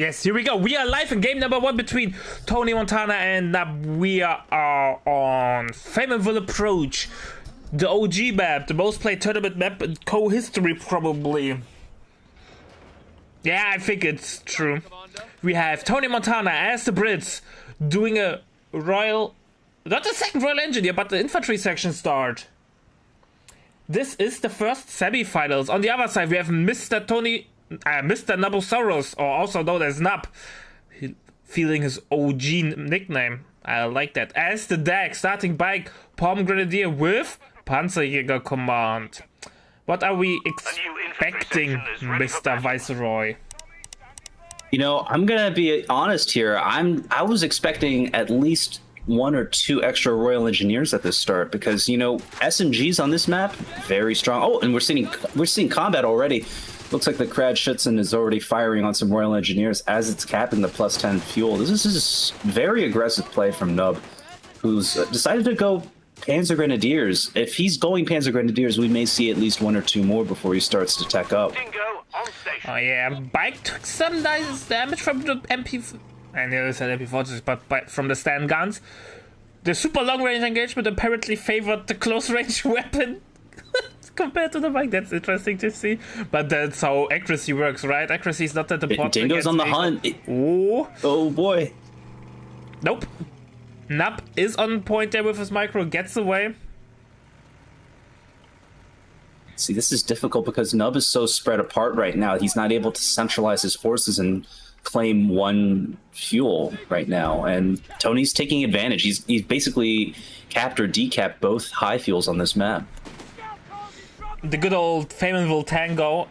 Yes, here we go. We are live in game number 1 between Tonimontana and Nab. We are on Semifinals Approach, the OG map, the most played tournament map in co-history probably. Yeah, I think it's true. We have Tonimontana as the Brits doing a royal, not the second royal engineer, but the infantry section start. This is the first semi-finals. On the other side, we have Mr. Nabosaurus, or also known as Nab, feeling his OG nickname. I like that. As the deck, starting by Palm Grenadier with Panzerjäger Command. What are we expecting, Mr. Viceroy? You know, I'm gonna be honest here. I was expecting at least 1 or 2 extra Royal Engineers at the start because, you know, SMGs on this map very strong. Oh, and we're seeing combat already. Looks like the Krad Schützen is already firing on some Royal Engineers as it's capping the +10 fuel. This is very aggressive play from Nub, who's decided to go Panzer Grenadiers. If he's going Panzer Grenadiers, we may see at least 1 or 2 more before he starts to tech up. Oh yeah, Bike took some nice damage from the MP... I nearly said MP40s, but from the stand guns. The super long-range engagement apparently favored the close-range weapon compared to the bike. That's interesting to see. But that's how accuracy works, right? Accuracy is not that important. Dingo's on the hunt. Oh boy. Nope. Nub is on point there with his micro, gets away. See, this is difficult because Nub is so spread apart right now. He's not able to centralize his forces and claim 1 fuel right now. And Tony's taking advantage. He's basically capped or decapped both high fuels on this map. The good old Semifinals Tango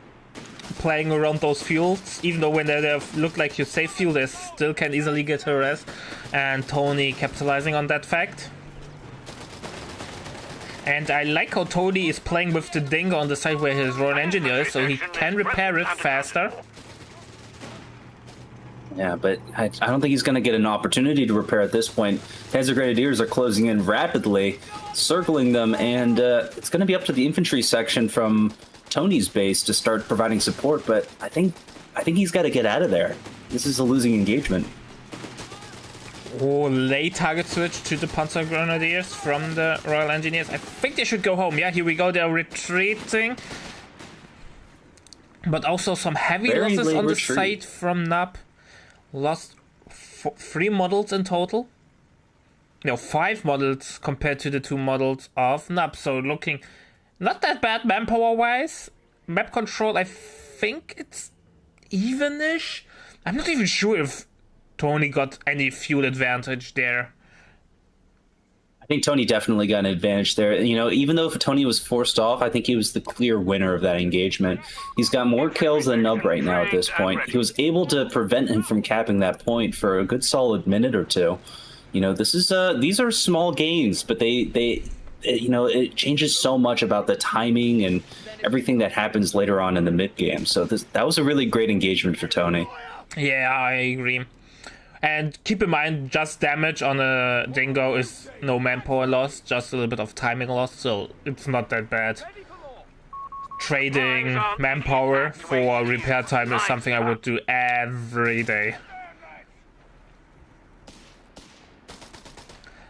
playing around those fuels, even though when they look like you save fuel, they still can easily get harassed. And Tony capitalizing on that fact. And I like how Tony is playing with the Dingo on the side where his Royal Engineer is, so he can repair it faster. Yeah, but I don't think he's going to get an opportunity to repair at this point. Panzer Grenadiers are closing in rapidly, circling them, and it's going to be up to the infantry section from Tony's base to start providing support, but I think he's got to get out of there. This is a losing engagement. Oh, late target switch to the Panzer Grenadiers from the Royal Engineers. I think they should go home. Yeah, here we go. They're retreating. But also some heavy losses on the side from Nub. Lost 3 models in total. No, 5 models compared to the 2 models of Nub. So looking not that bad manpower-wise. Map control, I think it's even-ish. I'm not even sure if Tony got any fuel advantage there. I think Tony definitely got an advantage there. You know, even though if Tony was forced off, I think he was the clear winner of that engagement. He's got more kills than Nub right now at this point. He was able to prevent him from capping that point for a good solid minute or 2. You know, this is these are small gains, but they you know, it changes so much about the timing and everything that happens later on in the mid game. So that was a really great engagement for Tony. Yeah, I agree. And keep in mind, just damage on a Dingo is no manpower loss, just a little bit of timing loss, so it's not that bad. Trading manpower for repair time is something I would do every day.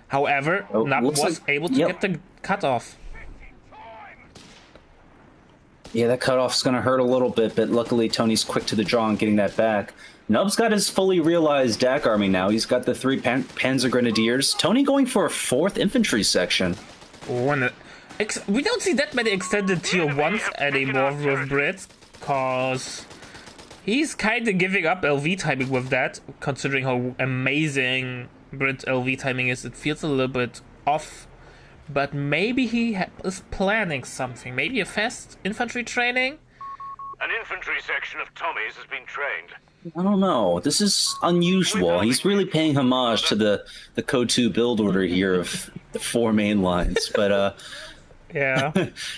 However, Nub was able to get the cutoff. Yeah, that cutoff's going to hurt a little bit, but luckily Tony's quick to the draw and getting that back. Nub's got his fully realized DAC army now. He's got the 3 Panzer Grenadiers. Tony going for a 4th infantry section. Oh, we don't see that many extended tier 1s anymore with Brits, because he's kind of giving up LV timing with that, considering how amazing Brit LV timing is. It feels a little bit off, but maybe he is planning something. Maybe a fast infantry training? An infantry section of Tommy's has been trained. I don't know. This is unusual. He's really paying homage to the Code 2 build order here of the 4 main lines. But yeah,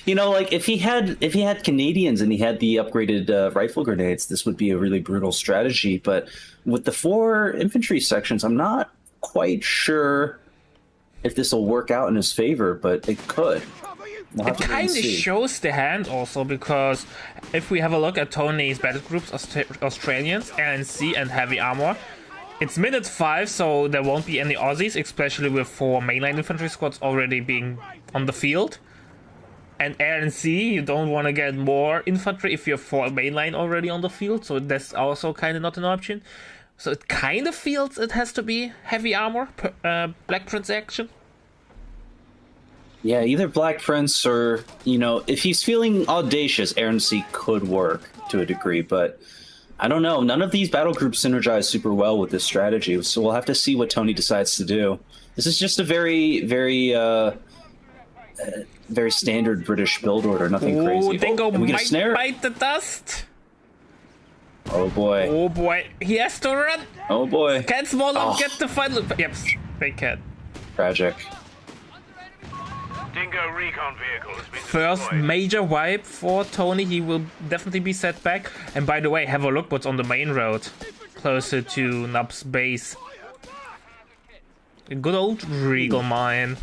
you know, like if he had Canadians and he had the upgraded rifle grenades, this would be a really brutal strategy. But with the 4 infantry sections, I'm not quite sure if this will work out in his favor, but it could. We'll have It to wait and kind of see. shows the hand also, because if we have a look at Tony's battle groups, Australians, LNC, and Heavy Armor, it's minute 5, so there won't be any Aussies, especially with 4 mainline infantry squads already being on the field. And LNC, you don't want to get more infantry if you have 4 mainline already on the field, so that's also kind of not an option. So it kind of feels it has to be Heavy Armor, Black Prince action. Yeah, either Black Prince or, you know, if he's feeling audacious, RNC could work to a degree, but I don't know. None of these battle groups synergize super well with this strategy, so we'll have to see what Tony decides to do. This is just a very standard British build order, nothing crazy. Dingo and we get a might snare. bite the dust. Oh boy. Oh boy, he has to run. Oh boy. Can Smolov get the final? Yep, they can. Tragic. Dingo recon vehicle has been First destroyed. major wipe for Tony. He will definitely be set back. And by the way, have a look what's on the main road, closer to Nub's base. A good old Regal mine.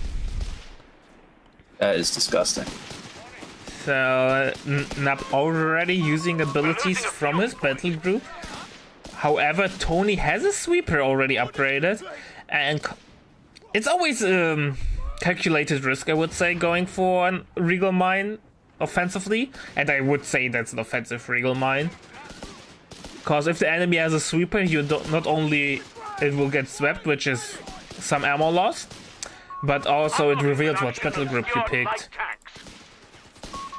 That is disgusting. So Nub already using abilities from his battle group. However, Tony has a sweeper already upgraded, and it's always calculated risk, I would say, going for an Regal mine offensively, and I would say that's an offensive Regal mine. Because if the enemy has a sweeper, you don't, not only it will get swept, which is some ammo loss, but also it reveals which battle group you picked.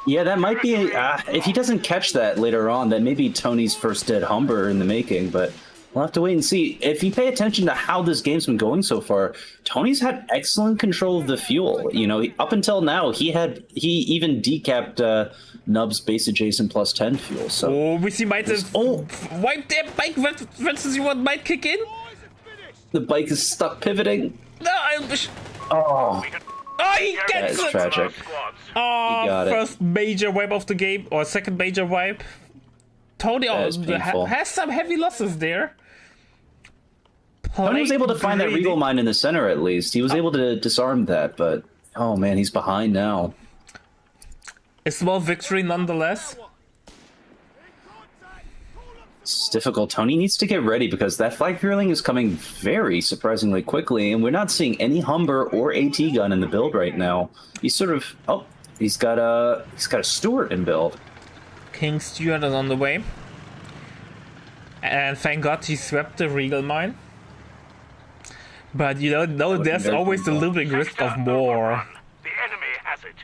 Yeah, that might be. If he doesn't catch that later on, that may be Tony's first dead Humber in the making, but we'll have to wait and see. If you pay attention to how this game's been going so far, Tony's had excellent control of the fuel. You know, up until now, he even decapped Nub's base adjacent +10 fuel. So Oh, we see might have wiped their bike versus you want might kick in? the bike is stuck pivoting. No, Oh, oh, he that gets is it! tragic. Oh, got it. first major wipe of the game, or second major wipe. Tony That is painful. has some heavy losses there. Tony was able to find that Regal mine in the center at least. He was able to disarm that, but oh man, he's behind now. A small victory nonetheless. It's difficult. Tony needs to get ready because that flag fueling is coming very surprisingly quickly, and we're not seeing any Humber or AT gun in the build right now. He's sort of he's got a Stuart in build. King Stuart is on the way. And thank God he swept the Regal mine. But you know, there's always the living risk of more. The enemy has it.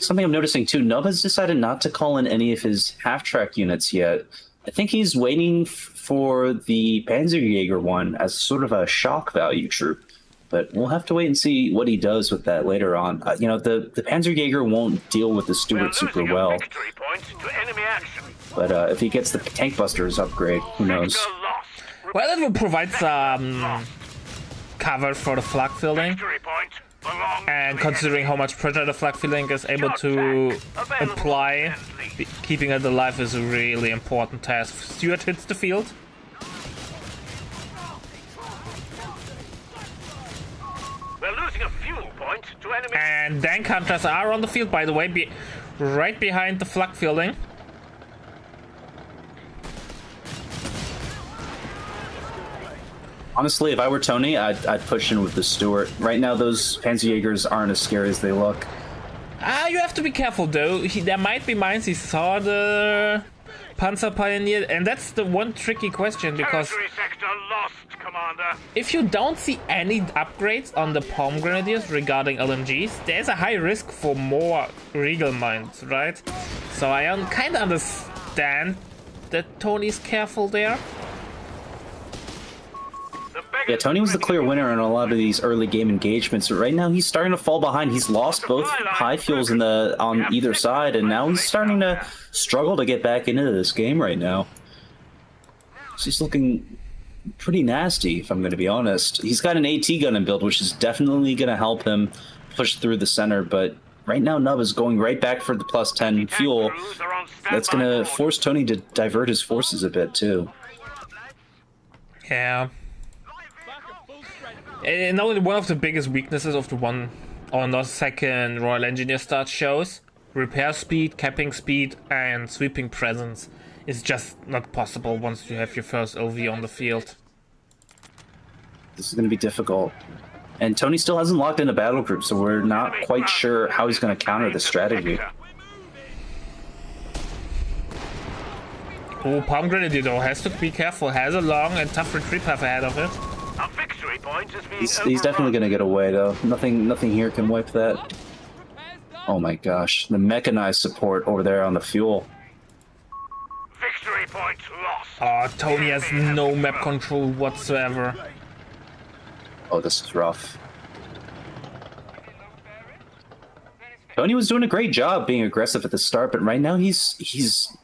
Something I'm noticing too, Nub has decided not to call in any of his half-track units yet. I think he's waiting for the Panzerjäger one as sort of a shock value troop. But we'll have to wait and see what he does with that later on. You know, the Panzerjäger won't deal with the Stuart super well. Victory point to enemy action. But if he gets the Tank Busters upgrade, who knows? Lost. Well, it will provide some cover for the flag filling. Victory point belongs And to the considering how much pressure the flag filling is able to apply, keeping it alive is a really important task. Stuart hits the field. We're losing a fuel point to enemy. And then Hunters are on the field, by the way, right behind the flag filling. Honestly, if I were Tony, I'd push in with the Stuart. Right now, those Panzerjägers aren't as scary as they look. You have to be careful though. There might be mines. He saw the Panzer Pioneer, and that's the one tricky question, because Territory sector lost, Commander. if you don't see any upgrades on the Palm Grenadiers regarding LMGs, there's a high risk for more Regal mines, right? So I kind of understand that Tony's careful there. Yeah, Tony was the clear winner in a lot of these early game engagements, but right now he's starting to fall behind. He's lost both high fuels on either side, and now he's starting to struggle to get back into this game right now. So he's looking pretty nasty, if I'm going to be honest. He's got an AT gun in build, which is definitely going to help him push through the center, but right now Nub is going right back for the +10 fuel. That's going to force Tony to divert his forces a bit, too. Yeah. And only one of the biggest weaknesses of the on the second Royal Engineer start shows. Repair speed, capping speed, and sweeping presence is just not possible once you have your first OV on the field. This is going to be difficult. And Tony still hasn't locked in a battle group, so we're not quite sure how he's going to counter this strategy. Oh, Palm Grenadier though has to be careful, has a long and tough retreat path ahead of it. A victory point is being He's definitely going to get away, though. Nothing here can wipe that. Oh my gosh, the mechanized support over there on the fuel. Victory point lost. Oh, Tony has no map control whatsoever. Oh, this is rough. Tony was doing a great job being aggressive at the start, but right now he's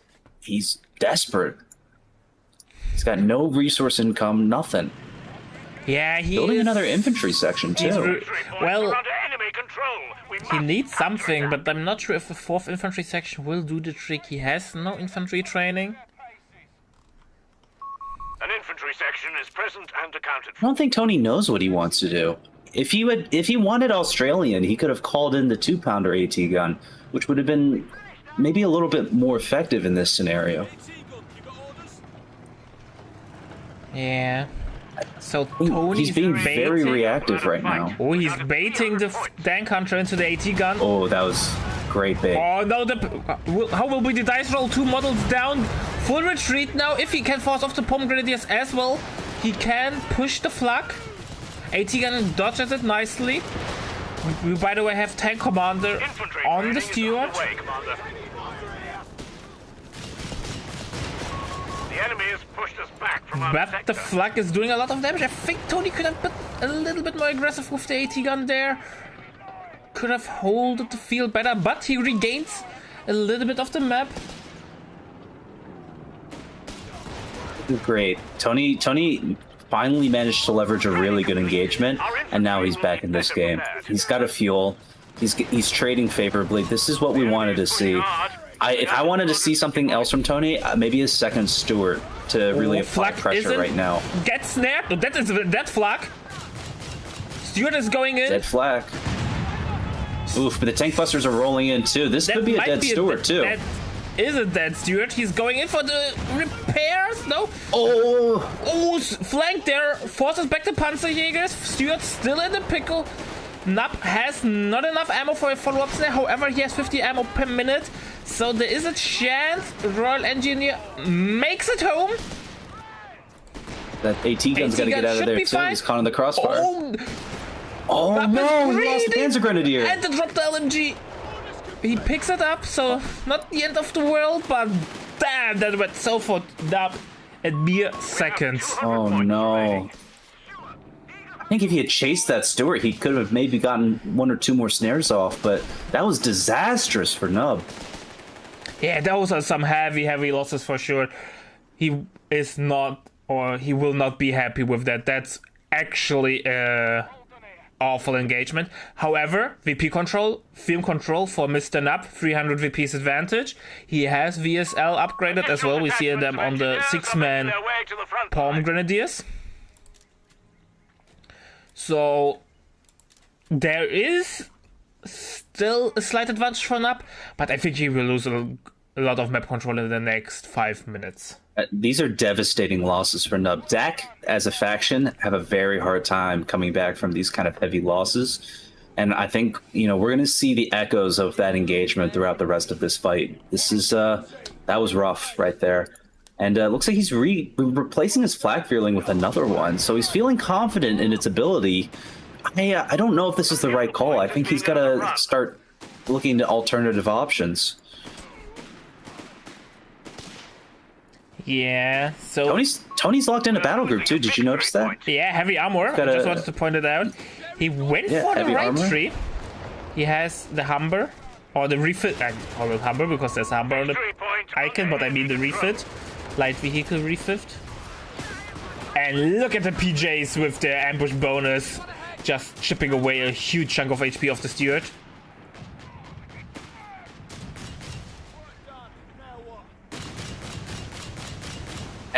desperate. He's got no resource income, nothing. Yeah, Building another infantry section too. Well, Under enemy control. We he must needs capture something, that. but I'm not sure if the 4th infantry section will do the trick. He has no infantry training. An infantry section is present and accounted I for. don't think Tony knows what he wants to do. If he wanted Australian, he could have called in the 2-pounder AT gun, which would have been maybe a little bit more effective in this scenario. Yeah. So Tony's He's being very baiting. reactive right now. Oh, he's baiting the tank hunter into the AT gun. Oh, that was great bait. Oh no, how will be the dice roll? 2 models down. Full retreat now. If he can force off the Palm Grenadiers as well, he can push the flak. AT gun dodges it nicely. We, by the way, have tank commander Infantry on training the is Stuart. underway, Commander. The enemy has pushed us back from our But sector. the flak is doing a lot of damage. I think Tony could have been a little bit more aggressive with the AT gun there. Could have holded the field better, but he regains a little bit of the map. Great. Tony finally managed to leverage a really good engagement, and now he's back in this game. He's got a fuel. He's trading favorably. This is what we wanted to see. If I wanted to see something else from Tony, maybe a second Stuart to really apply pressure right now. Get snared. No, that is a dead flak. Stuart is going in. Dead flak. Oof, but the tank busters are rolling in too. This could be a dead Stuart too. That is a dead Stuart. He's going in for the repairs. No. Oh, Flank there. Forces back the Panzerjägers. Stuart still in the pickle. Nub has not enough ammo for a follow-up snare. However, he has 50 ammo per minute. So there is a chance Royal Engineer makes it home. that AT gun's got to get out of there too. Fine. He's caught in the crossfire. Oh, Oh Nub no, is he lost the greedy. Panzer Grenadier. And to drop the LMG. He picks it up, so not the end of the world, but damn, that went so for Nub at mere seconds. Oh no. I think if he had chased that Stuart, he could have maybe gotten 1 or 2 more snares off, but that was disastrous for Nub. Yeah, those are some heavy losses for sure. He is not, or he will not be happy with that. That's actually awful engagement. However, VP control, film control for Mr. Nub, 300 VP's advantage. He has VSL upgraded as well. We see them on the 6-man Palm Grenadiers. So there is still a slight advantage for Nub, but I think he will lose a lot of map control in the next 5 minutes. These are devastating losses for Nub. DAC, as a faction, have a very hard time coming back from these kind of heavy losses. And I think, we're going to see the echoes of that engagement throughout the rest of this fight. This is, that was rough right there. And it looks like he's replacing his flak feeling with another one. So he's feeling confident in its ability. I don't know if this is the right call. I think he's got to start looking into alternative options. Yeah, so Tony's locked in a battle group too. Did you notice that? yeah, heavy armor. I just wanted to point it out. He went for the heavy right armor. tree. He has the Humber, or the refit. I call it Humber because there's Humber on the icon, but I mean the refit. Light vehicle refit. And look at the PJs with their ambush bonus. Just chipping away a huge chunk of HP off the Stuart.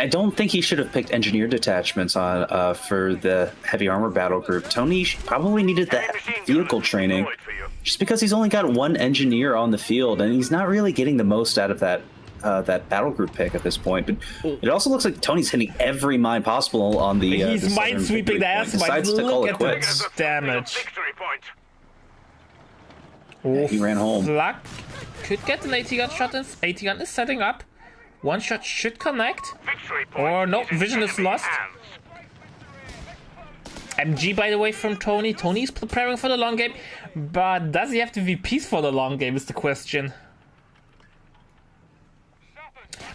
I don't think he should have picked engineer detachments on for the heavy armor battle group. Tony probably needed that vehicle training, just because he's only got one engineer on the field, and he's not really getting the most out of that battle group pick at this point. But it also looks like Tony's hitting every mine possible on the. He's mine sweeping the ass. Decides to call it quits. Damage. Yeah, he ran home. Luck could get an 80 gun shot. 80 gun is setting up. One shot should connect. Or no, vision is lost. MG, by the way, from Tony. Tony's preparing for the long game, but does he have the VPs for the long game is the question.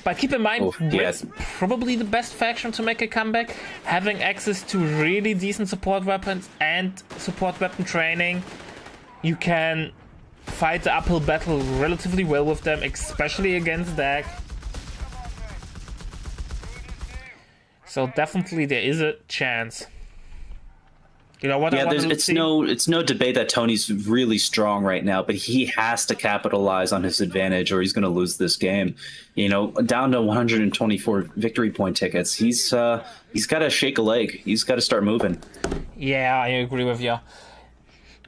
But keep in mind, Brit's probably the best faction to make a comeback. Having access to really decent support weapons and support weapon training, you can fight the uphill battle relatively well with them, especially against Dak. So definitely there is a chance. You know what? Yeah, it's no debate that Tony's really strong right now, but he has to capitalize on his advantage, or he's going to lose this game. You know, down to 124 victory point tickets. He's got to shake a leg. He's got to start moving. Yeah, I agree with you.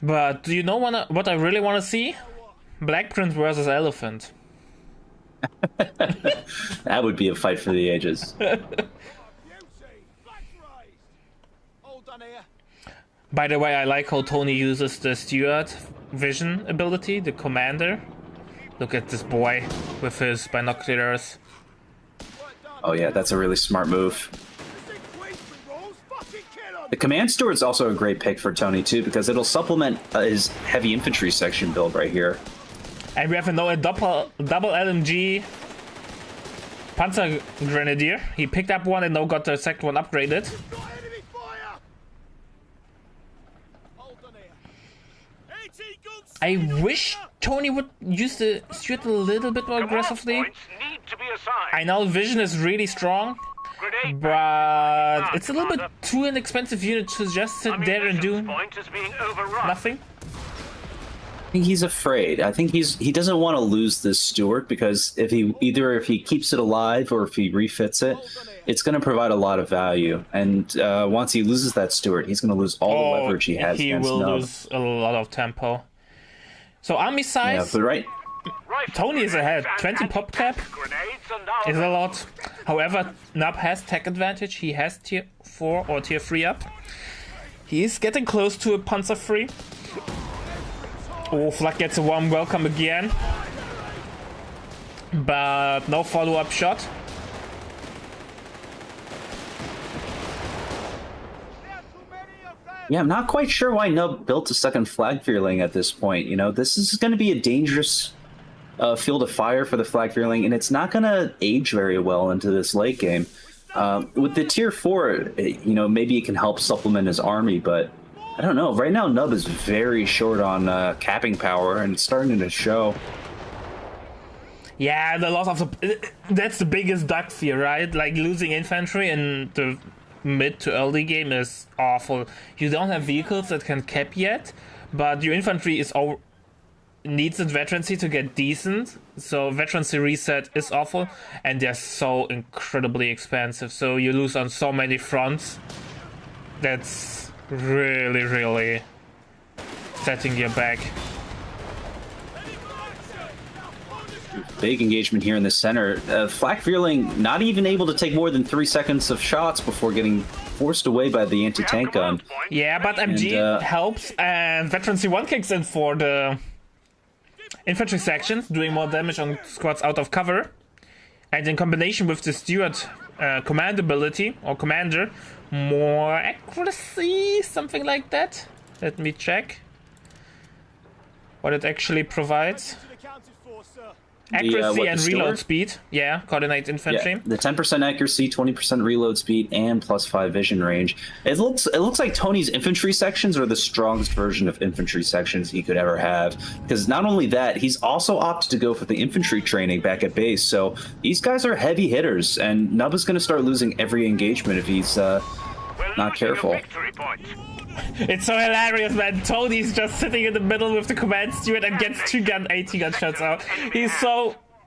But do you know what I really want to see? Black Prince versus Elephant. That would be a fight for the ages. By the way, I like how Tony uses the Steward vision ability, the commander. Look at this boy with his binoculars. Oh yeah, that's a really smart move. The command steward's also a great pick for Tony too, because it'll supplement his heavy infantry section build right here. And we have a double LMG Panzer Grenadier. He picked up one and now got the second one upgraded. I wish Tony would use the Steward a little bit more aggressively. I know Vision is really strong, but it's a little bit too inexpensive unit to just sit there and do nothing. I think he's afraid. I think he doesn't want to lose this Steward, because if he keeps it alive or if he refits it, it's going to provide a lot of value. And once he loses that Steward, he's going to lose all the leverage he has against Nub. He will lose a lot of tempo. So army size, yeah, but Tony is ahead. 20 pop cap is a lot. However, Nub has tech advantage. He has tier 4 or tier 3 up. He is getting close to a Panzer free. Oh, Flak gets a warm welcome again. But no follow-up shot. Yeah, I'm not quite sure why Nub built a second flag fearling at this point. You know, this is going to be a dangerous field of fire for the flag fearling, and it's not going to age very well into this late game. With the tier 4, you know, maybe it can help supplement his army, but I don't know. Right now, Nub is very short on capping power, and it's starting to show. Yeah, the loss of that's the biggest duck fear, right? Like losing infantry in the mid to early game is awful. You don't have vehicles that can cap yet, but your infantry needs a veterancy to get decent. So veterancy reset is awful, and they're so incredibly expensive. So you lose on so many fronts. That's really, really setting you back. Big engagement here in the center. Flak Fearling not even able to take more than 3 seconds of shots before getting forced away by the anti-tank gun. Yeah, but MG helps, and Veterancy 1 kicks in for the infantry sections, doing more damage on squads out of cover. And in combination with the Steward command ability, or commander, more accuracy, something like that. Let me check what it actually provides. Accuracy and reload speed. Yeah, coordinate infantry. Yeah, the 10% accuracy, 20% reload speed, and +5 vision range. It looks like Tony's infantry sections are the strongest version of infantry sections he could ever have. Because not only that, he's also opted to go for the infantry training back at base. So these guys are heavy hitters, and Nub is going to start losing every engagement if he's not careful. It's so hilarious, man. Tony's just sitting in the middle with the command steward and gets 2 80 gun shots out.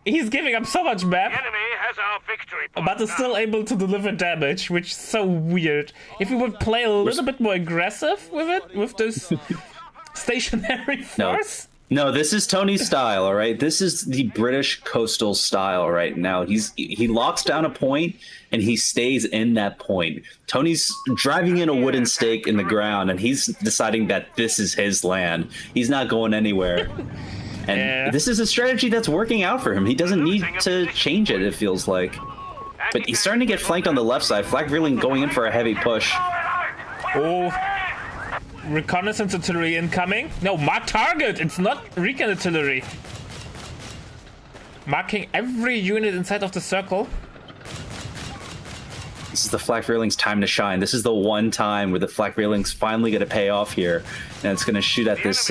He's giving up so much map. our victory point but is still now. able to deliver damage, which is so weird. If we would play a little bit more aggressive with it, with this stationary force. No, this is Tony's style, all right? This is the British coastal style right now. He locks down a point and he stays in that point. Tony's driving in a wooden stake in the ground and he's deciding that this is his land. He's not going anywhere. And this is a strategy that's working out for him. He doesn't need to change it, it feels like. But he's starting to get flanked on the left side. Flak Reeling going in for a heavy push. Oh. Reconnaissance artillery incoming. No, mark target. It's not recon artillery. Marking every unit inside of the circle. This is the Flak Reeling's time to shine. This is the one time where the Flak Reeling's finally going to pay off here. And it's going to shoot at this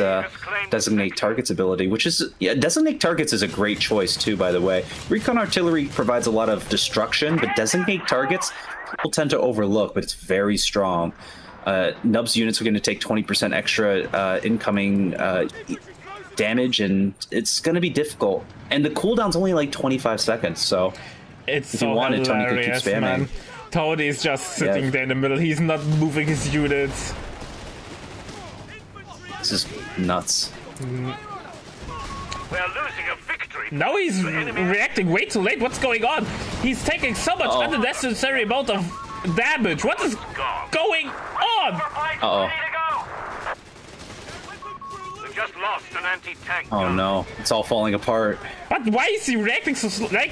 Designate Targets ability, which is... Yeah, Designate Targets is a great choice, too, by the way. Recon Artillery provides a lot of destruction, but Designate Targets people tend to overlook, but it's very strong. Nub's units are going to take 20% extra incoming damage, and it's going to be difficult. And the cooldown's only like 25 seconds, so it's if so you wanted, Tony could keep hilarious, spamming. man. Tony's just sitting there in the middle. He's not moving his units. This is nuts. We're losing a victory. Now he's reacting way too late. What's going on? He's taking so much unnecessary amount of damage. What is going on? Uh-oh. We've just lost an anti-tank. Oh no, it's all falling apart. But why is he reacting so slow? Like,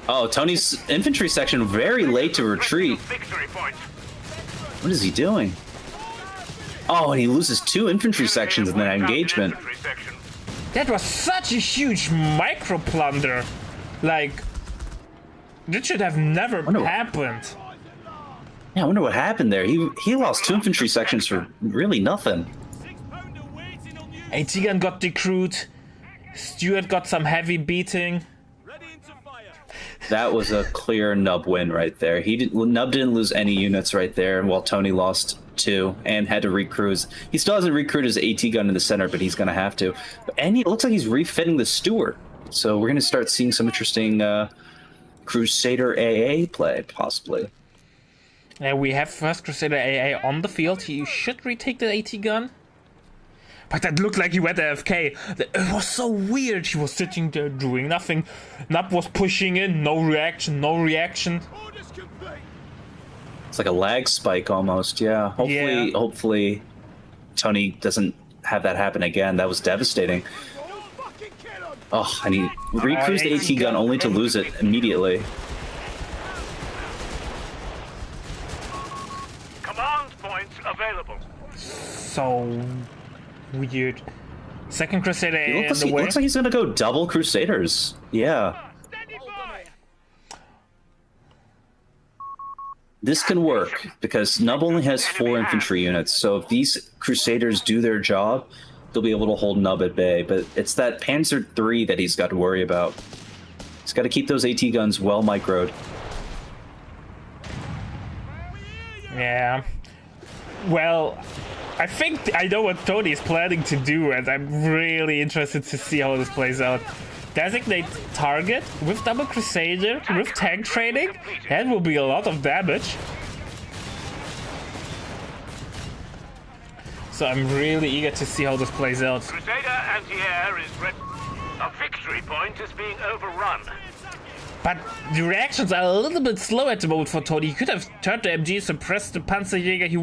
Oh, Tony's infantry section very late to retreat. Victory point. What is he doing? Oh, and he loses 2 infantry sections in that engagement. Infantry section. that was such a huge micro plunder. Like, that should have never happened. Yeah, I wonder what happened there. He lost 2 infantry sections for really nothing. AT gun got decrewed. Stuart got some heavy beating. That was a clear Nub win right there. Nub didn't lose any units right there, while Tony lost 2 and had to recruit. He still hasn't recruited his AT gun in the center, but he's going to have to. And it looks like he's refitting the Stuart. So we're going to start seeing some interesting Crusader AA play, possibly. We have first Crusader AA on the field. He should retake the AT gun. But that looked like he went AFK. It was so weird. He was sitting there doing nothing. Nub was pushing in. No reaction. No reaction. It's like a lag spike almost. Yeah. Hopefully Tony doesn't have that happen again. That was devastating. Oh, and he recruits the AT gun only to lose it immediately. Command points available. So weird. Second Crusader AA It in the way. looks like he's gonna go double Crusaders. Yeah. This can work because Nub only has 4 infantry units, so if these Crusaders do their job, they'll be able to hold Nub at bay. But it's that Panzer III that he's got to worry about. He's got to keep those AT guns well microed. Yeah. Well, I think I know what Tony's planning to do, and I'm really interested to see how this plays out. Designate target with double Crusader, with tank training. That will be a lot of damage. So I'm really eager to see how this plays out. Crusader anti-air is ready. A victory point is being overrun. But the reactions are a little bit slow at the moment for Tony. He could have turned the MG, suppressed the Panzerjäger. He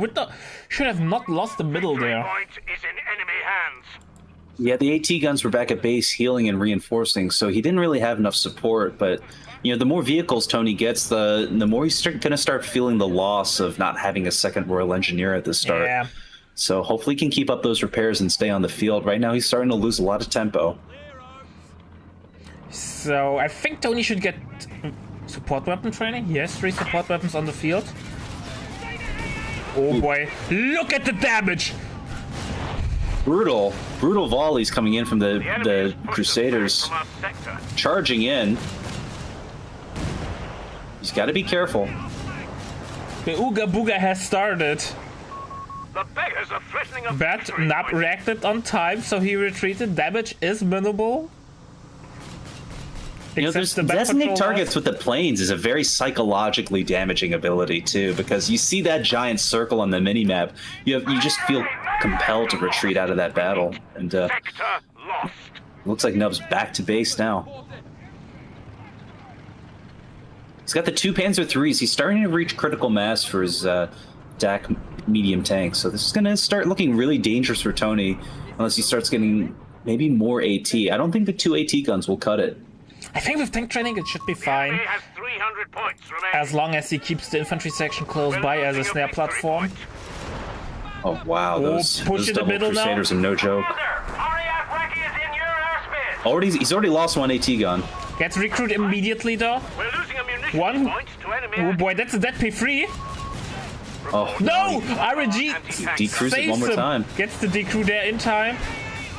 should have not lost the middle Victory there. point is in enemy hands. Yeah, the AT guns were back at base healing and reinforcing, so he didn't really have enough support. But, the more vehicles Tony gets, the more he's going to start feeling the loss of not having a second Royal Engineer at the start. Yeah. So hopefully he can keep up those repairs and stay on the field. Right now he's starting to lose a lot of tempo. So I think Tony should get support weapon training. He has 3 support weapons on the field. Oh boy, look at the damage! Brutal volleys coming in from the enemy is pushing Crusaders, from our sector. charging in. He's got to be careful. The Ooga Booga has started. The beggars are threatening a But victory Nub point. reacted on time, so he retreated. Damage is minimal. Except the back designating patrol targets with the planes is a very psychologically damaging ability too, because you see that giant circle on the minimap, you just feel compelled to retreat out of that battle, and Sector lost. looks like Nub's back to base now. He's got the 2 Panzer IIIs. He's starting to reach critical mass for his DAC medium tank, so this is going to start looking really dangerous for Tony, unless he starts getting maybe more AT. I don't think the 2 AT guns will cut it. I think with tank training it should be fine, He has 300 points remaining. as long as he keeps the infantry section close by as a snare platform. Oh wow, those push in the double middle now. Crusaders are no joke. RAF Recce is in your airspace. He's already lost 1 AT gun. Gets recruit immediately though. We're losing ammunition One. points to enemy. Oh boy, that's a dead P3. Oh No! RNG decrease it saves one more him. time. Gets the decrew there in time.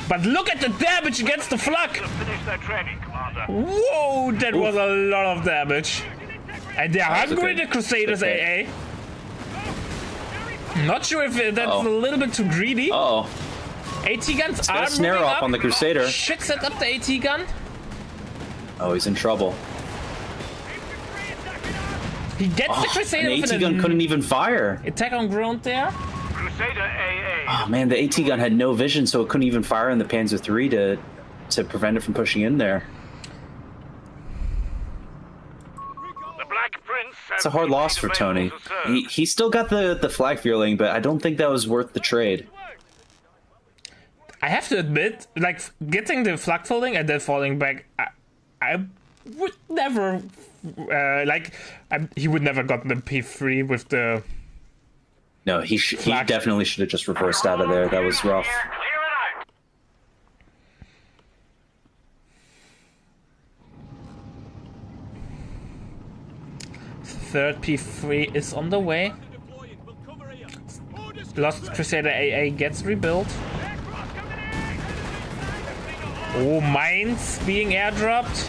But look at the damage against the flak! Finish their training, Commander. Whoa, that was a lot of damage. And they're hungry, okay. the Crusaders Okay. AA. Not sure if that's a little bit too greedy. Oh, AT guns got are a snare moving off up. on the Crusader. Should set up the AT gun. Oh, he's in trouble. He gets the Crusader An with AT gun couldn't even fire. attack on ground there. Crusader AA. Oh man, the AT gun had no vision, so it couldn't even fire on the Panzer III to prevent it from pushing in there. The Black Prince. It's a hard loss for Tony. He still got the flag feeling, but I don't think that was worth the trade. I have to admit, like, getting the flag folding and then falling back, I would never, he would never gotten the P3 with the... No, he definitely should have just reversed out of there. That was rough. Clear it out. Third P3 is on the way. Lost Crusader AA gets rebuilt. Oh, mines being airdropped.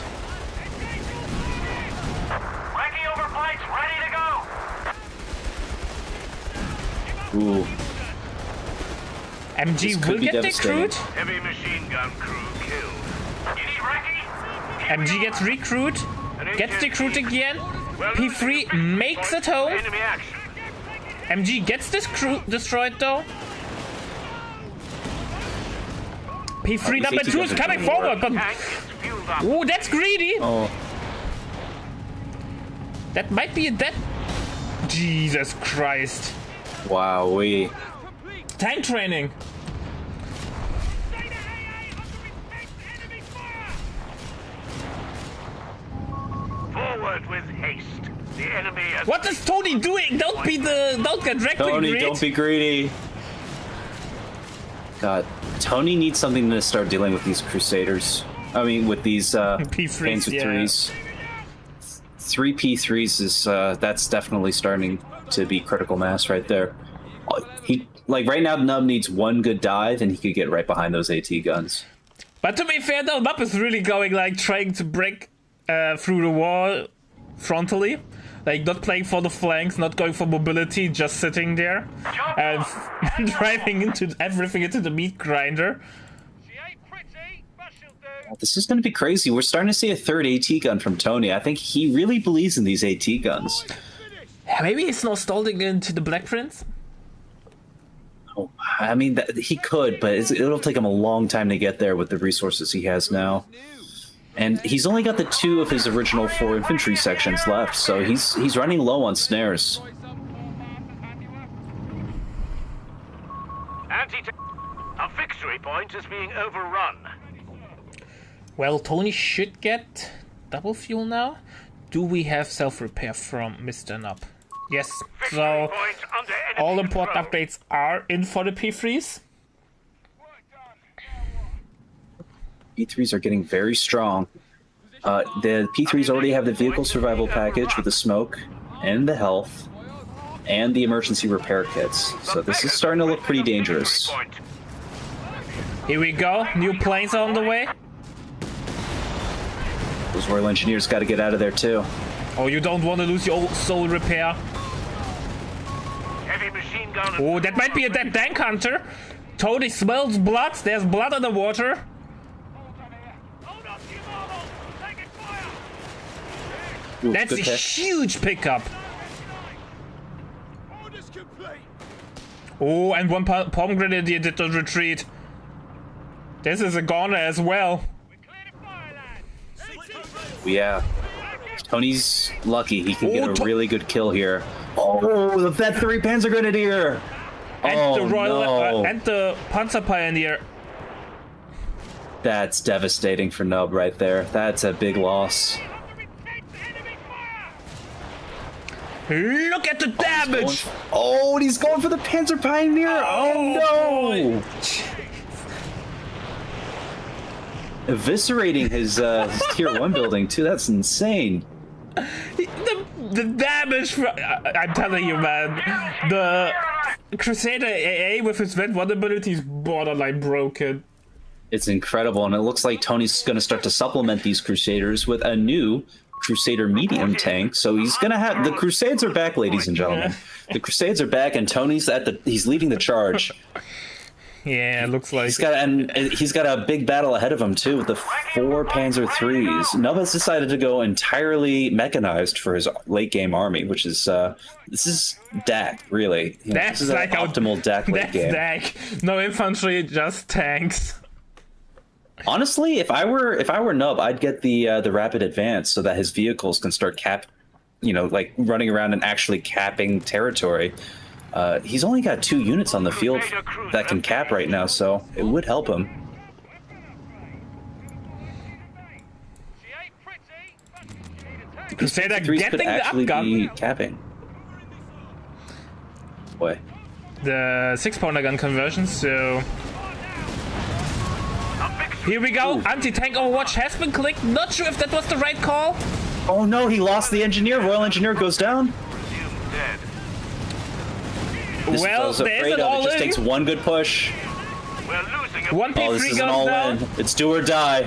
Recce overflights ready to go. Ooh, MG This could will be get devastating. recruit. Heavy machine gun crew killed. You need Recce? MG gets recruit. Gets recruit again. P3 makes it home. Enemy action. MG gets this crew destroyed though. P3 number AT 2 is guns are coming doing forward, but Tank is fueled up. oh, that's greedy. oh, That might be a dead. Jesus Christ! wow, we. Tank training. Forward with haste. The enemy has... What is Tony doing? Don't get directly Tony, greed. don't be greedy. God, Tony needs something to start dealing with these Crusaders. I mean, with these P3s, Panzer yeah. IIIs. 3 P3s is that's definitely starting to be critical mass right there. Right now, Nub needs one good dive, and he could get right behind those AT guns. But to be fair though, Map is really going like trying to break through the wall frontally. Like not playing for the flanks, not going for mobility, just sitting there and driving into everything into the meat grinder. She ain't pretty, but she'll do. This is going to be crazy. We're starting to see a third AT gun from Tony. I think he really believes in these AT guns. Yeah, maybe he's not stalling into the Black Prince. Oh, I mean, he could, but it'll take him a long time to get there with the resources he has now. And he's only got the 2 of his original 4 infantry sections left, so he's running low on snares. A victory point is being overrun. Well, Tony should get double fuel now. Do we have self-repair from Mr. Nub? Yes. So Victory point under enemy all important control. updates are in for the P3s. P3s are getting very strong. The P3s already have the vehicle survival package with the smoke and the health and the emergency repair kits. So this is starting to look pretty dangerous. Victory point. Here we go. New planes are on the way. Those Royal Engineers got to get out of there too. Oh, you don't want to lose your soul repair. Heavy machine gun. Oh, that might be a dead tank hunter. Tony smells blood. There's blood on the water. That's a good hit. huge pickup. Oh, and one palm grenadier did not retreat. This is a goner as well. Yeah. Tony's lucky. He can get Oh, a really good kill here. Oh, that 3 Panzer Grenadier! And Oh, the Royal no. and the Panzer Pioneer. That's devastating for Nub right there. That's a big loss. Look at the damage! Oh, and he's going for the Panzer Pioneer! Oh, no! Eviscerating his tier 1 building, too. That's insane. The damage, I'm telling you, man. The Crusader AA with his vent vulnerability is borderline broken. It's incredible, and it looks like Tony's going to start to supplement these Crusaders with a new Crusader medium tank. So he's going to have... The Crusades are back, ladies and gentlemen. The Crusades are back, and Tony's he's leading the charge. Yeah, it looks like He's got a big battle ahead of him too with the 4 Panzer IIIs. Nova's decided to go entirely mechanized for his late game army, which is this is DAC really. That's this is like an optimal DAC late game. DAC. No infantry, just tanks. Honestly, if I were Nub, I'd get the rapid advance so that his vehicles can start like running around and actually capping territory. He's only got 2 units on the field that can cap right now, so it would help him. Crusader Threes could getting the actually be upgun. capping. Boy. The 6-pounder gun conversion, so... Here we go, anti-tank overwatch has been clicked. Not sure if that was the right call. Oh no, he lost the engineer. Royal engineer goes down. Dead. This Well, was there's afraid an of. It all just in. takes one good push. We're losing a One Oh, this P3 is an goes all down, in. It's do or die.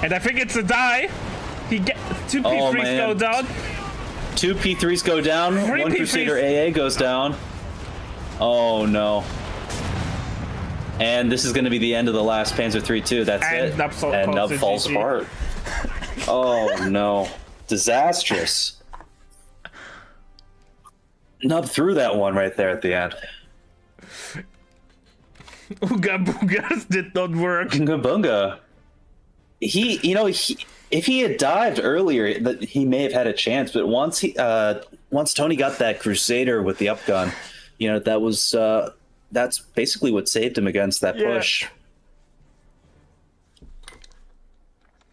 and I think it's a die. Two Oh, P3s man. go down. 2 P3s go down. 3 One P3s. Crusader AA goes down. Oh no. And this is going to be the end of the last Panzer III too. That's And it. Nub And Nub falls GG. apart. Oh no. Disastrous. Nub threw that one right there at the end. Ooga boogas did not work. Bunga bunga. If he had dived earlier, he may have had a chance. But once Tony got that Crusader with the upgun, that was that's basically what saved him against that Yeah. push.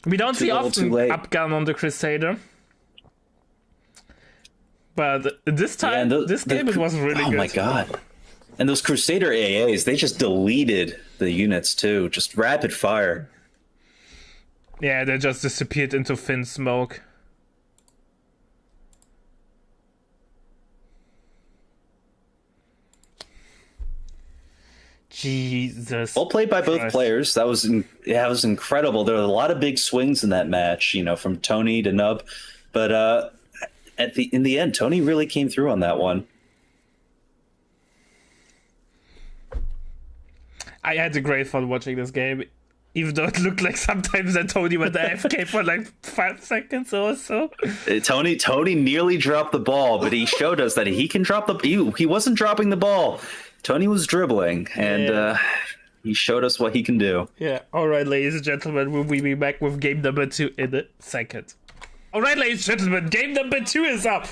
We don't see little, often too late. upgun on the Crusader. But this time, and this game it was really oh good. my god. And those Crusader AAs, they just deleted the units too. Just rapid fire. Yeah, they just disappeared into thin smoke. Jesus. Well played by both Christ. players. That was incredible. There were a lot of big swings in that match, from Tony to Nub. But in the end, Tony really came through on that one. I had a great fun watching this game, even though it looked like sometimes that Tony went AFK for like 5 seconds or so. Tony nearly dropped the ball, but he showed us that he can drop the. He wasn't dropping the ball. Tony was dribbling, and he showed us what he can do. Yeah. All right, ladies and gentlemen, we'll be back with game number 2 in a second. All right, ladies and gentlemen, game number 2 is up.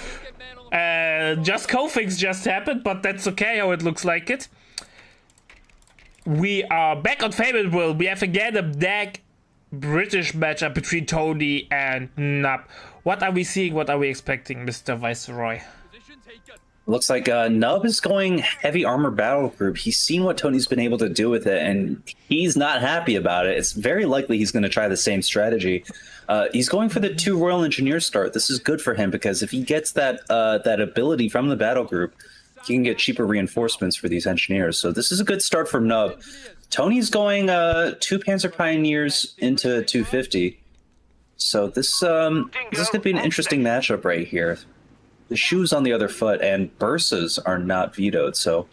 Just co-fix just happened, but that's okay how it looks like it. We are back on Favorite World. We have again a DAG British matchup between Tony and Nub. What are we seeing? What are we expecting, Mr. Viceroy? Looks like Nub is going heavy armor battle group. He's seen what Tony's been able to do with it, and he's not happy about it. It's very likely he's going to try the same strategy. He's going for the 2 Royal Engineer start. This is good for him because if he gets that ability from the battle group, he can get cheaper reinforcements for these engineers. So this is a good start from Nub. Tony's going 2 Panzer Pioneers into 250. So this is going to be an interesting matchup right here. The shoes on the other foot and Bursas are not vetoed. So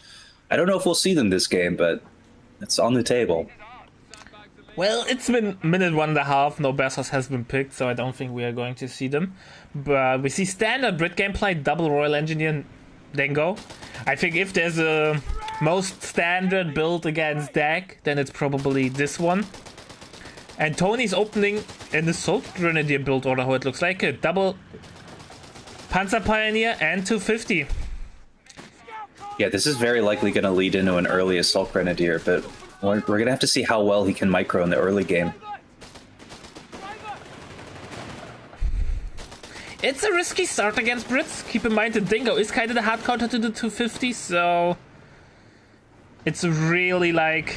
I don't know if we'll see them this game, but it's on the table. Well, it's been minute 1.5, no Bessos has been picked, so I don't think we are going to see them. But we see standard Brit gameplay, double Royal Engineer Dingo. I think if there's a most standard build against Dag, then it's probably this one. And Tony's opening an Assault Grenadier build order, how it looks like it. Double Panzer Pioneer and 250. Yeah, this is very likely going to lead into an early Assault Grenadier, but we're going to have to see how well he can micro in the early game. It's a risky start against Brits. Keep in mind the Dingo is kind of the hard counter to the 250, so it's really like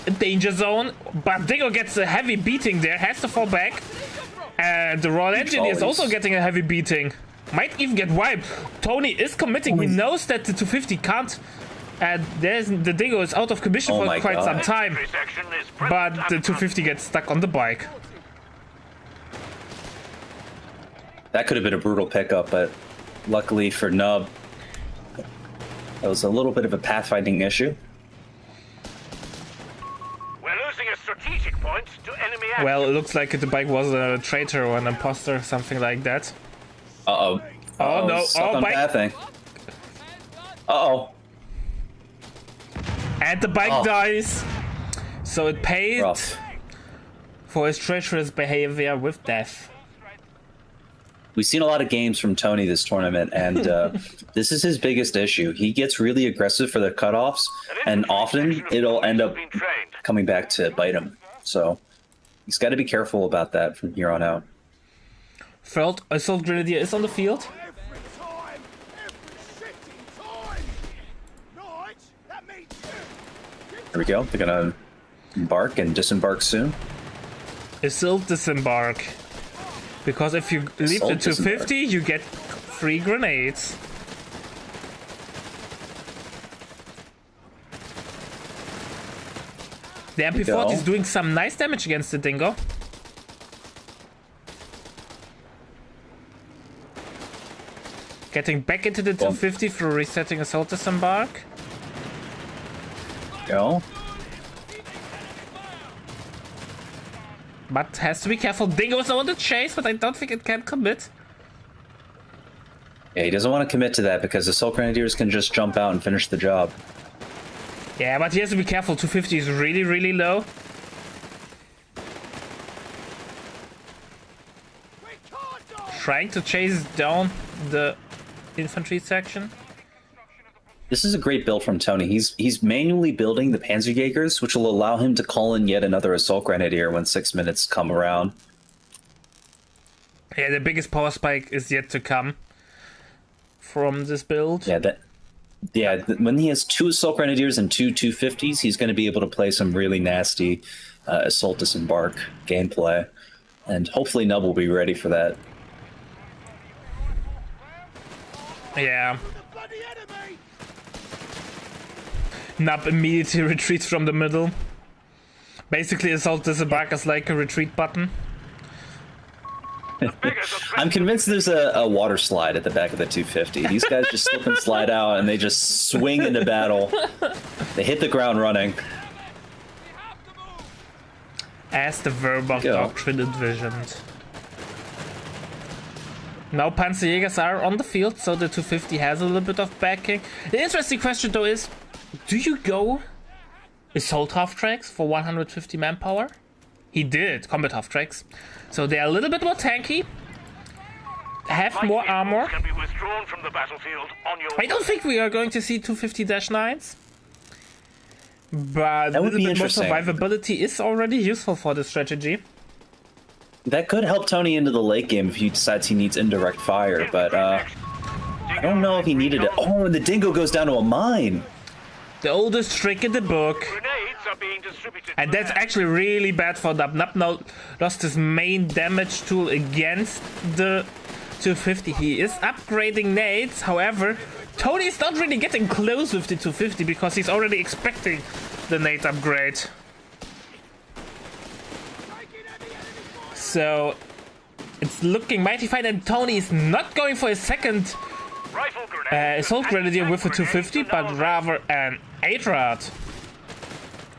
a danger zone. But Dingo gets a heavy beating there, has to fall back. And the Royal Engineer is also getting a heavy beating. Might even get wiped. Tony is committing. He knows that the 250 can't. And the Dingo is out of commission for quite some time. But the 250 gets stuck on the bike. That could have been a brutal pickup, but luckily for Nub, that was a little bit of a pathfinding issue. We're losing a strategic point to enemy action. Well, it looks like the bike was a traitor or an imposter, something like that. Uh-oh. Oh no, Stuck on bike. pathing. Uh-oh. And the bike dies. So it paid Rough. for his treacherous behavior with death. We've seen a lot of games from Tony this tournament, and this is his biggest issue. He gets really aggressive for the cutoffs, and often it'll end up coming back to bite him. So he's got to be careful about that from here on out. Third Assault Grenadier is on the field. Here we go. They're going to embark and disembark soon. Assault Disembark. Because if you leave the 250, you get free grenades. The MP40 is doing some nice damage against the Dingo. Getting back into the 250 through resetting Assault Disembark. Go. But has to be careful. Dingo is on the chase, but I don't think it can commit. Yeah, he doesn't want to commit to that because Assault Grenadiers can just jump out and finish the job. Yeah, but he has to be careful. 250 is really, really low. Trying to chase down the infantry section. This is a great build from Tony. He's manually building the Panzerjägers, which will allow him to call in yet another Assault Grenadier when 6 minutes come around. Yeah, the biggest power spike is yet to come from this build. Yeah, when he has 2 Assault Grenadiers and 2 250s, he's going to be able to play some really nasty Assault Disembark gameplay. And hopefully Nub will be ready for that. Yeah. Nub immediately retreats from the middle. Basically, Assault Disembark is like a retreat button. I'm convinced there's a water slide at the back of the 250. These guys just slip and slide out, and they just swing into battle. They hit the ground running. As the Wehrmacht doctrine envisioned. Now Panzerjägers are on the field, so the 250 has a little bit of backing. The interesting question though is, do you go Assault half-tracks for 150 manpower? He did, combat half-tracks. So they're a little bit more tanky, have more armor. Can be withdrawn from the battlefield on your I don't think we are going to see 250-9s. But a little bit more survivability is already useful for this strategy. That could help Tony into the late game if he decides he needs indirect fire, but I don't know if he needed it. Oh, and the Dingo goes down to a mine. The oldest trick in the book. Grenades are being distributed. And that's actually really bad for Nub. Nub now lost his main damage tool against the 250. He is upgrading nades, however, Tony's not really getting close with the 250 because he's already expecting the nade upgrade. So it's looking mighty fine, and Tony is not going for a second Assault Grenadier with a 250, but rather an 8-rod.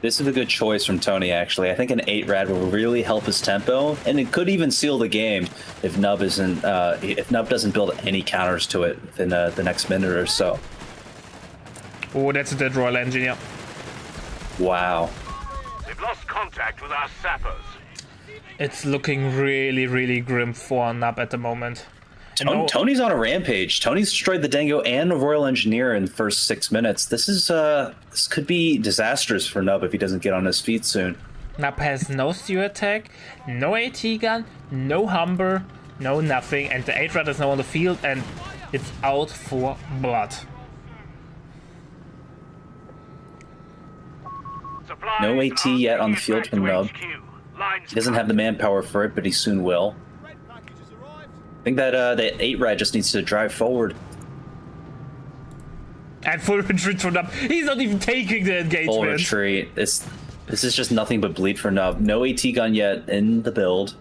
This is a good choice from Tony, actually. I think an 8-rad will really help his tempo, and it could even seal the game if Nub doesn't build any counters to it in the next minute or so. Oh, that's a dead Royal Engine, yeah. Wow. We've lost contact with our sappers. It's looking really, really grim for Nub at the moment. Tony's on a rampage. Tony's destroyed the Dango and the Royal Engineer in the first 6 minutes. This could be disastrous for Nub if he doesn't get on his feet soon. Nub has no Stew attack, no AT gun, no Humber, no nothing, and the 8-rad is now on the field and it's out for blood. Supplies No AT are yet on the being field back from to Nub. HQ. Lines He doesn't have the manpower for it, but he soon will. I think that the 8-rad just needs to drive forward. And full retreat for Nub. He's not even taking the engagement. Full retreat. This is just nothing but bleed for Nub. No AT gun yet in the build.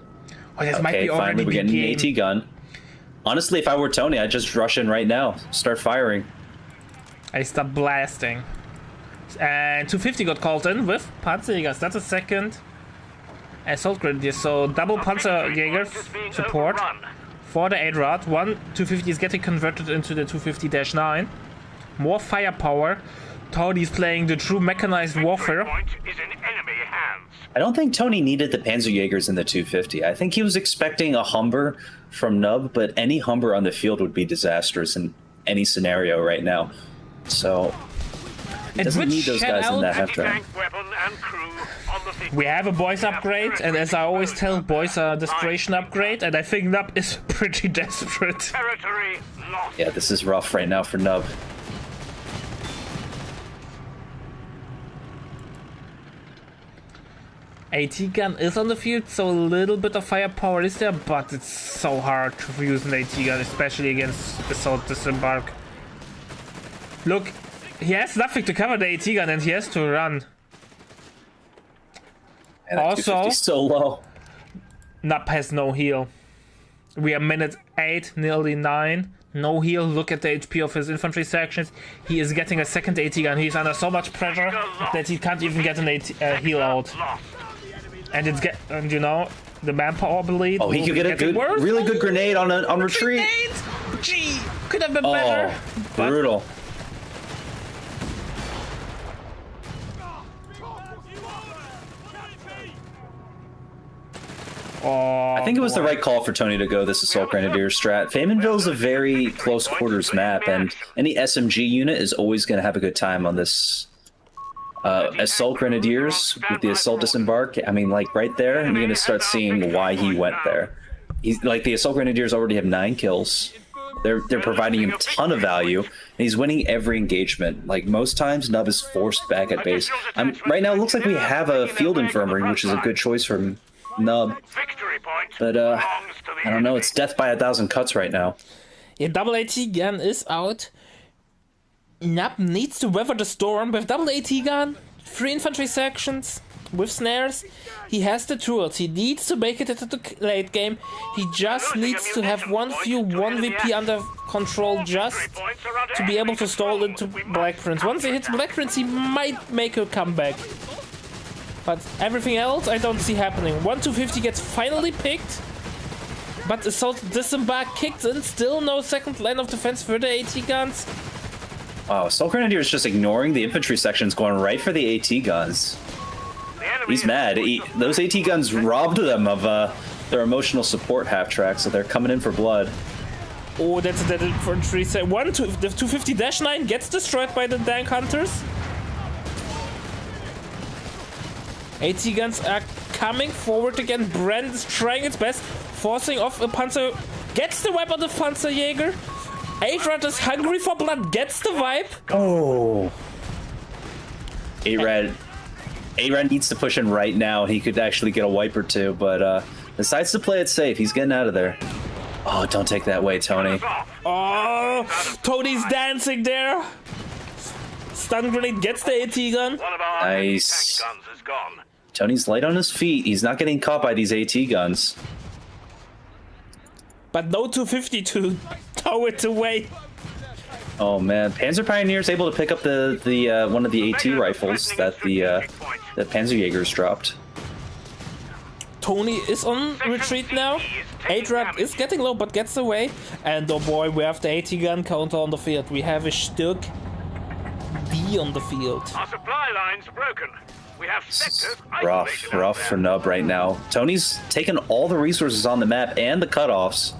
Oh, this might Okay, be already finally we're the getting game. an AT gun. Honestly, if I were Tony, I'd just rush in right now. Start firing. I start blasting. And 250 got called in with Panzerjägers. That's a second assault grenadier. So double Panzerjägers support for the 8-rad. One 250 is getting converted into the 250-9. More firepower. Tony's playing the true mechanized warfare. point is in enemy hands. I don't think Tony needed the Panzerjägers in the 250. I think he was expecting a Humber from Nub, but any Humber on the field would be disastrous in any scenario right now. So he doesn't need those guys in that half turn. Anti-tank weapon and crew on the field. We have a boys upgrade, and as I always tell, boys are a desperation upgrade, and I think Nub is pretty desperate. Territory lost. Yeah, this is rough right now for Nub. AT gun is on the field, so a little bit of firepower is there, but it's so hard to use an AT gun, especially against Assault Disembark. Look, he has nothing to cover the AT gun and he has to run. And Also- 250's so low. Nub has no heal. We are minute 8, nearly 9. No heal. Look at the HP of his infantry sections. He is getting a second AT gun. He's under so much pressure that he can't even get an heal out. Lost. And you know, the manpower bleed. Oh, he will could be get a getting good, worse. really good grenade on retreat. Grenade! Gee, could have been better. Oh, brutal. Oh, I think it was the right call for Tony to go this Assault Grenadier strat. Faymanville is a very close quarters map, and any SMG unit is always going to have a good time on this. Assault Grenadiers with the Assault Disembark, I mean, like right there, you're going to start seeing why he went there. He's like, the Assault Grenadiers already have 9 kills. They're providing him a ton of value, and he's winning every engagement. Like most times, Nub is forced back at base. Right now, it looks like we have a Field Infirmary, which is a good choice for Nub. Victory point But belongs to the I don't know. enemy. It's death by 1,000 cuts right now. Yeah, double AT gun is out. Nub needs to weather the storm with double AT gun, 3 infantry sections with snares. He has the tools. He needs to make it into the late game. He just needs to have one few 1VP under control just to be able to stall into Black Prince. Once he hits Black Prince, he might make a comeback. But everything else, I don't see happening. 1-250 gets finally picked. But Assault Disembark kicked in. Still no second line of defense for the AT guns. Oh, Assault Grenadier is just ignoring the infantry sections, going right for the AT guns. The enemy He's is mad. Those AT guns robbed them of their emotional support half track, so they're coming in for blood. Oh, that's a dead infantry. The 250-9 gets destroyed by the Dank Hunters. AT guns are coming forward again. Brand is trying its best, forcing off a Panzer. Gets the wipe on the Panzerjäger. 8-rad is hungry for blood. Gets the wipe. Oh. 8-rad needs to push in right now. He could actually get a wipe or two, but decides to play it safe. He's getting out of there. Oh, don't take that way, Tony. off. Oh, Tony's dancing there. Stun grenade gets the AT gun. One of our Nice. tank guns is gone. Tony's light on his feet. He's not getting caught by these AT guns. But no 250 to tow it away. Oh man, Panzer Pioneer's able to pick up the one of the AT rifles that the Panzerjägers dropped. Tony is on retreat now. A-Trap is getting low, but gets away. And oh boy, we have the AT gun counter on the field. We have a Stück D on the field. Our supply line's broken. We have sectors Rough for Nub right now. Tony's taken all the resources on the map and the cutoffs.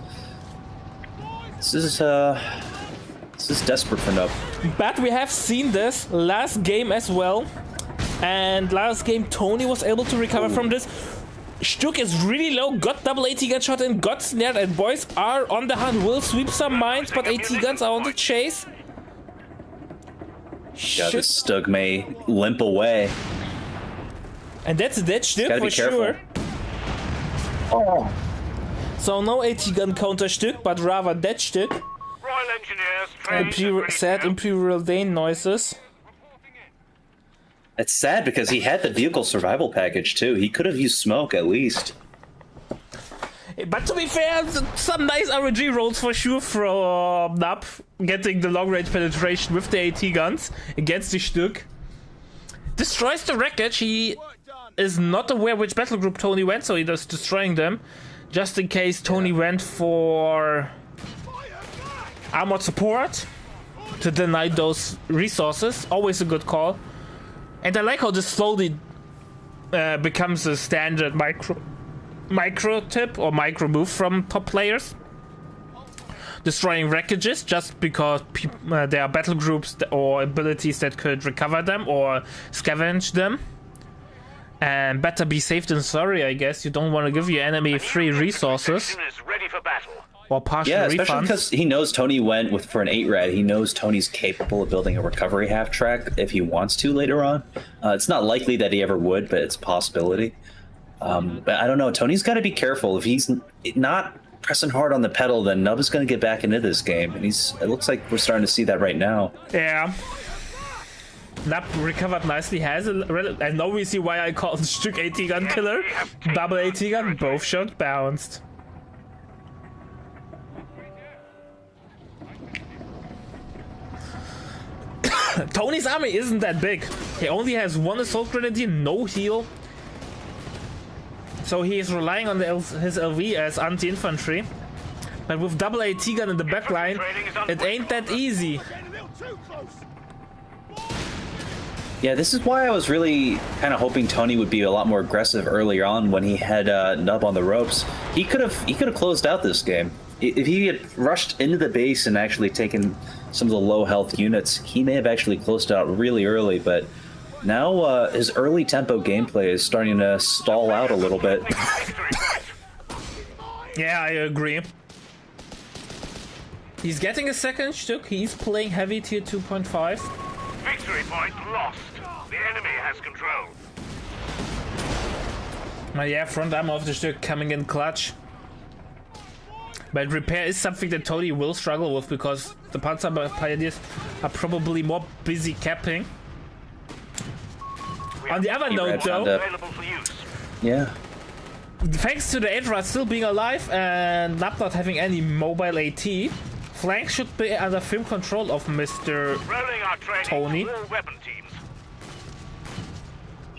This is desperate for Nub. But we have seen this last game as well. And last game, Tony was able to recover from this. Stück is really low, got double AT gun shot in, got snared, and boys are on the hunt. Will sweep some mines, but AT guns are on the chase. Yeah, this Stug may limp away. And that's a dead Stück for sure. Oh. So no AT gun counter Stück, but rather dead Stück. Royal Engineers trained Sad Imperial Dane noises. It's sad because he had the vehicle survival package too. He could have used smoke at least. But to be fair, some nice RNG rolls for sure from Nub, getting the long range penetration with the AT guns against the Stück. Destroys the wreckage. He is not aware which battle group Tony went, so he is destroying them. Just in case Tony went for armored support to deny those resources. Always a good call. And I like how this slowly becomes a standard micro tip or micro move from top players. Destroying wreckages just because there are battle groups or abilities that could recover them or scavenge them. And better be safe than sorry, I guess. You don't want to give your enemy free resources. is ready for battle. Or partial Yeah, especially refunds. because he knows Tony went for an 8-rad. He knows Tony's capable of building a recovery half-track if he wants to later on. It's not likely that he ever would, but it's a possibility. But I don't know. Tony's got to be careful. If he's not pressing hard on the pedal, then Nub is going to get back into this game. And it looks like we're starting to see that right now. Yeah. Nub recovered nicely, and now we see why I called Stück AT gun killer. Double AT gun, both shot bounced. Tony's army isn't that big. He only has one assault grenadier, no heal. So he is relying on his LV as anti-infantry. But with double AT gun in the backline, it ain't that easy. Yeah, this is why I was really kind of hoping Tony would be a lot more aggressive earlier on when he had Nub on the ropes. He could have closed out this game. If he had rushed into the base and actually taken some of the low health units, he may have actually closed out really early, but now his early tempo gameplay is starting to stall out a little bit. Yeah, I agree. He's getting a second Stück. He's playing heavy tier 2.5. Victory point lost. The enemy has control. Yeah, front arm of the Stück coming in clutch. But repair is something that Tony will struggle with because the Panzer Pioneers are probably more busy capping. On the other note, though, Available for use. Yeah. thanks to the Adra still being alive and not having any mobile AT, flank should be under firm control of Mr. Rolling our training Tony. to all weapon teams.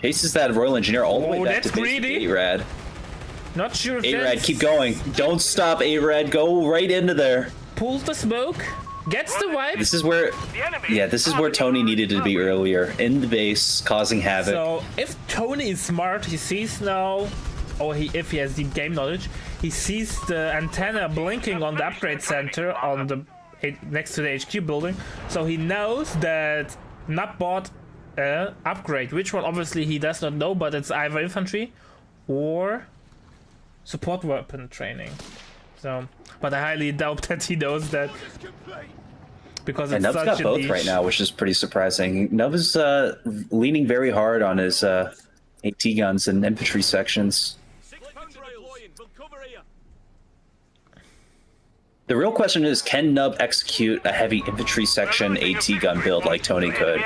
Chases that Royal Engineer all the way back that's to base greedy. 8-rad. Not sure if 8-rad, that's- keep going. Don't stop, 8-rad. Go right into there. Pulls the smoke, gets the wipe. This is where... The enemy Yeah, this is where Tony needed to be earlier. In the base, causing havoc. So if Tony is smart, he sees now, or if he has deep game knowledge, he sees the antenna blinking on the upgrade center on the next to the HQ building. So he knows that Nub bought an upgrade. Which one? Obviously he does not know, but it's either infantry or support weapon training. So, but I highly doubt that he knows that. Because And it's Nub's such got a both niche. right now, which is pretty surprising. Nub is leaning very hard on his AT guns and infantry sections. The real question is, can Nub execute a heavy infantry section AT gun build like Tony could?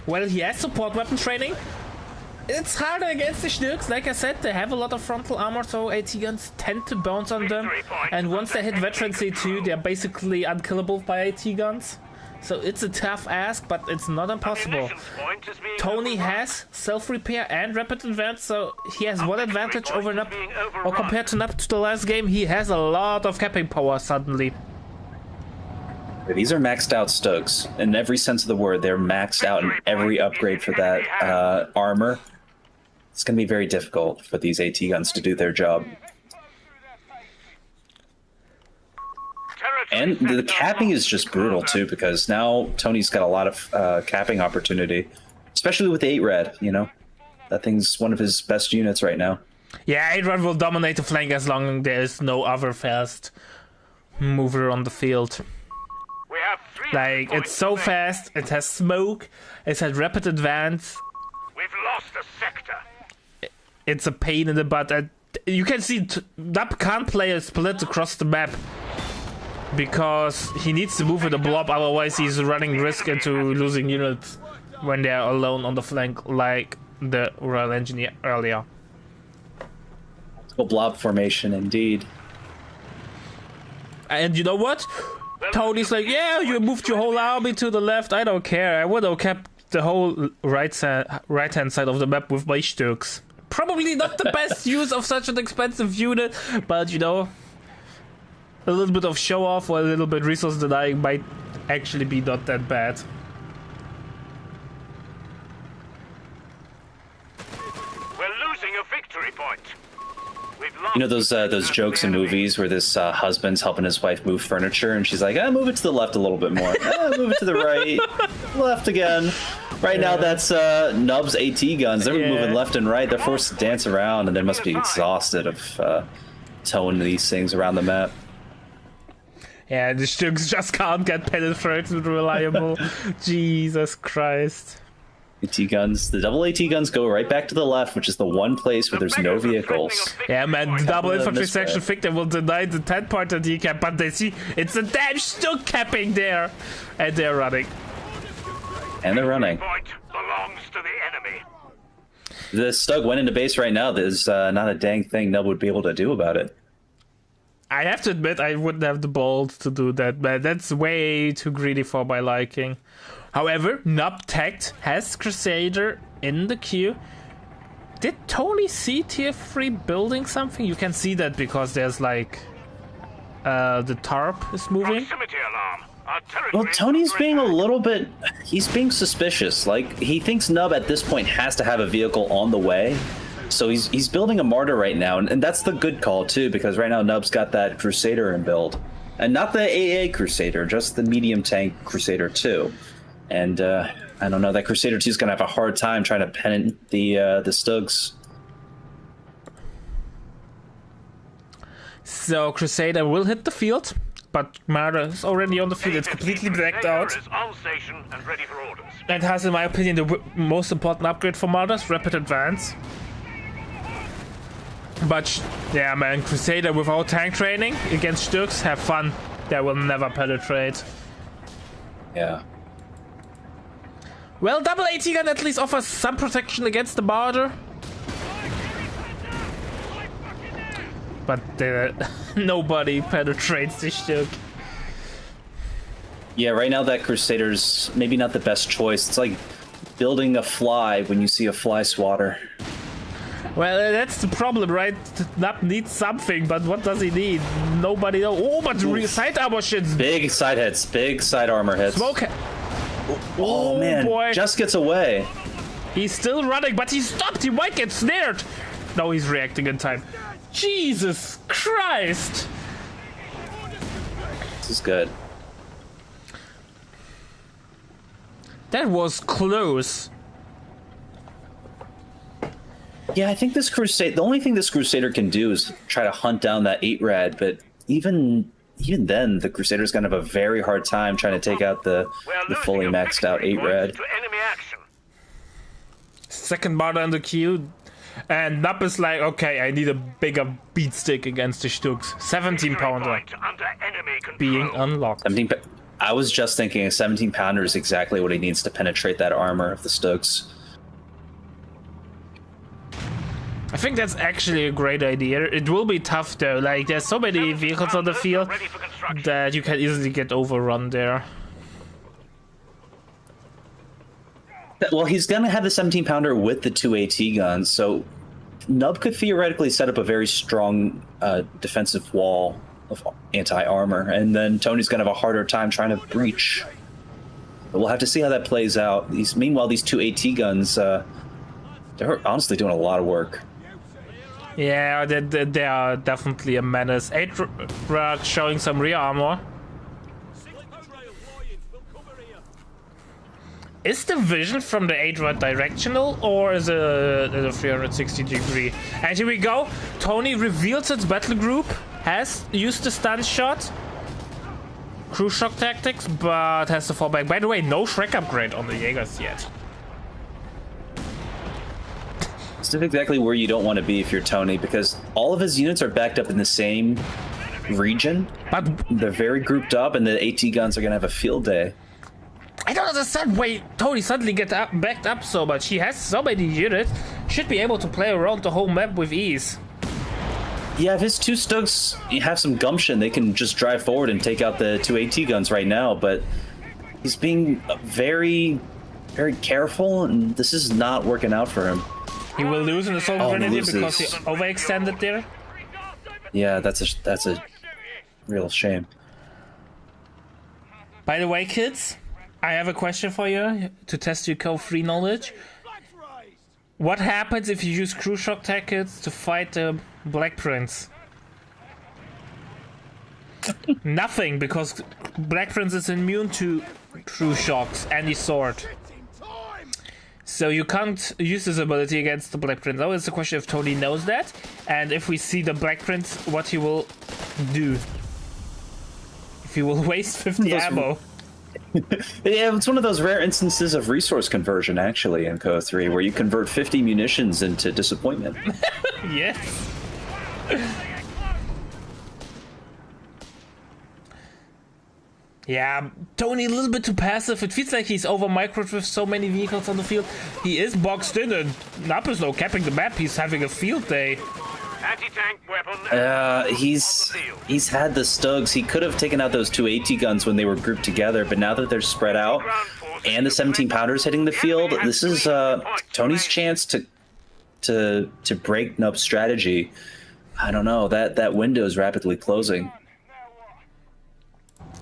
Well, he has support weapon training. It's harder against the Stücks. Like I said, they have a lot of frontal armor, so AT guns tend to bounce on them. And once they hit veteran C2, they're basically unkillable by AT guns. So it's a tough ask, but it's not impossible. Ammunitions point is being Tony overrun. has self-repair and rapid advance, so he has one Victory advantage point over is Nub. being Or overrun. compared to Nub to the last game, he has a lot of capping power suddenly. These are maxed out Stugs. In every sense of the word, they're maxed out in every upgrade for that armor. It's going to be very difficult for these AT guns to do their job. And the capping is just brutal too, because now Tony's got a lot of capping opportunity, especially with the 8 red. You know, that thing's one of his best units right now. Yeah, 8 will dominate the flank as long as there is no other fast mover on the field. We have 3 Like, points it's so to make. fast, it has smoke, it has rapid advance, We've lost a sector. it's a pain in the butt. And you can see Nub can't play a split across the map because he needs to move with a blob, otherwise he's running risk into losing units when they're alone on the flank, like the Royal Engineer earlier. Blob formation, indeed. And you know what? Tony's like, yeah, you moved your whole army to the left. I don't care. I would have kept the whole right-hand side of the map with my Stux. Probably not the best use of such an expensive unit, but you know, a little bit of show off or a little bit resource denying might actually be not that bad. We're losing a victory point. We've lost. You know those jokes in movies where this husband's helping his wife move furniture, and she's like, move it to the left a little bit more. Move it to the right. Left again. Right now, that's Nub's AT guns. They're moving left and right. They're forced to dance around, and they must be exhausted of towing these things around the map. Yeah, the Stux just can't get penetrated reliable. Jesus Christ. AT guns. The double AT guns go right back to the left, which is the one place where there's no vehicles. Yeah, man, the double infantry this section way. think they will deny the 10-pointer decap, but they see it's a damn Stug capping there, and they're running. And they're running. Point belongs to the enemy. The Stug went into base right now. There's not a dang thing Nub would be able to do about it. I have to admit, I wouldn't have the balls to do that, man. That's way too greedy for my liking. However, Nub Tech has Crusader in the queue. Did Tony see tier 3 building something? You can see that because there's like the tarp is moving. Proximity alarm. Our territory Well, is Tony's under being a attack. little bit... He's being suspicious. Like, he thinks Nub at this point has to have a vehicle on the way. So he's building a Martyr right now. And that's the good call, too, because right now Nub's got that Crusader in build. And not the AA Crusader, just the medium tank Crusader 2. And, I don't know, that Crusader 2 is going to have a hard time trying to pennant the Stugs. So Crusader will hit the field, but Martyr is already on the field. It's completely blacked out. Crusader is on station and ready for orders. And has, in my opinion, the most important upgrade for Martyrs, Rapid Advance. But, yeah, man, Crusader without tank training against Stux, have fun. They will never penetrate. Yeah. Well, double AT gun at least offers some protection against the Martyr. But nobody penetrates the Stug. Yeah, right now that Crusader's maybe not the best choice. It's like building a fly when you see a fly swatter. Well, that's the problem, right? Nub needs something, but what does he need? Nobody knows. Oh, but side armor shits. Big side hits, big side armor hits. Smoke. Oh man, boy. just gets away. He's still running, but he stopped. He might get snared. No, he's reacting in time. Jesus Christ. This is good. That was close. Yeah, I think this Crusader, the only thing this Crusader can do is try to hunt down that 8 red, but even then, the Crusader's gonna have a very hard time trying to take out the fully maxed out 8 red. To enemy action. Second Martyr in the queue. And Nub is like, okay, I need a bigger beat stick against the Stux. 17 pounder Point under enemy control. being unlocked. 17. I was just thinking a 17 pounder is exactly what he needs to penetrate that armor of the Stugs. I think that's actually a great idea. It will be tough though. Like, there's so many vehicles on the field Ready for construction. that you can easily get overrun there. Well, he's going to have the 17 pounder with the 2 AT guns, so Nub could theoretically set up a very strong defensive wall of anti-armor, and then Tony's going to have a harder time trying to breach. But we'll have to see how that plays out. Meanwhile, these 2 AT guns, they're honestly doing a lot of work. Yeah, they are definitely a menace. 8 Rod showing some rear armor. Is the vision from the 8 Rod directional, or is it a 360 degree? And here we go. Tony reveals its battle group, has used the stun shot, crew shock tactics, but has to fall back. By the way, no Shrek upgrade on the Jaegers yet. This is exactly where you don't want to be if you're Tony, because all of his units are backed up in the same region. But they're very grouped up, and the AT guns are going to have a field day. I don't understand why Tony suddenly gets backed up so much. He has so many units, should be able to play around the whole map with ease. Yeah, if his 2 Stugs have some gumption, they can just drive forward and take out the 2 AT guns right now, but he's being very, very careful, and this is not working out for him. He will lose in the Soul Grenadier because he overextended there. Yeah, that's a real shame. By the way, kids, I have a question for you to test your Code 3 knowledge. What happens if you use crew shock tactics to fight the Black Prince? Nothing, because Black Prince is immune to crew shocks, any sort. So you can't use this ability against the Black Prince. Now it's a question if Tony knows that, and if we see the Black Prince, what he will do. If he will waste 50 ammo. Yeah, it's one of those rare instances of resource conversion, actually, in Code 3, where you convert 50 munitions into disappointment. Yes. Yeah, Tony a little bit too passive. It feels like he's over microed with so many vehicles on the field. He is boxed in, and Nap is now capping the map. He's having a field day. Anti-tank weapon. He's had the Stugs. He could have taken out those 2 AT guns when they were grouped together, but now that they're spread out and the 17 pounders hitting the field, this is Tony's chance to break Nub's strategy. I don't know, that window is rapidly closing.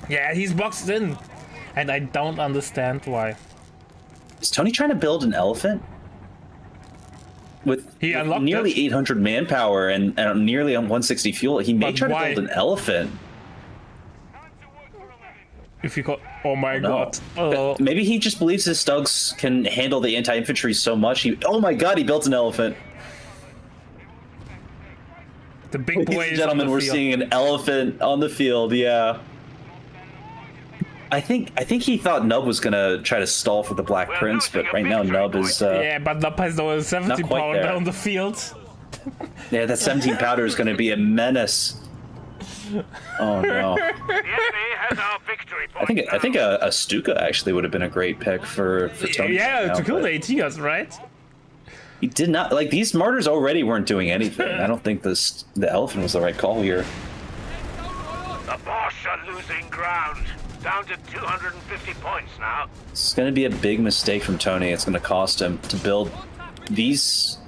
Yeah, he's boxed in, and I don't understand why. Is Tony trying to build an elephant? With nearly 800 manpower and nearly on 160 fuel, he may try to build an elephant. If you got, oh my god! Oh. Maybe he just believes his Stugs can handle the anti-infantry so much. Oh my god, he built an elephant. The big boy. Ladies and gentlemen, we're seeing an elephant on the field. Yeah. I think he thought Nub was gonna try to stall for the Black Prince, but right now Nub is. Yeah, but Nub has no 70 power down the field. Yeah, that 17 powder is gonna be a menace. Oh no. I think a Stuka actually would have been a great pick for Tony. Yeah, to kill the AT guns, right? He did not like these martyrs already weren't doing anything. I don't think the elephant was the right call here. The Bosch are losing ground. Down to 250 points now. It's going to be a big mistake from Tony. It's going to cost him to build these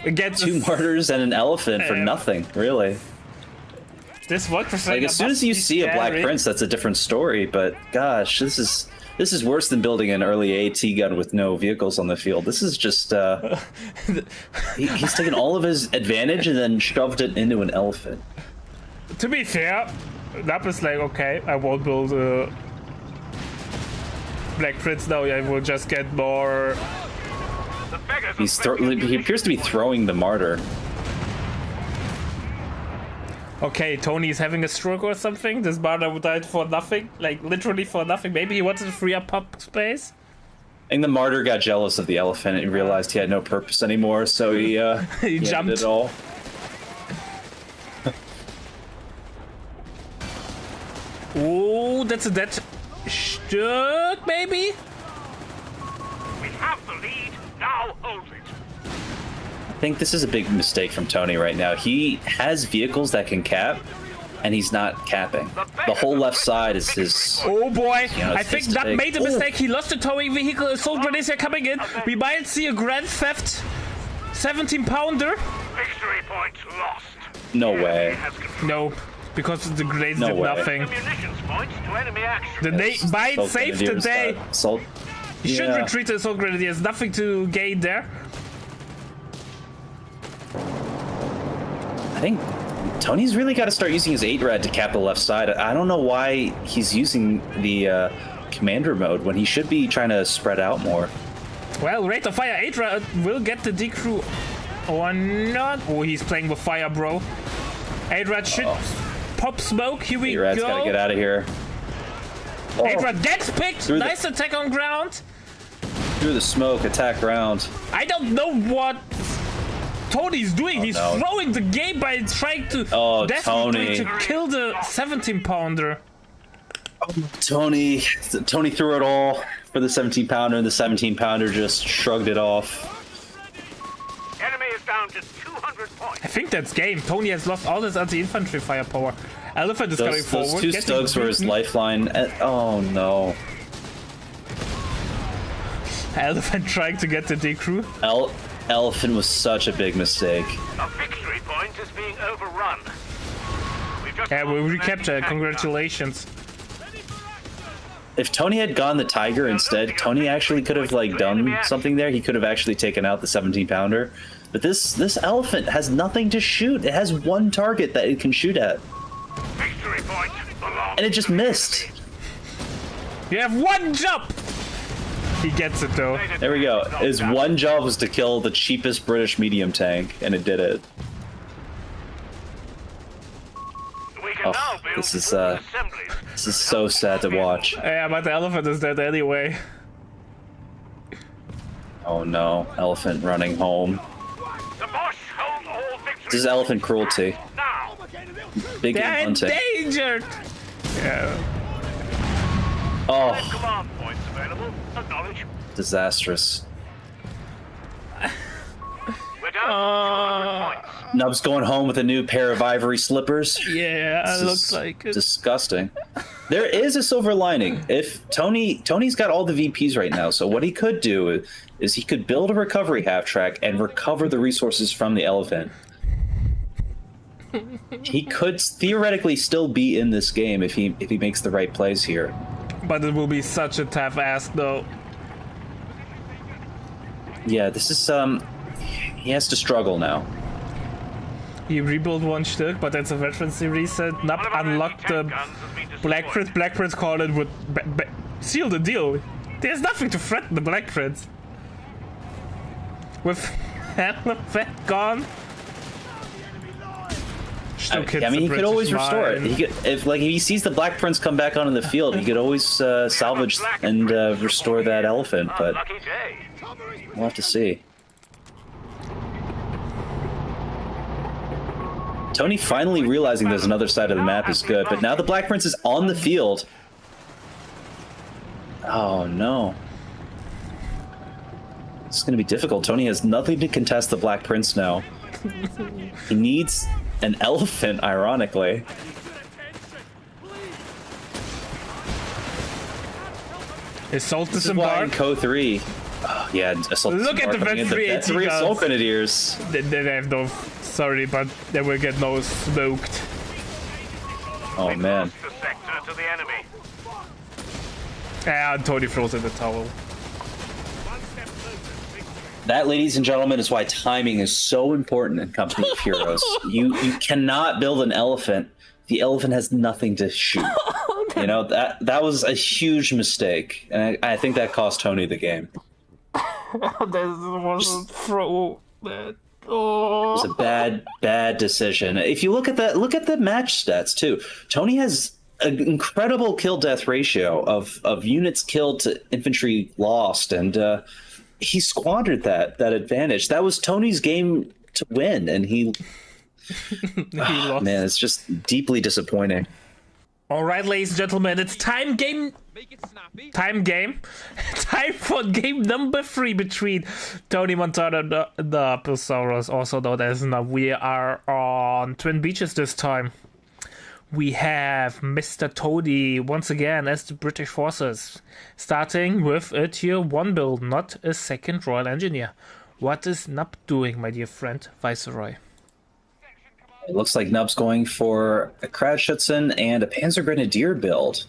2 martyrs and an elephant for nothing, really. This 1%. Like, as soon as you see a Black Prince, that's a different story. But gosh, this is worse than building an early AT gun with no vehicles on the field. This is just he's taken all of his advantage and then shoved it into an elephant. To be fair, Nap is like, okay, I won't build a Black Prince now. I will just get more. He appears to be throwing the martyr. Okay, Tony's having a stroke or something. This martyr died for nothing, like literally for nothing. Maybe he wanted to free up pop space. And the martyr got jealous of the elephant and realized he had no purpose anymore, so he jumped it all. Oh, that's a dead Stück, maybe? We have the lead, now hold it. I think this is a big mistake from Tony right now. He has vehicles that can cap, and he's not capping. The whole left side is his. Oh boy, You know, I it's think his that take. made a mistake. He lost the towing vehicle. Assault grenades are coming in. We might see a Grand Theft 17 pounder. Victory point lost. No The way. enemy has control. No, because the grenades No did way. nothing. Munitions points to enemy action. The day might Assault save the Grenadiers day. got Assault. He should Yeah. retreat the assault grenade. He has nothing to gain there. I think Tony's really got to start using his 8-rad to cap the left side. I don't know why he's using the commander mode when he should be trying to spread out more. Well, rate of fire 8 will get the decrew or not. Oh, he's playing with fire, bro. 8 should pop smoke. Here we 8-rad's got to get go. out of here. 8 gets picked. Through the- Nice attack on ground. Through the smoke, attack round. I don't know what Tony's doing. He's no. throwing the game by trying to desperately Tony. to kill the 17 pounder. Tony threw it all for the 17-pounder, and the 17-pounder just shrugged it off. Enemy is down to 200 points. I think that's game. Tony has lost all his anti-infantry firepower. Elephant is coming Those forward. two getting Stokes were his beaten. lifeline. Oh no. Elephant trying to get the decrew. Elephant was such a big mistake. A victory point is being overrun. We've just Yeah, we lost an recaptured. enemy Congratulations. If Tony had gone the Tiger instead, Tony actually could have like done something there. He could have actually taken out the 17-pounder. But this Elephant has nothing to shoot. It has one target that it can shoot at, victory point belongs and it just to the missed. enemy. You have one jump. He gets it though. There we go. His one job was to kill the cheapest British medium tank, and it did it. We can Oh, now build this is, further assemblies. This is so sad to watch. Yeah, but the elephant is dead anyway. Oh no, Elephant running home. The Bosch hold all victory. This is Elephant cruelty. Now, Big game They're hunting. endangered. Yeah. Oh, command points available. Acknowledge. disastrous. We're down to 200 points. Nub's going home with a new pair of ivory slippers. Yeah, This it is looks like it. disgusting. There is a silver lining. If Tony's got all the VPs right now, so what he could do is he could build a recovery half track and recover the resources from the Elephant. He could theoretically still be in this game if he makes the right plays here. But it will be such a tough ask though. Yeah, this is he has to struggle now. He rebuilt one Stück, but that's a veterancy reset. Nub One of our unlocked the anti-tank guns has been destroyed. Black Prince. Black Prince called it with seal the deal. There's nothing to threaten the Black Prince. With Elephant gone. Stück hits I mean, the he could always British restore it. line. He could, if he sees the Black Prince come back onto the field, he could always salvage and restore that Elephant. But Lucky day. we'll have to see. Tony finally realizing there's another side of the map is good, but now the Black Prince is on the field. Oh no. It's going to be difficult. Tony has nothing to contest the Black Prince now. He needs an Elephant, ironically. Assault This is why in disembark. Co 3. Oh, yeah, assault Look at the disembark. I mean, Vet 3 Vet 3 AT assault guns. grenadiers. They have no. Sorry, but they will get no smoked. Oh man. Lost the sector to the enemy. Yeah, Tony throws in the towel. That, ladies and gentlemen, is why timing is so important in Company of Heroes. You cannot build an elephant. The elephant has nothing to shoot. You know, that was a huge mistake, and I think that cost Tony the game. This was a throw. It was a bad decision. If you look at the match stats too, Tony has an incredible kill death ratio of units killed to infantry lost, and he squandered that advantage. That was Tony's game to win, and he lost. man, it's just deeply disappointing. All right, ladies and gentlemen, it's time game. Time game. Time for game number 3 between Tonimontana and the Apatosaurus, also known as Nub. We are on Twin Beaches this time. we have Mr. Toady once again as the British forces, starting with a tier 1 build, not a second Royal Engineer. What is Nub doing, my dear friend Viceroy? It looks like Nub's going for a Kratschützen and a Panzer Grenadier build.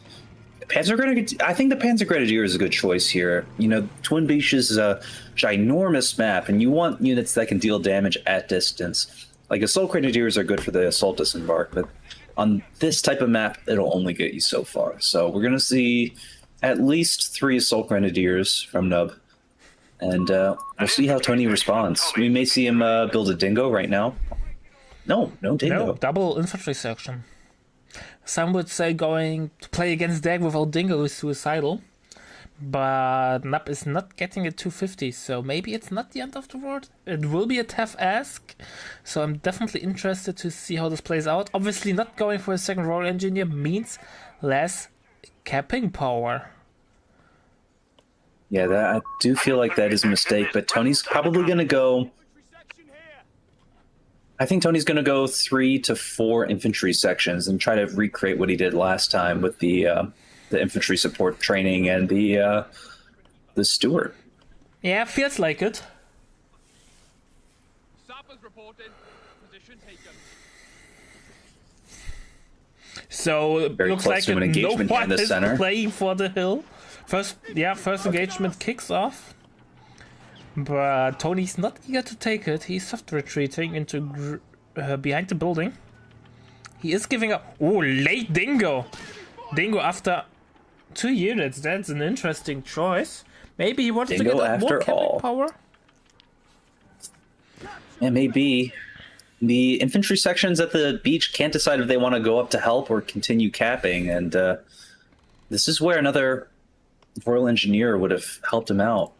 I think the Panzer Grenadier is a good choice here. You know, Twin Beaches is a ginormous map, and you want units that can deal damage at distance. Like Assault Grenadiers are good for the Assault Disembark, but on this type of map, it'll only get you so far. So we're going to see at least 3 Assault Grenadiers from Nub, and we'll see how Tony responds. We may see him build a Dingo right now. No Dingo. No, double infantry section. Some would say going to play against Dag without Dingo is suicidal, but Nub is not getting a 250, so maybe it's not the end of the world. It will be a tough ask, so I'm definitely interested to see how this plays out. Obviously, not going for a second Royal Engineer means less capping power. Yeah, I do feel like that is a mistake, but Tony's probably going to go... I think Tony's going to go 3 to 4 infantry sections and try to recreate what he did last time with the infantry support training and the Steward. Yeah, feels like it. So Very looks close like to an engagement no here in one the is center. playing for the hill. First engagement kicks off. But Tony's not eager to take it. He's soft retreating into behind the building. He is giving up. Oh, late Dingo. Dingo after 2 units. That's an interesting choice. Maybe he wants Dingo to get more after capping all. power. Yeah, maybe. The infantry sections at the beach can't decide if they want to go up to help or continue capping, and this is where another Royal Engineer would have helped him out.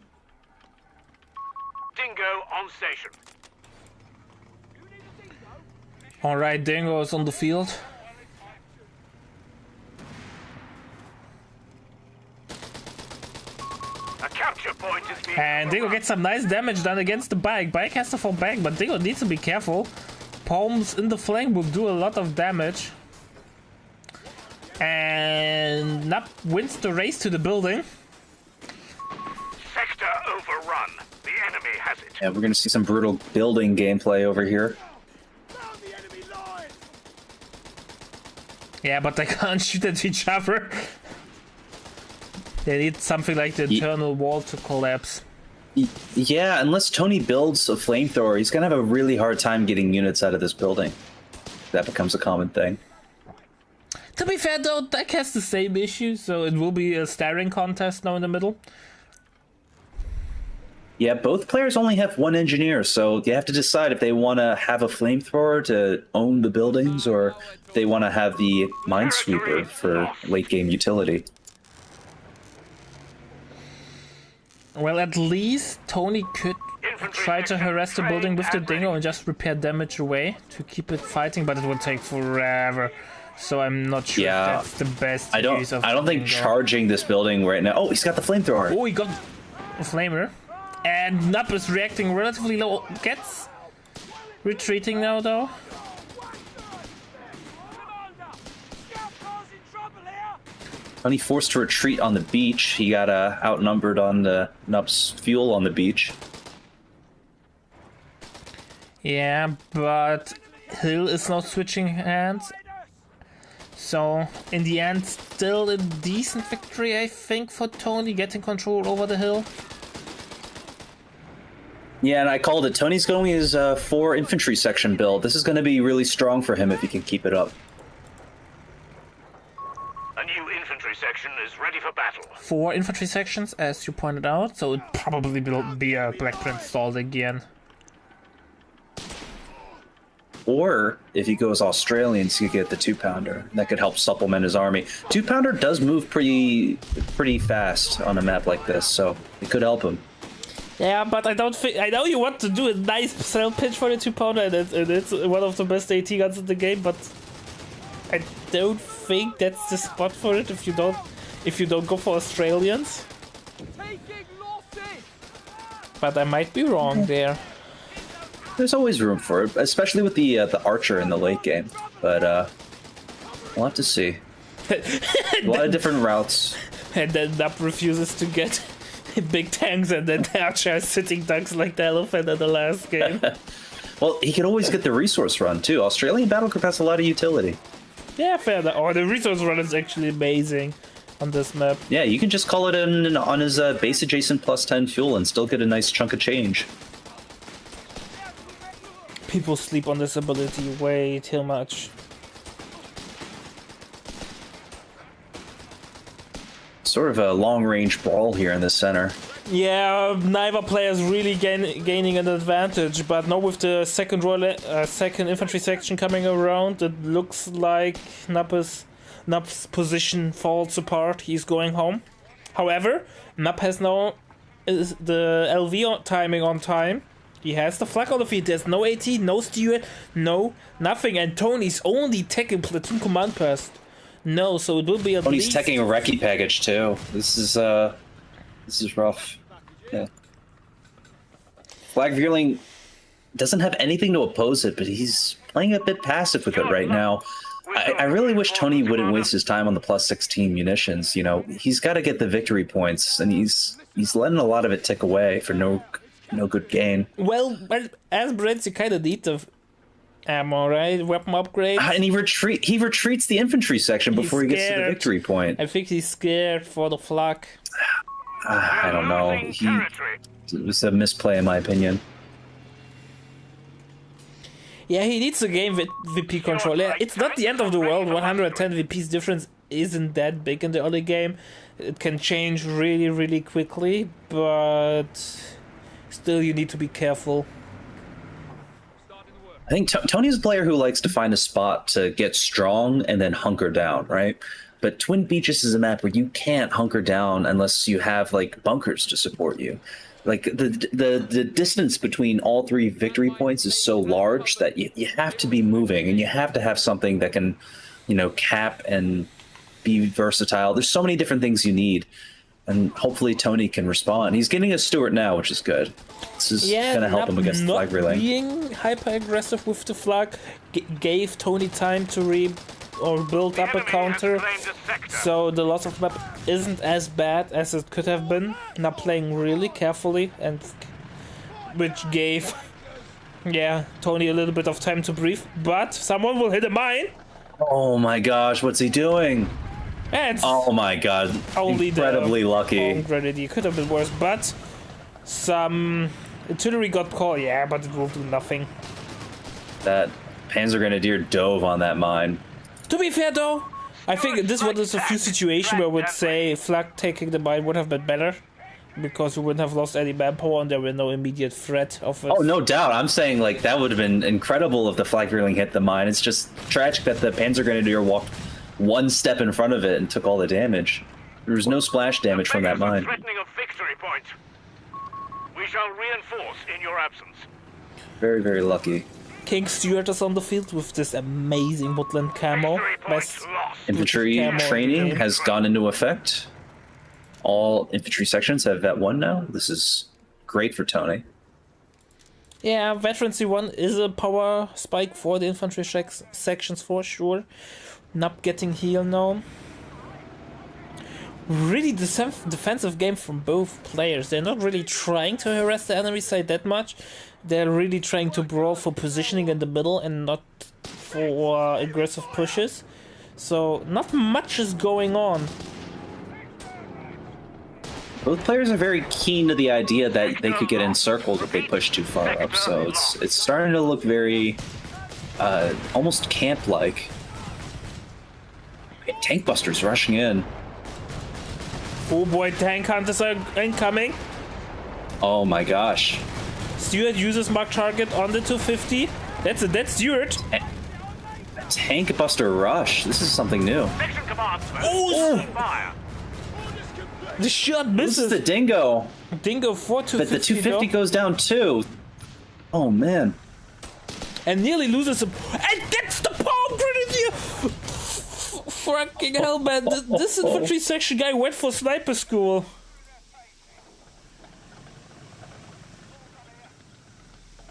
Dingo on station. Alright, Dingo is on the field. A capture point is being... And Dingo gets some nice damage done against the bike. Bike has to fall back, but Dingo needs to be careful. Palms in the flank will do a lot of damage. And Nub wins the race to the building. Sector overrun. The enemy has it. Yeah, we're going to see some brutal building gameplay over here. Yeah, but they can't shoot at each other. They need something like the internal wall to collapse. Yeah, unless Tony builds a flamethrower, he's going to have a really hard time getting units out of this building. That becomes a common thing. To be fair though, Dak has the same issue, so it will be a staring contest now in the middle. Yeah, both players only have 1 engineer, so you have to decide if they want to have a flamethrower to own the buildings, or if they want to have the minesweeper for late game utility. Well, at least Tony could try to harass the building with the Dingo and just repair damage away to keep it fighting, but it would take forever. So I'm not sure if that's the best use of I don't think Dingo. charging this building right now... Oh, he's got the flamethrower! Oh, he got a flamer. And Nub is reacting relatively low. Gets retreating now, though. Tony forced to retreat on the beach. He got outnumbered on the Nub's fuel on the beach. Yeah, but Hill is now switching hands. So, in the end, still a decent victory, I think, for Tony, getting control over the hill. Yeah, and I called it. Tony's going his 4 infantry section build. This is going to be really strong for him if he can keep it up. A new infantry section is ready for battle. 4 infantry sections, as you pointed out, so it probably will be a Black Prince stalled again. Or, if he goes Australians, he could get the 2-pounder. That could help supplement his army. 2-pounder does move pretty fast on a map like this, so it could help him. Yeah, but I don't think... I know you want to do a nice sell pitch for the 2-pounder, and it's one of the best AT guns in the game, but I don't think that's the spot for it if you don't go for Australians. But I might be wrong there. There's always room for it, especially with the Archer in the late game. But We'll have to see. A lot of different routes. And then Nub refuses to get big tanks, and then they are just sitting ducks like the elephant in the last game. Well, he could always get the resource run too. Australian Battle Group has a lot of utility. Yeah, fair enough. Oh, the resource run is actually amazing on this map. Yeah, you can just call it in on his base adjacent plus 10 fuel and still get a nice chunk of change. People sleep on this ability way too much. Sort of a long-range brawl here in the center. Yeah, neither player is really gaining an advantage, but now with the second second infantry section coming around, it looks like Nub's position falls apart. He's going home. However, Nub has now the LV timing on time. He has the flag on the field. There's no AT, no steward, no nothing, and Tony's only taking platoon command post. No, so it will be at Tony's least... taking a recce package too. This is rough. Yeah. Flag Veerling doesn't have anything to oppose it, but he's playing a bit passive with it right now. I really wish Tony wouldn't waste his time on the plus 16 munitions. You know, he's got to get the victory points, and he's letting a lot of it tick away for no good gain. Well, as Brits, you kind of need the ammo, right? Weapon upgrades. And he retreats the infantry section before he gets to the victory point. I think he's scared for the flag. I don't know. It was a misplay in my opinion. Yeah, he needs to gain VP control. Yeah, it's not the end of the world. 110 VP's difference isn't that big in the early game. It can change really, really quickly, but still you need to be careful. I think Tony's a player who likes to find a spot to get strong and then hunker down, right? But Twin Beaches is a map where you can't hunker down unless you have like bunkers to support you. Like the distance between all three victory points is so large that you have to be moving, and you have to have something that can, you know, cap and be versatile. There's so many different things you need, and hopefully Tony can respond. He's getting a Stewart now, which is good. This is gonna help him against the flag relay. Being hyper aggressive with the flag gave Tony time to build up a counter, so the loss of map isn't as bad as it could have been. Not playing really carefully, and which gave Tony a little bit of time to breathe. But someone will hit a mine. Oh my gosh, what's he doing? And oh my god, incredibly lucky. It could have been worse, but some artillery got caught. Yeah, but it will do nothing. That Panzer Grenadier dove on that mine. To be fair though, I think this was a few situations where I would say flag taking the mine would have been better, because we wouldn't have lost any manpower and there were no immediate threat of it. Oh, no doubt. I'm saying like that would have been incredible if the flag reeling hit the mine. It's just tragic that the Panzer Grenadier walked one step in front of it and took all the damage. There was no splash damage from that mine. Threatening a victory point. We shall reinforce in your absence. Very, very lucky. King Stuart is on the field with this amazing woodland camo. Best infantry training has gone into effect. All infantry sections have Vet 1 now. This is great for Tony. Yeah, Veterancy 1 is a power spike for the infantry sections for sure. Not getting heal now. Really defensive game from both players. They're not really trying to harass the enemy side that much. They're really trying to brawl for positioning in the middle and not for aggressive pushes. So not much is going on. Both players are very keen to the idea that they could get encircled if they push too far up. So it's starting to look very almost camp-like. Tank busters rushing in. Oh boy, tank hunters are incoming. Oh my gosh. Stewart uses mark target on the 250. That's a dead Stewart. A tank buster rush. This is something new. Oh! The shot misses. This is the Dingo. Dingo 4-250. But the 250 goes down too. Oh man. And nearly loses him. And that's the palm grenadier! Fucking hell, man. This infantry section guy went for sniper school.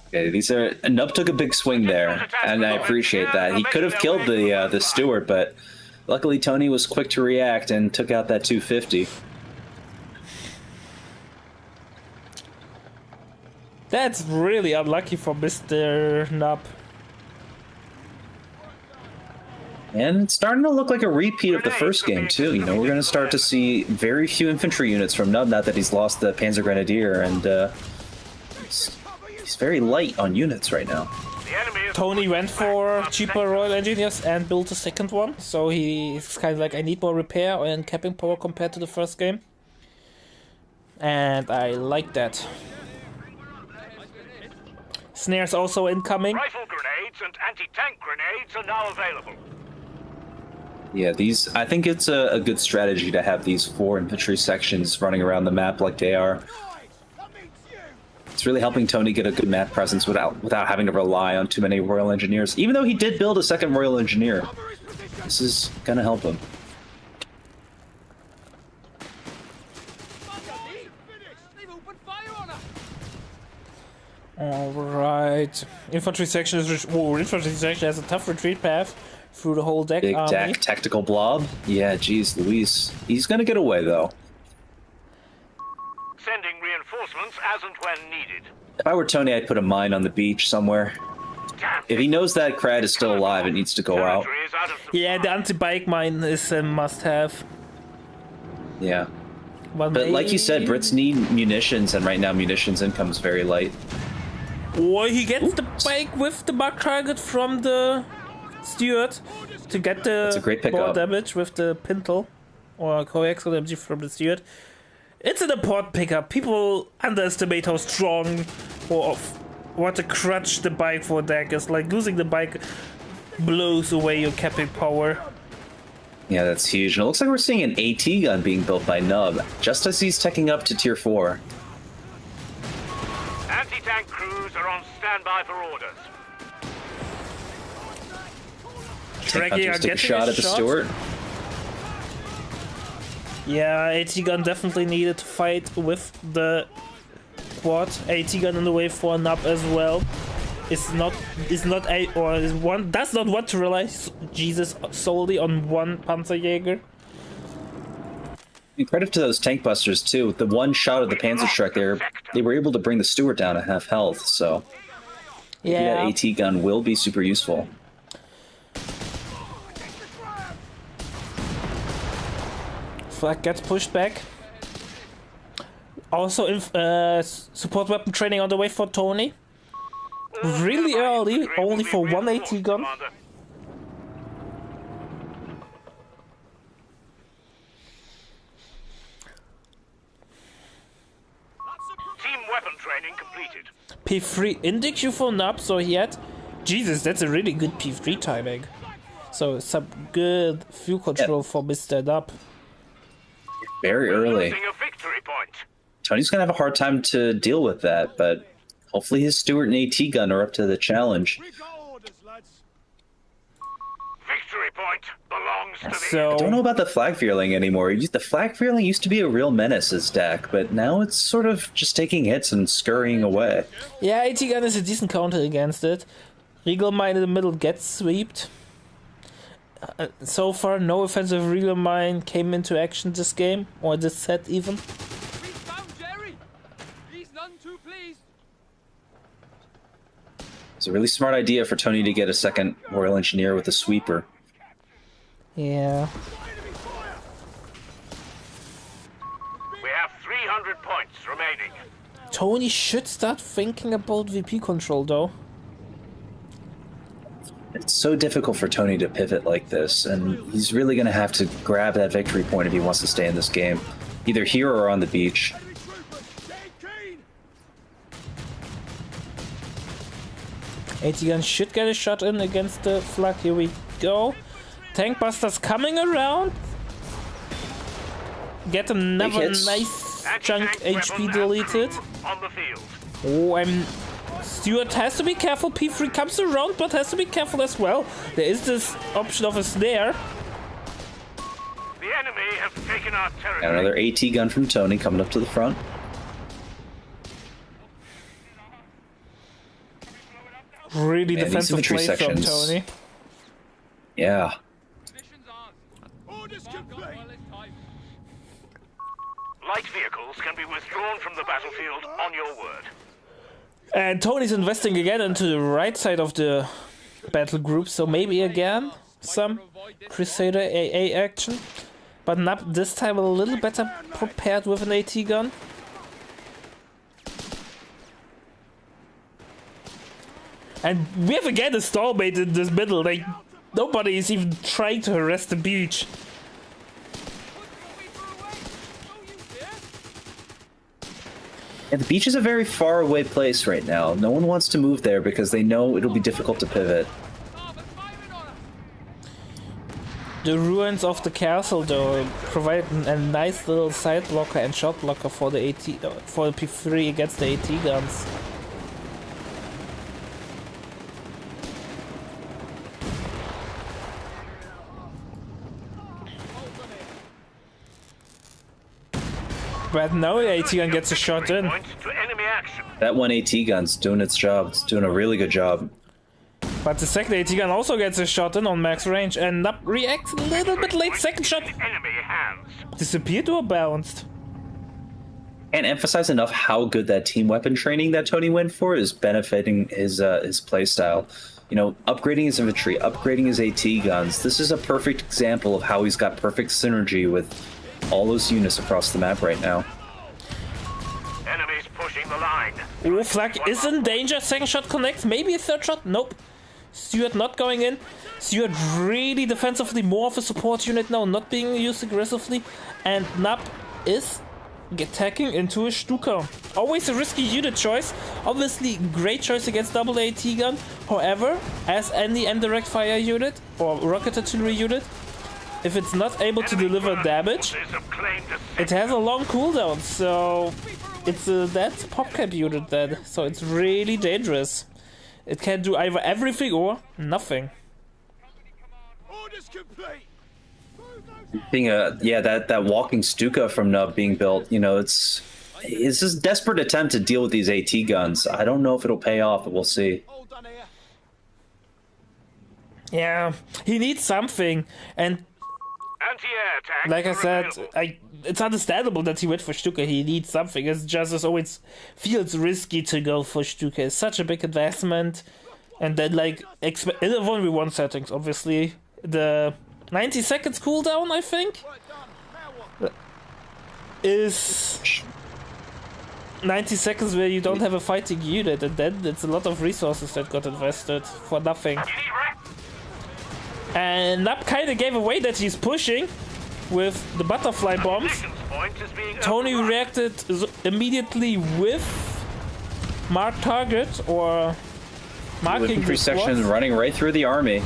Okay, these are. Nub took a big swing there, and I appreciate that. He could have killed the Stewart, but Luckily, Tony was quick to react and took out that 250. That's really unlucky for Mr. Nub. And it's starting to look like a repeat of the first game, too. You know, we're going to start to see very few infantry units from Nub now that he's lost the Panzer Grenadier, and he's very light on units right now. Tony went for cheaper Royal Engineers and built a second one, so he's kind of like, I need more repair and capping power compared to the first game. And I like that. Snares also incoming. Rifle grenades and anti-tank grenades are now available. Yeah, I think it's a good strategy to have these 4 infantry sections running around the map like they are. It's really helping Tony get a good map presence without having to rely on too many Royal Engineers. Even though he did build a second Royal Engineer, this is gonna help him. Alright. Infantry section has a tough retreat path through the whole deck. Big army. deck, tactical blob. Yeah, geez, Luis. He's gonna get away though. Sending reinforcements as and when needed. If I were Tony, I'd put a mine on the beach somewhere. If he knows that Crad is still alive, it needs to go out. Territory is out of supply. Yeah, the anti-bike mine is a must-have. Yeah. But like you said, Brits need munitions, and right now munitions income is very light. Or he gets the bike with the bug target from the Steward to get the a great more pickup. damage with the Pintle or coaxial damage from the Steward. It's an important pickup. People underestimate how strong or what a crutch the bike for a deck is. Like, losing the bike blows away your capping power. Yeah, that's huge. And it looks like we're seeing an AT gun being built by Nub, just as he's teching up to tier 4. Anti-tank crews are on standby for orders. Tank Draggy are Hunters take a getting shot a at the shot. Stewart. Yeah, AT gun definitely needed to fight with the quad. AT gun in the way for Nub as well. Does not want to rely Jesus solely on one Panzerjäger. And credit to those tank busters too. The one shot of the Panzerschreck there, they were able to bring the Stewart down to half health. So Yeah. that AT gun will be super useful. Flag gets pushed back. Also, support weapon training on the way for Tony. Really early, only for one AT gun. Commander. Team weapon training completed. P3 in the queue for Nub, so he had... Jesus, that's a really good P3 timing. So, some good fuel control for Mr. Nub. Very early. Losing a victory point. Tony's gonna have a hard time to deal with that, but hopefully his Stewart and AT gun are up to the challenge. Victory point belongs to the So, I don't know about the Flag Fearling anymore. The Flag Fearling used to be a real menace as deck, but now it's sort of just taking hits and scurrying away. yeah, AT gun is a decent counter against it. Regal Mine in the middle gets swept. So far, no offensive Regal Mine came into action this game, or this set even. We found Jerry. He's none too pleased. It's a really smart idea for Tony to get a second Royal Engineer with a sweeper. Yeah. We have 300 points remaining. Tony should start thinking about VP control though. It's so difficult for Tony to pivot like this, and he's really going to have to grab that victory point if he wants to stay in this game. Either here or on the beach. AT gun should get a shot in against the flag. Here we go. Tank Busters coming around. Get another hits. nice chunk Anti-tank HP weapon and deleted. crew on the field. Oh, Stewart has to be careful. P3 comes around, but has to be careful as well. There is this option of a snare. The enemy have taken our Got territory. another AT gun from Tony coming up to the front. Really Yeah, these defensive infantry play from sections. Tony. Yeah. Mission's on. Light vehicles can be withdrawn from the battlefield on your word. And Tony's investing again into the right side of the battle group, so maybe again some Crusader AA action. But not this time, a little better prepared with an AT gun. And we have again a stalemate in this middle, like nobody is even trying to harass the beach. And the beach is a very far away place right now. No one wants to move there because they know it'll be difficult to pivot. The ruins of the castle, though, provide a nice little side blocker and shot blocker for the for the P3 against the AT guns. But now the AT gun gets a shot in. Point to enemy action. That one AT gun's doing its job. It's doing a really good job. But the second AT gun also gets a shot in on max range, and Nup reacts a little bit late. Second shot Enemy hands. disappeared or bounced. Can't emphasize enough how good that team weapon training that Tony went for is benefiting his playstyle. You know, upgrading his infantry, upgrading his AT guns. This is a perfect example of how he's got perfect synergy with all those units across the map right now. Enemies pushing the line. Oh, Flag is in danger. Second shot connects. Maybe a third shot. Nope. Stewart not going in. Stewart really defensively more of a support unit now, not being used aggressively. And Nup is attacking into a Stuka. Always a risky unit choice. Obviously, great choice against double AT gun. However, as any indirect fire unit or rocket artillery unit, if it's not able to deliver damage, it has a long cooldown. So it's a dead popcap unit then. So it's really dangerous. It can do either everything or nothing. Orders complete. Being that walking Stuka from Nub being built, you know, it's this desperate attempt to deal with these AT guns. I don't know if it'll pay off, but we'll see. All done here. Yeah, he needs something, and Anti-air tanks like I are said, available. it's understandable that he went for Stuka. He needs something. It's just as always feels risky to go for Stuka. It's such a big investment, and then like in the 1v1 settings, obviously the 90 seconds cooldown, I think, is 90 seconds where you don't have a fighting unit, and then it's a lot of resources that got invested for nothing. And Nup kind of gave away that he's pushing with the butterfly bombs. Tony reacted immediately with mark target or marking Infantry the section squads. running right through the army.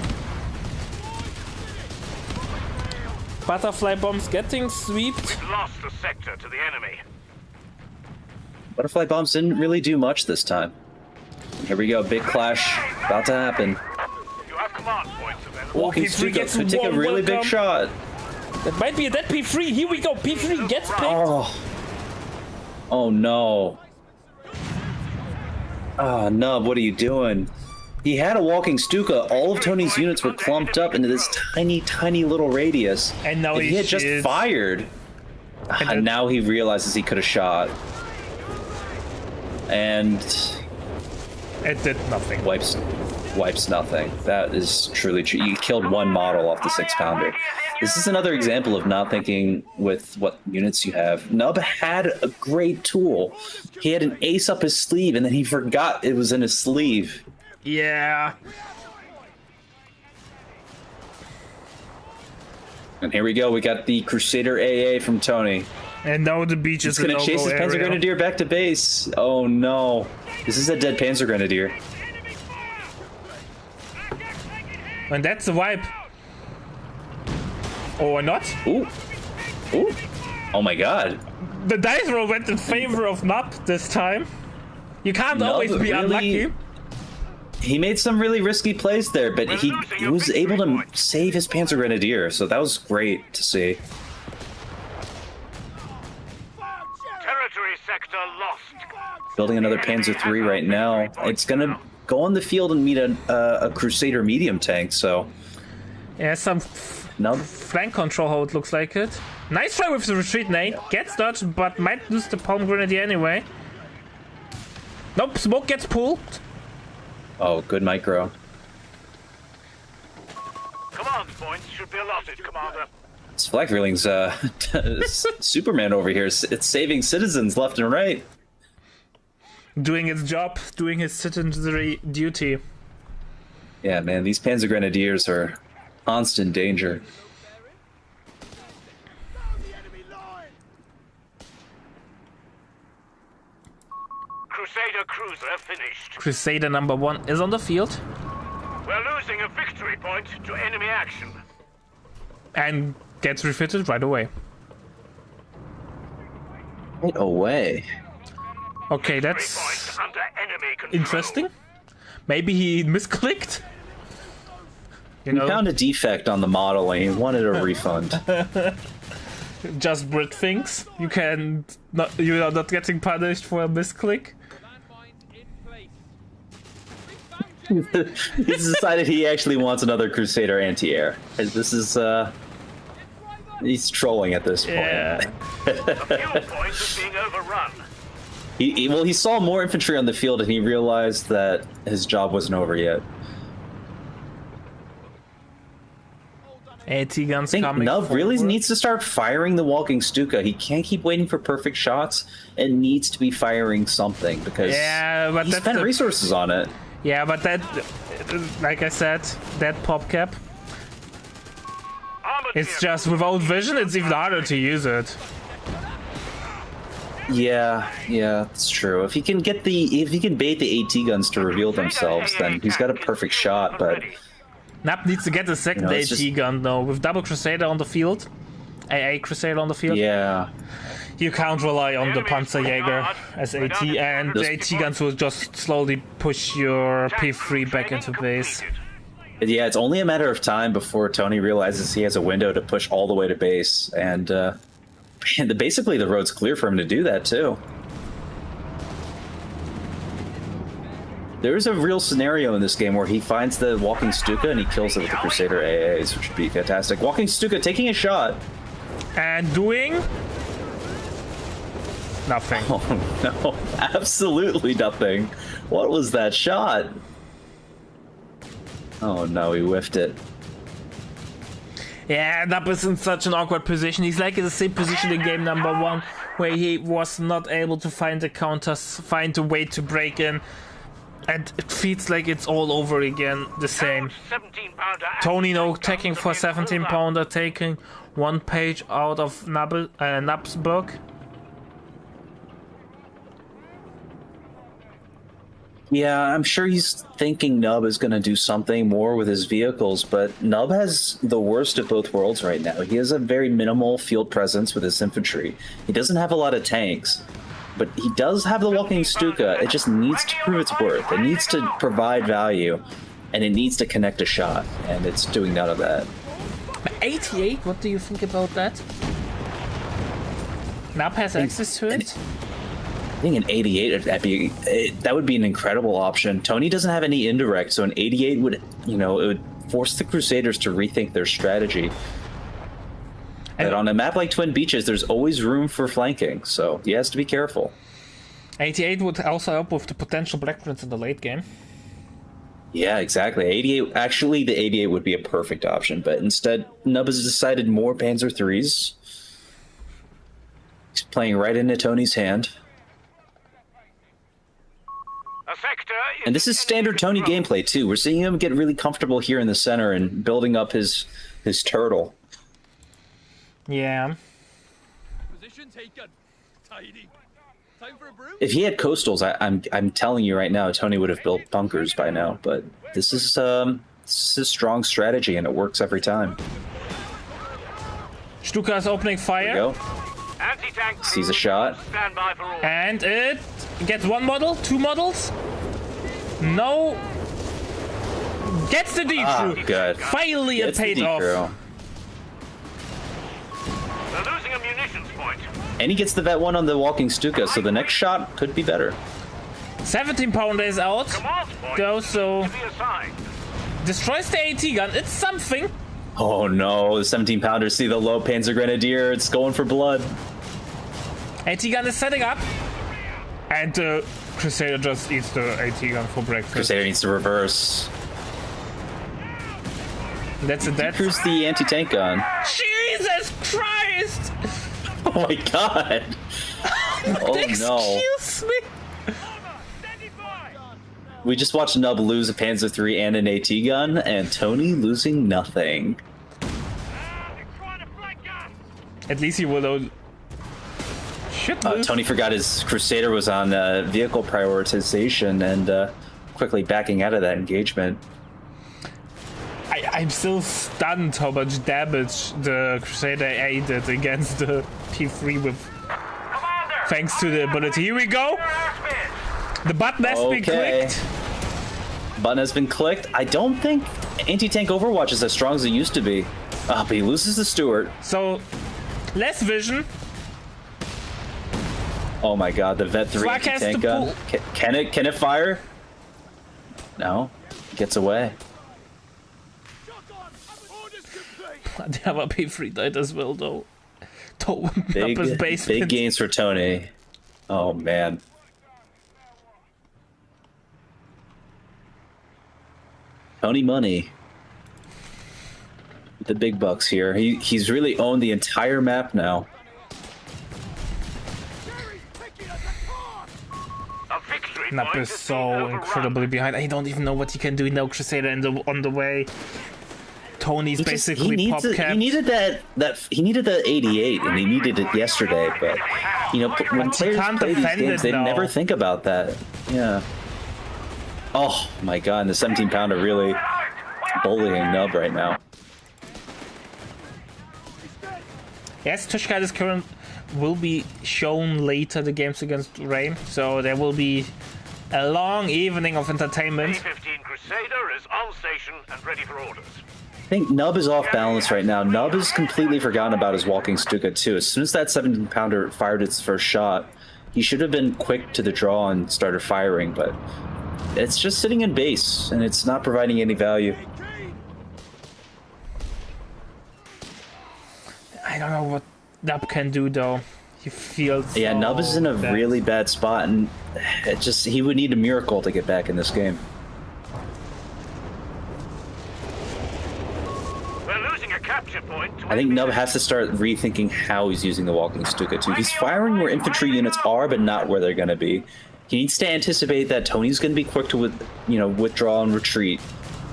Butterfly bombs getting swept. Lost a sector to the enemy. Butterfly bombs didn't really do much this time. Here we go, big clash about to happen. You have command points available. Walking P3 Stuka gets could take a one really big welcome. shot. That might be a dead P3. Here we go. P3 gets picked. Oh no. Ah, Nub, what are you doing? He had a walking Stuka. All of Tony's units were clumped up into this tiny, tiny little radius. And now if he had just is- fired. And now he realizes he could have shot. And It did nothing. wipes nothing. That is truly true. You killed one model off the 6-pounder. This is another example of not thinking with what units you have. Nub had a great tool. He had an ace up his sleeve, and then he forgot it was in his sleeve. Yeah. And here we go. We got the Crusader AA from Tony. And now the beach is He's gonna chase his Panzer Grenadier back to base. Oh no. This is a dead Panzer Grenadier. And that's the wipe. Or not. Ooh. Ooh. Oh my god. The dice roll went in favor of Nup this time. You can't Nub always be really- unlucky. He made some really risky plays there, but he was able to save his Panzer Grenadier, so that was great to see. Territory sector lost. Building another Panzer III right now. It's gonna go on the field and meet a Crusader medium tank, so Yeah, some Nub. flank control, how it looks like it. Nice try with the retreat nade. Gets dodged, but might lose the palm grenadier anyway. Nope, smoke gets pulled. Oh, good micro. Command points should be allotted, Commander. This flag reeling's Superman over here. It's saving citizens left and right. Doing its job, doing his citizenry duty. Yeah, man, these Panzer Grenadiers are constant danger. Crusader cruiser finished. Crusader number 1 is on the field. We're losing a victory point to enemy action. And gets refitted right away. Right away. Okay, Victory that's point under enemy control. interesting. Maybe he misclicked. You He know, found a defect on the model and he wanted a refund. just Brit things. You're not getting punished for a misclick. Landmines in place. He's decided he actually wants another Crusader anti-air. This is, he's trolling at this point. Yeah. The fuel point is being overrun. He saw more infantry on the field and he realized that his job wasn't over yet. AT guns I think coming. Nub really forward. needs to start firing the walking Stuka. He can't keep waiting for perfect shots and needs to be firing something because Yeah, but he that's spent the- resources on it. Yeah, but that, like I said, that pop cap. Armored It's vehicles just without vision. It's even harder to use it. Yeah, it's true. If he can bait the AT guns to reveal themselves, then he's got a perfect shot. But Nap needs to get a second it's AT just- gun though. With double Crusader on the field, AA Crusader on the field, yeah, you can't rely on the Panzerjäger as AT, and the AT guns will just slowly push your P3 back into base. it's only a matter of time before Tony realizes he has a window to push all the way to base, and basically the road's clear for him to do that too. There's a real scenario in this game where he finds the walking Stuka and he kills it with the Crusader AAs, which would be fantastic. Walking Stuka taking a shot. And doing nothing. Oh no, absolutely nothing. What was that shot? Oh no, he whiffed it. Yeah, Nap is in such an awkward position. He's like in the same position in game number 1, where he was not able to find the counters, find a way to break in. And it feels like it's all over again, the same. 17-pounder Tony no attacking for 17 pounder, taking 1 page out of Nap's book. Yeah, I'm sure he's thinking Nub is going to do something more with his vehicles, but Nub has the worst of both worlds right now. He has a very minimal field presence with his infantry. He doesn't have a lot of tanks, but he does have the walking Stuka. It just needs to prove its worth. It needs to provide value, and it needs to connect a shot, and it's doing none of that. 88, what do you think about that? Nap has access to it? I think an 88 that would be an incredible option. Tony doesn't have any indirect, so an 88 would, it would force the Crusaders to rethink their strategy. And on a map like Twin Beaches, there's always room for flanking, so he has to be careful. 88 would also help with the potential Black Prince in the late game. Yeah, exactly. 88. Actually, the 88 would be a perfect option, but instead, Nub has decided more Panzer IIIs. He's playing right into Tony's hand. A sector is And this is standard Tony gameplay, too. We're seeing him get really comfortable here in the center and building up his turtle. Yeah. Position taken. Tidy. Time for a brew. If he had coastals, I'm telling you right now, Tony would have built bunkers by now. But this is a strong strategy, and it works every time. Stuka is opening There fire. we go. Anti-tank Sees a crews shot. Stand by for all. And it gets 1 model, 2 models. No. Gets the D-crew. Good. Finally, it It's the paid off. D-crew. They're losing a munitions point. And he gets the Vet 1 on the walking Stuka, so the next shot could be better. 17 pounder is out. Command point Go, so to be assigned. destroys the AT gun. It's something. Oh no, the 17-pounder see the low Panzer Grenadier. It's going for blood. AT gun is setting up. And Crusader just eats the AT gun for breakfast. Crusader needs to reverse. That's a dead. Here's the anti-tank gun. Jesus Christ! Oh my god. Oh no. Excuse me. We just watched Nub lose a Panzer III and an AT gun, and Tony losing nothing. At least he will know. Shit, Tony forgot his Crusader was on vehicle prioritization and quickly backing out of that engagement. I'm still stunned how much damage the Crusader A did against the P3 with thanks to the ability. Here we go. The button has been clicked. Button has been clicked. I don't think anti-tank Overwatch is as strong as it used to be. But he loses the Stewart. So, less vision. Oh my god, the Vet 3 Flak has anti-tank to gun. Can it fire? No. Gets away. The other P3 died as well, though. Big gains for Tony. Oh man. Tony Money. With the big bucks here. He's really owned the entire map now. Nup is so incredibly behind. I don't even know what he can do. No Crusader on the way. Tony's basically pop capped. He needed the 88 and he needed it yesterday, but you know when players play these games, they never think about that. Yeah. Oh my god, and the 17-pounder really bullying Nub right now. Yes, Tushkai's current will be shown later the games against Rain, so there will be a long evening of entertainment. P-15 Crusader is on station and ready for orders. I think Nub is off balance right now. Nub has completely forgotten about his walking Stuka too. As soon as that 17-pounder fired its first shot, he should have been quick to the draw and started firing, but it's just sitting in base and it's not providing any value. I don't know what Nub can do though. He feels Yeah, so Nub is in a bad. really bad spot, and he would need a miracle to get back in this game. We're losing a capture point. I think Nub has to start rethinking how he's using the walking Stuka too. He's firing where infantry units are, but not where they're going to be. He needs to anticipate that Tony's going to be quick to withdraw and retreat.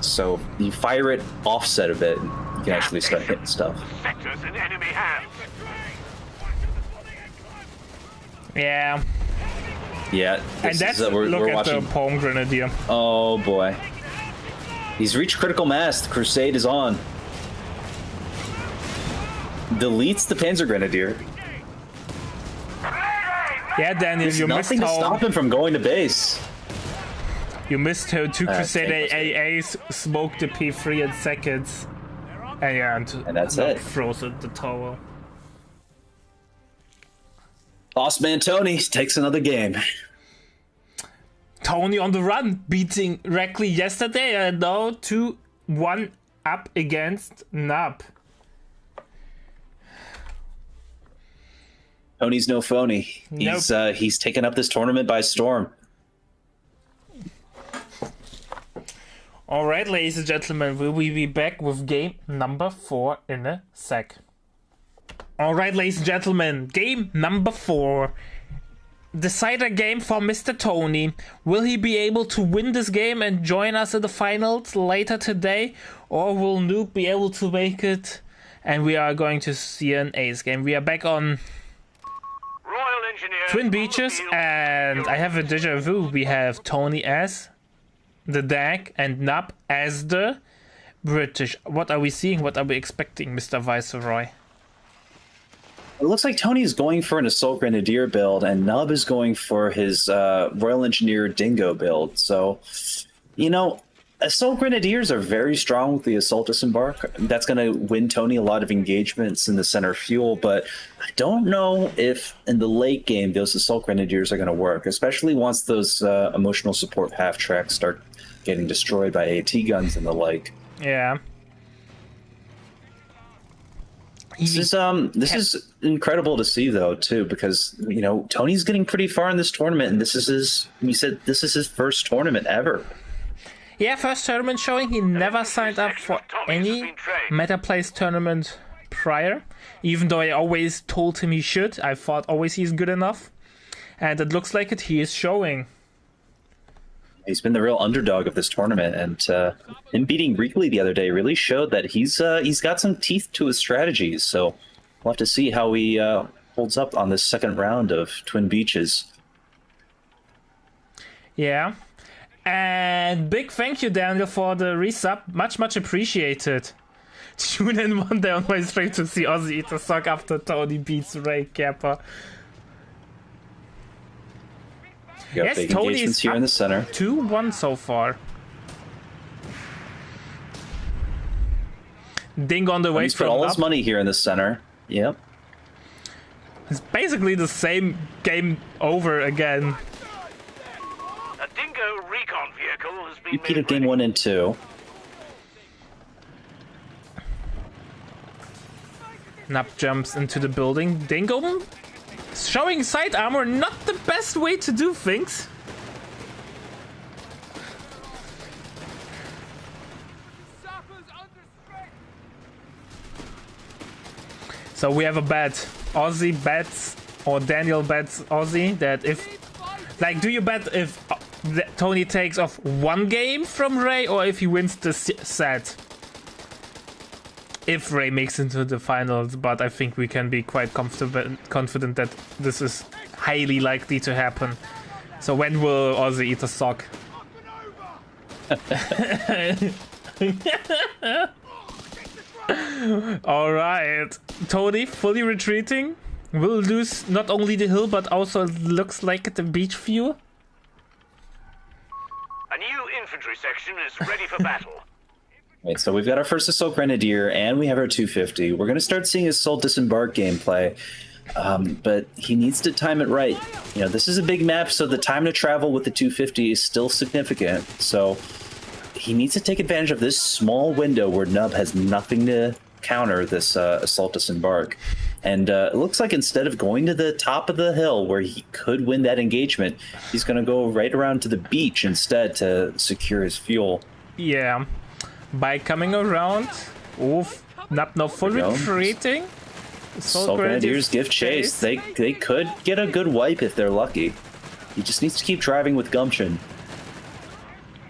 So you fire it offset of it, and you can actually start hitting stuff. Sectors in enemy hands. Yeah, And that's we're look at watching. the Palm Grenadier. Oh boy, he's reached critical mass. The Crusade is on. Deletes the Panzer Grenadier. Yeah, Daniel, There's you missed nothing to stop him from going to base. You missed how two Crusader thank you. AAs smoked the P3 in seconds. And yeah, And that's Nub it. froze at the tower. Boss man Tony takes another game. Tony on the run, beating Reckley yesterday, and now 2-1 up against Nub. Tony's no phony. He's taken up this tournament by storm. Alright, ladies and gentlemen, will we be back with game number 4 in a sec. Alright, ladies and gentlemen, game number 4. Decider game for Mr. Tony. Will he be able to win this game and join us in the finals later today? Or will Noob be able to make it? And we are going to see an ace game. We are back on Royal Engineers Twin on the Beaches, field. and I have a deja vu. We have Tony as the DAG and Nub as the British. What are we seeing? What are we expecting, Mr. Viceroy? It looks like Tony's going for an Assault Grenadier build, and Nub is going for his Royal Engineer Dingo build. So, Assault Grenadiers are very strong with the Assault Disembark. That's going to win Tony a lot of engagements in the center fuel, but I don't know if in the late game those Assault Grenadiers are going to work, especially once those emotional support half-tracks start getting destroyed by AT guns and the like. Yeah. This is incredible to see though too, because you know Tony's getting pretty far in this tournament, and this is his first tournament ever. Yeah, first tournament showing. He never signed up for any Meta Plays tournament prior, even though I always told him he should. I thought always he's good enough, and it looks like he is showing. He's been the real underdog of this tournament, and him beating Reekley the other day really showed that he's got some teeth to his strategies. So we'll have to see how he holds up on this second round of Twin Beaches. Yeah, and big thank you, Daniel, for the resub. Much appreciated. Tune in one day on my stream to see Ozzy eat a sock after Tony beats Ray Kappa. Yes, Tony is here in the center. 2-1 so far. Ding on the way. He's put all his money here in the center. Yep. It's basically the same game over again. A Dingo recon vehicle has been Repeat of game 1 and 2. Nap jumps into the building. Dingo showing side armor, not the best way to do things. So we have a bet. Ozzy bets, or Daniel bets Ozzy, that if... Like, do you bet if Tony takes off one game from Ray, or if he wins the set? If Ray makes into the finals, but I think we can be quite confident that this is highly likely to happen. So when will Ozzy eat a sock? Alright, Tony fully retreating. Will lose not only the hill, but also looks like the beach view. A new infantry section is ready for battle. Right, so we've got our first Assault Grenadier, and we have our 250. We're going to start seeing Assault Disembark gameplay, but he needs to time it right. You know, this is a big map, so the time to travel with the 250 is still significant. So he needs to take advantage of this small window where Nub has nothing to counter this Assault Disembark. And it looks like instead of going to the top of the hill where he could win that engagement, he's going to go right around to the beach instead to secure his fuel. Yeah. By coming around, oof, no full retreating. Assault Grenadiers give chase. They could get a good wipe if they're lucky. He just needs to keep driving with gumption.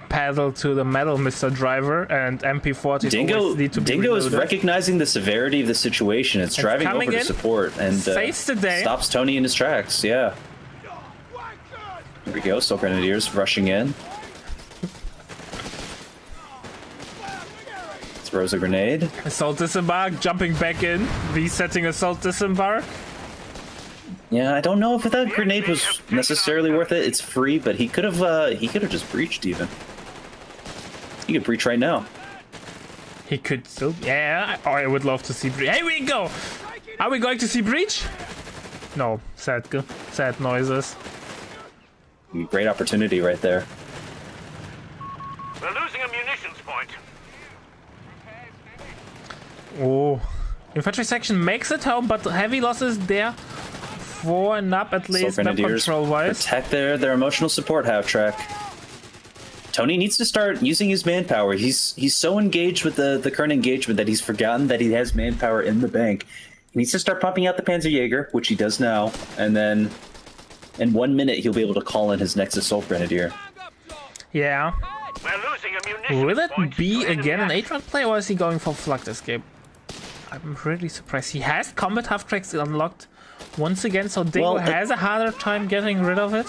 Paddle to the metal, Mr. Driver, and MP40s need to be Dingo reloaded. is recognizing the severity of the situation. It's driving over to support and saves the day. Stops Tony in his tracks. Yeah. Here we go. Assault Grenadiers rushing in. Throws a grenade. Assault Disembark, jumping back in, resetting Assault Disembark. Yeah, I don't know if that grenade was necessarily worth it. It's free, but he could have just breached even. He could breach right now. He could still, yeah. Oh, I would love to see breach. Here we go. Are we going to see breach? No, sad noises. Great opportunity right there. We're losing a munitions point. Oh, infantry section makes it home, but heavy losses there for Nub at least, map control wise. Protect their emotional support half track. Tony needs to start using his manpower. He's so engaged with the current engagement that he's forgotten that he has manpower in the bank. He needs to start pumping out the Panzerjäger, which he does now, and then in 1 minute he'll be able to call in his next Assault Grenadier. Yeah. We're losing a munitions Will it point be to again an enemy 8-round play, or is he going for Flugged Escape? I'm really surprised. He has combat half tracks unlocked once again, so Dingo has a harder time getting rid of it.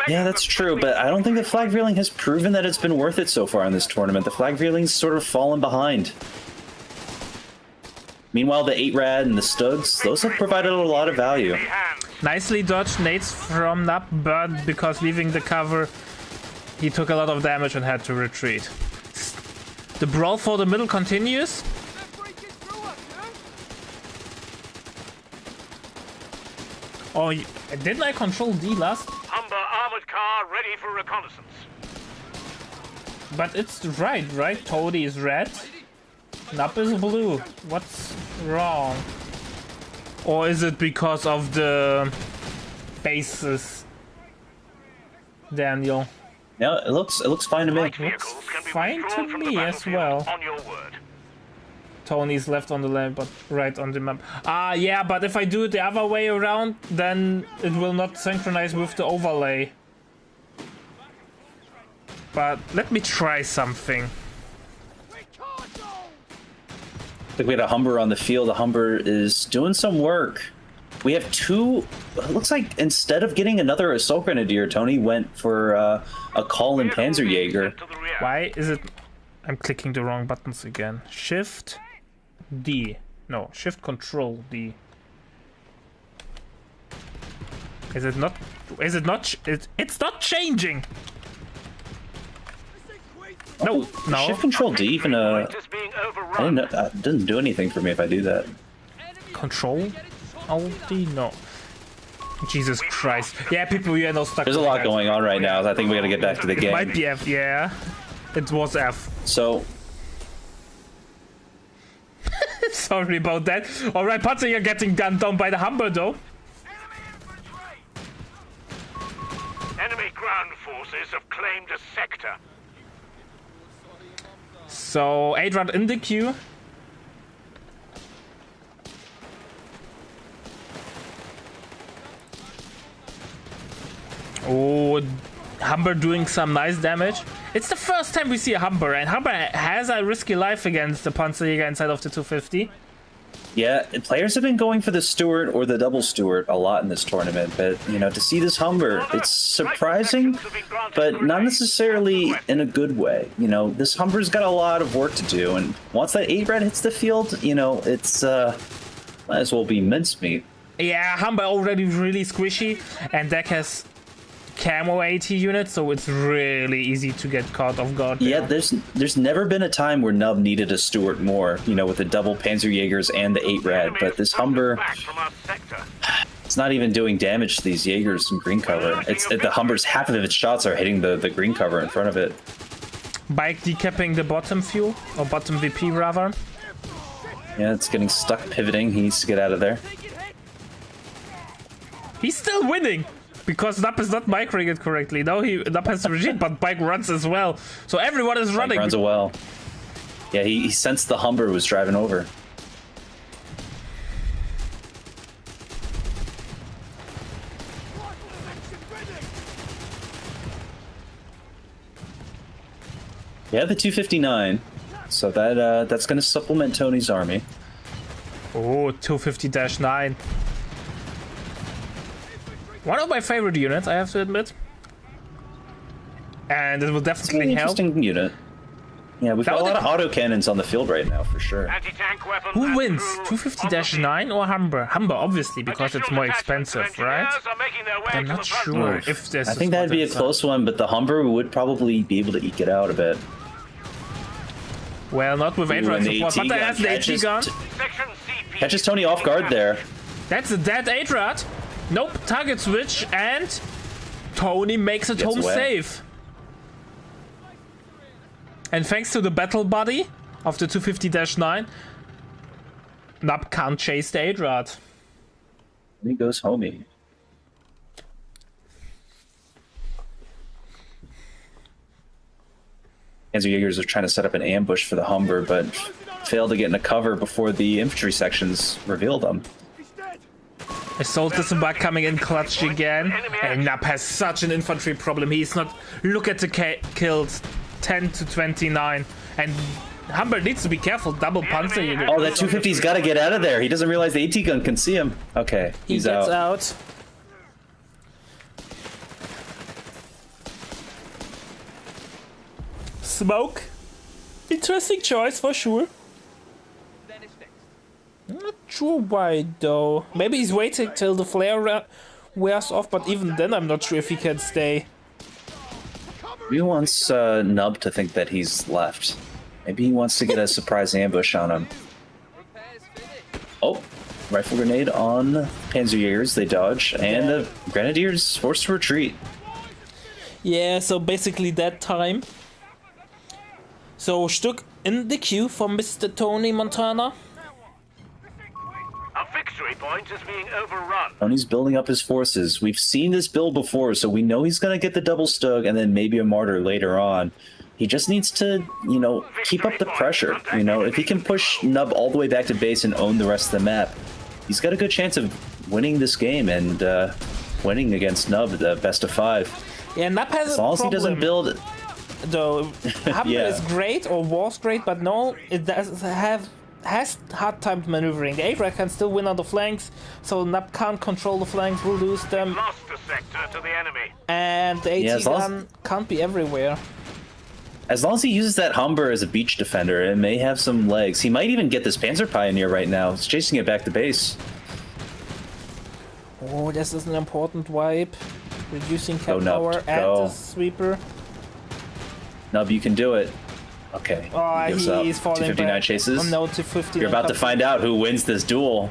Yeah, that's true, but I don't think the Flag Reeling has proven that it's been worth it so far in this tournament. The Flag Reeling's sort of fallen behind. Meanwhile, the 8-Rad and the Stugs, those have provided a lot of value. Nicely dodged nades from Nub, but because leaving the cover, he took a lot of damage and had to retreat. The brawl for the middle continues. Oh, didn't I control D last? Humber armored car ready for reconnaissance. But it's right? Tony is red. Nap is blue. What's wrong? Or is it because of the bases, Daniel? Yeah, it looks fine to me. Light vehicles can be fine withdrawn to from me the as battlefield well. on your word. Tony's left on the left, but right on the map. Ah, yeah, but if I do it the other way around, then it will not synchronize with the overlay. But let me try something. I think we had a Humber on the field. The Humber is doing some work. We have two. It looks like instead of getting another Assault Grenadier, Tony went for a call-in Panzerjäger. To the rear. Why is it... I'm clicking the wrong buttons again. Shift D. No, Shift Control D. Is it not... Is it not... It's not changing! No, no. Shift Control D even Point is being I overrun. didn't know, it doesn't do anything for me if I do that. Control? Alt D? No. Jesus Christ. Yeah, people, you're not stuck. There's a lot going on right now. I think we got to get back to the It might game. be F, yeah. It was F. So Sorry about that. Alright, Panzer, you're getting gunned down by the Humber, though. Enemy ground forces have claimed a sector. So, Adrad in the queue. Oh, Humber doing some nice damage. It's the first time we see a Humber, and Humber has a risky life against the Panzerjäger inside of the 250. yeah, players have been going for the Stuart or the double Stuart a lot in this tournament, but you know, to see this Humber, it's surprising, but not necessarily in a good way. You know, this Humber's got a lot of work to do, and once that 8-red hits the field, you know, it's might as well be mincemeat. Yeah, Humber already really squishy, and deck has camo AT units, so it's really easy to get caught off guard. Yeah, there. there's never been a time where Nub needed a Stuart more, you know, with the double Panzerjägers and the 8-red, but this Humber, Back from our sector. it's not even doing damage to these Jaegers in green cover. It's the Humber's half of its shots are hitting the green cover in front of it. Bike decapping the bottom fuel, or bottom VP rather. Yeah, it's getting stuck pivoting. He needs to get out of there. He's still winning! Because Nap is not microing it correctly. Now Nap has the regime, but Bike runs as well. So everyone is running. Runs a well. Yeah, he sensed the Humber was driving over. Yeah, the 259. So that's going to supplement Tony's army. Oh, 250-9. One of my favorite units, I have to admit. And it will It's an definitely help. interesting unit. Yeah, we've got a That lot would- of autocannons on the field right now, for sure. Anti-tank weapons Who and wins? troops on the 250-9 or Humber? Humber, obviously, because it's more expensive, right? I'm not sure if there's. I think that'd be a close one, but the Humber would probably be able to eke it out a bit. Well, not with Ooh, Adrad and the support, but AT they gun have the AT gun. Catches Tony off guard there. That's a dead Adrad. Nope, target switch, and Tony makes it Gets home away. safe. And thanks to the battle buddy of the 250-9, Nub can't chase the Adrad. And he goes homey. Panzerjägers are trying to set up an ambush for the Humber, but failed to get into cover before the infantry sections reveal them. Assault disembark coming in clutch again. And Nub has such an infantry problem. He's not... Look at the kills. 10 to 29. And Humber needs to be careful. Double panzer unit. Oh, that 250's got to get out of there. He doesn't realize the AT gun can see him. Okay, He he's gets out. out. Smoke. Interesting choice for sure. Then it's fixed. I'm not sure why though. Maybe he's waiting till the flare wears off, but even then I'm not sure if he can stay. He wants Nub to think that he's left. Maybe he wants to get a surprise ambush on him. Repairs finished. Oh, rifle grenade on Panzerjägers. They dodge, and the Grenadiers forced to retreat. Yeah, so basically that time. So Stuck in the queue for Mr. Tonimontana. A victory point is being overrun. Tony's building up his forces. We've seen this build before, so we know he's going to get the double stug and then maybe a martyr later on. He just needs to, you know, keep up the pressure. You know, if he can push Nub all the way back to base and own the rest of the map, he's got a good chance of winning this game and winning against Nub, the best of 5. Yeah, Nub has as long as he doesn't build... Though Humber Yeah. is great or was great, but no, it has hard time maneuvering. The A-Rat can still win on the flanks, so Nub can't control the flanks, will lose them, Lost the sector to the enemy. and the AT gun can't be everywhere. As long as he uses that Humber as a beach defender, it may have some legs. He might even get this Panzer Pioneer right now. He's chasing it back to base. Oh, this is an important wipe. Reducing cap Nub, power and go. the sweeper. Nub, you can do it. Okay. Oh, he gives up. he's falling 259 back. chases. Oh, no, 250. You're about to find out who wins this duel.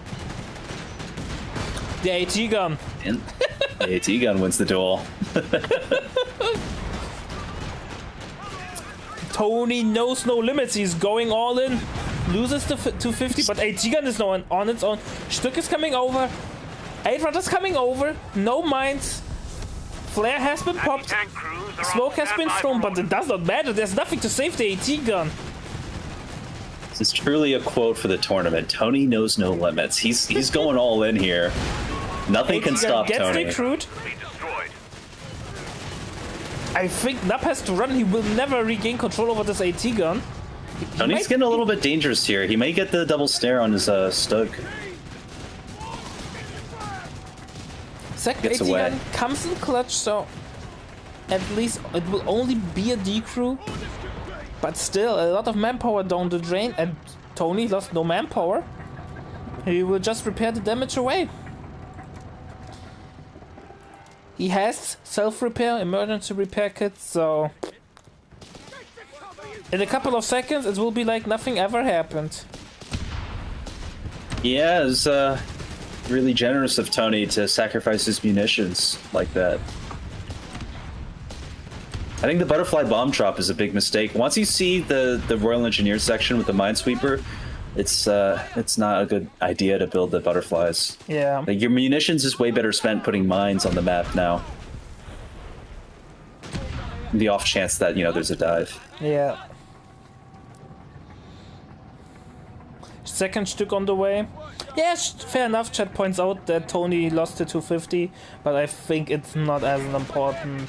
The AT gun. And the AT gun wins the duel. Tony knows no limits. He's going all in. Loses the 250, but AT gun is now on its own. Stück is coming over. A-Rat is coming over. No mines. Flare has been popped. Anti-tank crews are on Smoke has been standby thrown, for but it does not matter. There's nothing to save the AT gun. This is truly a quote for the tournament. Tony knows no limits. He's going all in here. Nothing can AT gun stop gets Tony. recruit. be destroyed. I think Nub has to run. He will never regain control over this AT gun. Tony's getting a little bit dangerous here. He may get the double stare on his Stug. Second Gets AT away. gun comes in clutch, so at least it will only be a decrew. But still, a lot of manpower down the drain, and Tony lost no manpower. He will just repair the damage away. He has self-repair, emergency repair kits, so in a couple of seconds it will be like nothing ever happened. Yeah, it's really generous of Tony to sacrifice his munitions like that. I think the butterfly bomb drop is a big mistake. Once you see the Royal Engineer section with the Minesweeper, it's not a good idea to build the butterflies. Yeah. Like, your munitions is way better spent putting mines on the map now. The off chance that, you know, there's a dive. Yeah. Second Stück on the way. Yes, fair enough. Chat points out that Tony lost to 250, but I think it's not as important.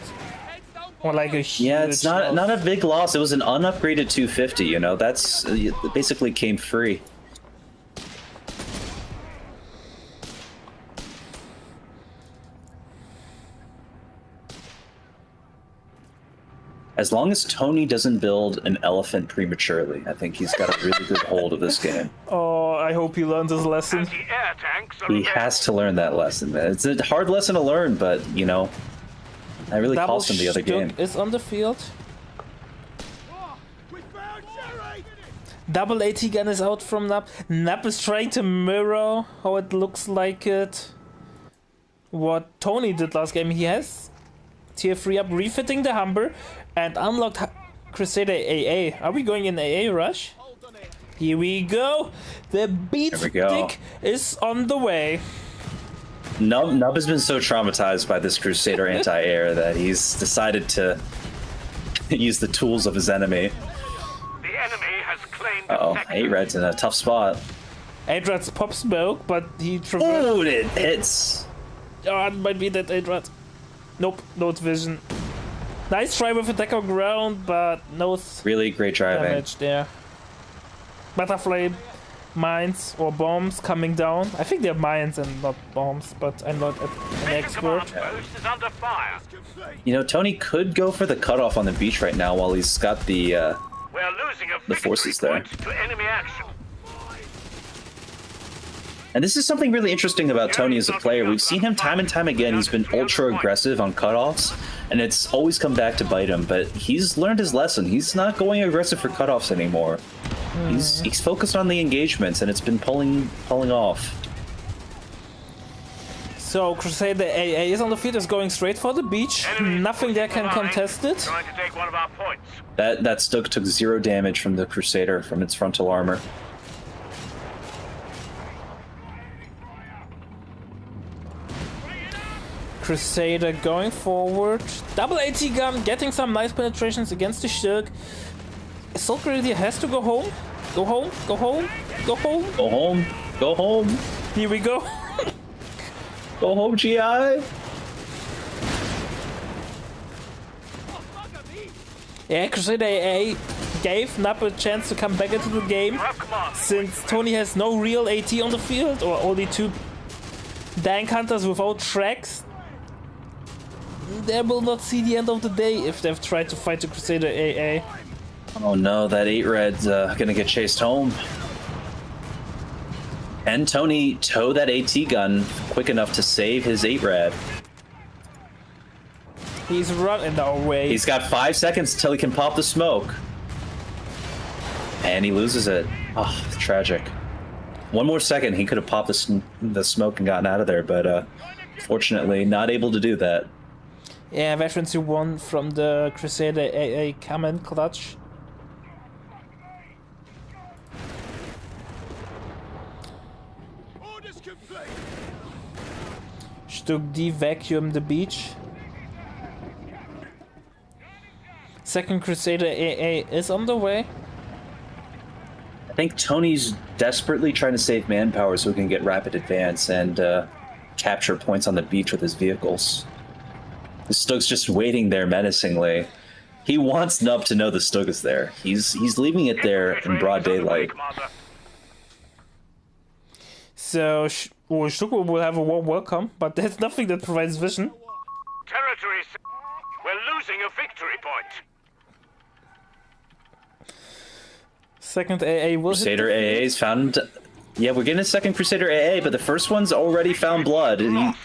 Or like a huge Yeah, it's not loss. a big loss. It was an unupgraded 250, you know. That's it basically came free. As long as Tony doesn't build an elephant prematurely, I think he's got a really good hold of this game. Oh, I hope he learned his lesson. Anti-air tanks are He available. has to learn that lesson. It's a hard lesson to learn, but, you know, that really Double cost him the other game. Stück is on the field. Double AT gun is out from Nub. Nub is trying to mirror how it looks like what Tony did last game. He has tier 3 up, refitting the Humber, and unlocked Crusader AA. Are we going in AA rush? Here we go. The beat Here we go. stick is on the way. Nub has been so traumatized by this Crusader anti-air that he's decided to use the tools of his enemy. The enemy has claimed the Uh-oh, sector. 8-Red's in a tough spot. A-Rat's pop smoke, but he traversed. Oh, it hits! Oh, it might be that A-Rat. Nope, no vision. Nice try with attack on ground, but no Really great driving. damage there. Butterfly mines or bombs coming down. I think they're mines and not bombs, but I'm not an Major expert. command post is under fire. You know, Tony could go for the cutoff on the beach right now while he's got the, We're losing a The victory forces there. point to enemy action. And this is something really interesting about Tony as a player. We've seen him time and time again. He's been ultra aggressive on cutoffs, and it's always come back to bite him. But he's learned his lesson. He's not going aggressive for cutoffs anymore. He's focused on the engagements, and it's been pulling off. So Crusader AA is on the field, is going straight for the beach. Enemies Nothing there pushing can the line, contest it. Trying to take one of our points. That Stug took 0 damage from the Crusader from its frontal armor. Crusader going forward. Double AT gun, getting some nice penetrations against the Shirk. Assault Grenadier has to go home. Go home, go home, go home. Go home. Go home. Here we go. Go home, GI. Yeah, Crusader AA gave Nap a chance to come back into the game. You have command. Since Tony has no real AT on the field, or only 2 Dank Hunters without tracks, they will not see the end of the day if they've tried to fight the Crusader AA. Oh no, that 8-red's gonna get chased home. And Tony tow that AT gun quick enough to save his 8-red. He's running our way. He's got 5 seconds till he can pop the smoke. And he loses it. Oh, tragic. 1 more second, he could have popped the smoke and gotten out of there, but fortunately not able to do that. Yeah, Veterans who won from the Crusader AA come in clutch. Orders complete. Stug de-vacuum the beach. Second Crusader AA is on the way. I think Tony's desperately trying to save manpower so he can get rapid advance and capture points on the beach with his vehicles. The Stug's just waiting there menacingly. He wants Nub to know the Stug is there. He's leaving it there in broad daylight. Commander. So Stug will have a warm welcome, but there's nothing that provides vision. Territory. We're losing a victory point. Second AA will Crusader hit the AA's found... Yeah, we're getting a second Crusader AA, but the first one's already found blood.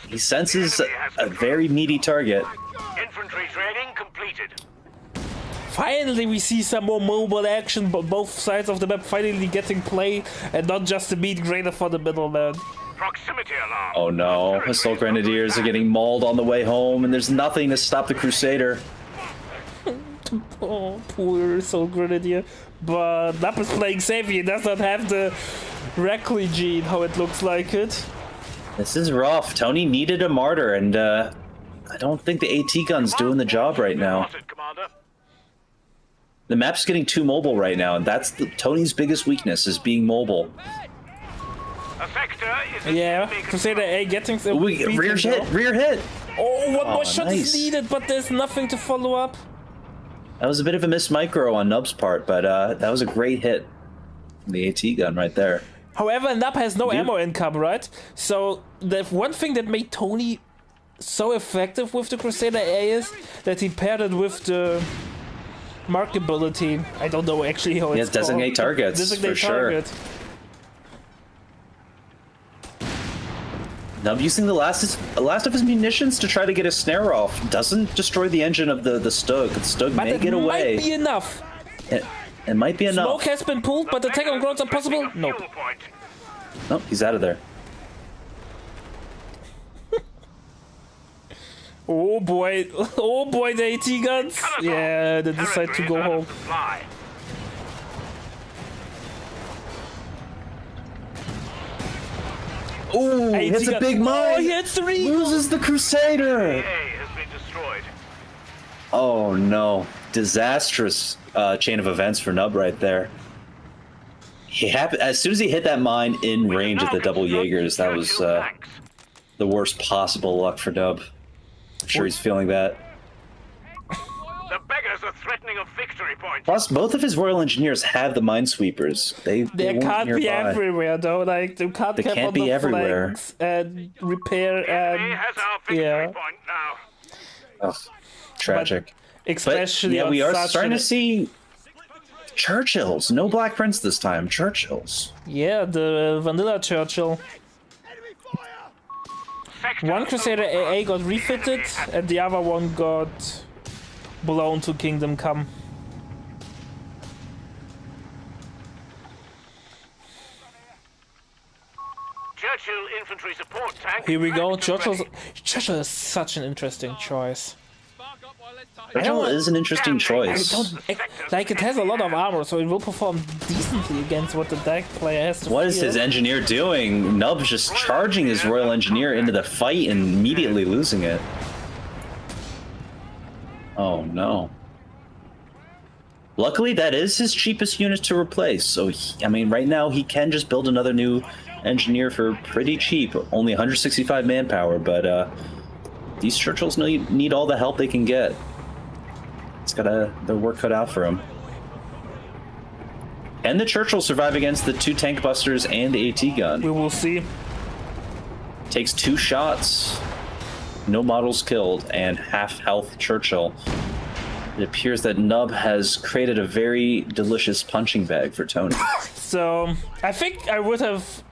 He senses a very meaty target. Infantry training completed. Finally, we see some more mobile action, but both sides of the map finally getting play, and not just a meat grader for the middleman. Proximity alarm. Oh no, Assault Grenadiers are getting mauled on the way home, and there's nothing to stop the Crusader. Oh, poor Soul Grenadier. But Nap is playing safe, he does not have the Reckley gene, how it looks like it. This is rough. Tony needed a martyr, and I don't think the AT gun's doing the job right now. Spotted, Commander. The map's getting too mobile right now, and that's Tony's biggest weakness, is being mobile. A sector is Yeah, Crusader A getting some Rear hit! Oh, one more Oh, shot nice. is needed, but there's nothing to follow up. That was a bit of a missed micro on Nub's part, but that was a great hit. The AT gun right there. However, Nap has no Dude. ammo income, right? So the one thing that made Tony so effective with the Crusader A is that he paired it with the markability. I don't know actually how it's called. Designate targets, Designate for sure. target. Nub using the last of his munitions to try to get a snare off. Doesn't destroy the engine of the Stug. The Stug But may it get away. might be enough. It might be enough. Smoke has been pulled, but attack on grounds are possible? Nope. Fuel point. Nope, he's out of there. Oh boy, the AT guns. Yeah, they decide to go home. Fly. Ooh, AT hits a gun- big mine. Oh, he hits the regal. Loses the Crusader. A has been destroyed. Oh no, disastrous chain of events for Nub right there. As soon as he hit that mine in range of the double Jaegers, that was the worst possible luck for Nub. I'm sure he's feeling that. The beggars are threatening a victory point. Plus, both of his Royal Engineers have the minesweepers. They They weren't can't be nearby. everywhere though. Like they can't They camp can't on be the everywhere. flanks and repair Enemy and has our victory yeah. point now. Ugh, tragic. But especially yeah, on we are such starting an- to see Churchills. No Black Prince this time. Churchills. Yeah, the vanilla Churchill. Sector One Crusader AA got refitted, and the other one got blown to Kingdom Come. Churchill infantry support tank. Here we go. ready to Churchill ready. is such an interesting choice. Spark up while it's tight. Churchill is an interesting I choice. don't like it has a lot of armor, so it will perform decently against what the deck player has to What is fear. his engineer doing? Nub's just charging his Royal Engineer into the fight and immediately losing it. Oh no. Luckily, that is his cheapest unit to replace. So, I mean, right now he can just build another new engineer for pretty cheap. Only 165 manpower, but these Churchills need all the help they can get. It's got their work cut out for him. And the Churchill survive against the 2 tank busters and the AT gun. We will see. Takes 2 shots, no models killed, and half health Churchill. It appears that Nub has created a very delicious punching bag for Tony. So I think I would have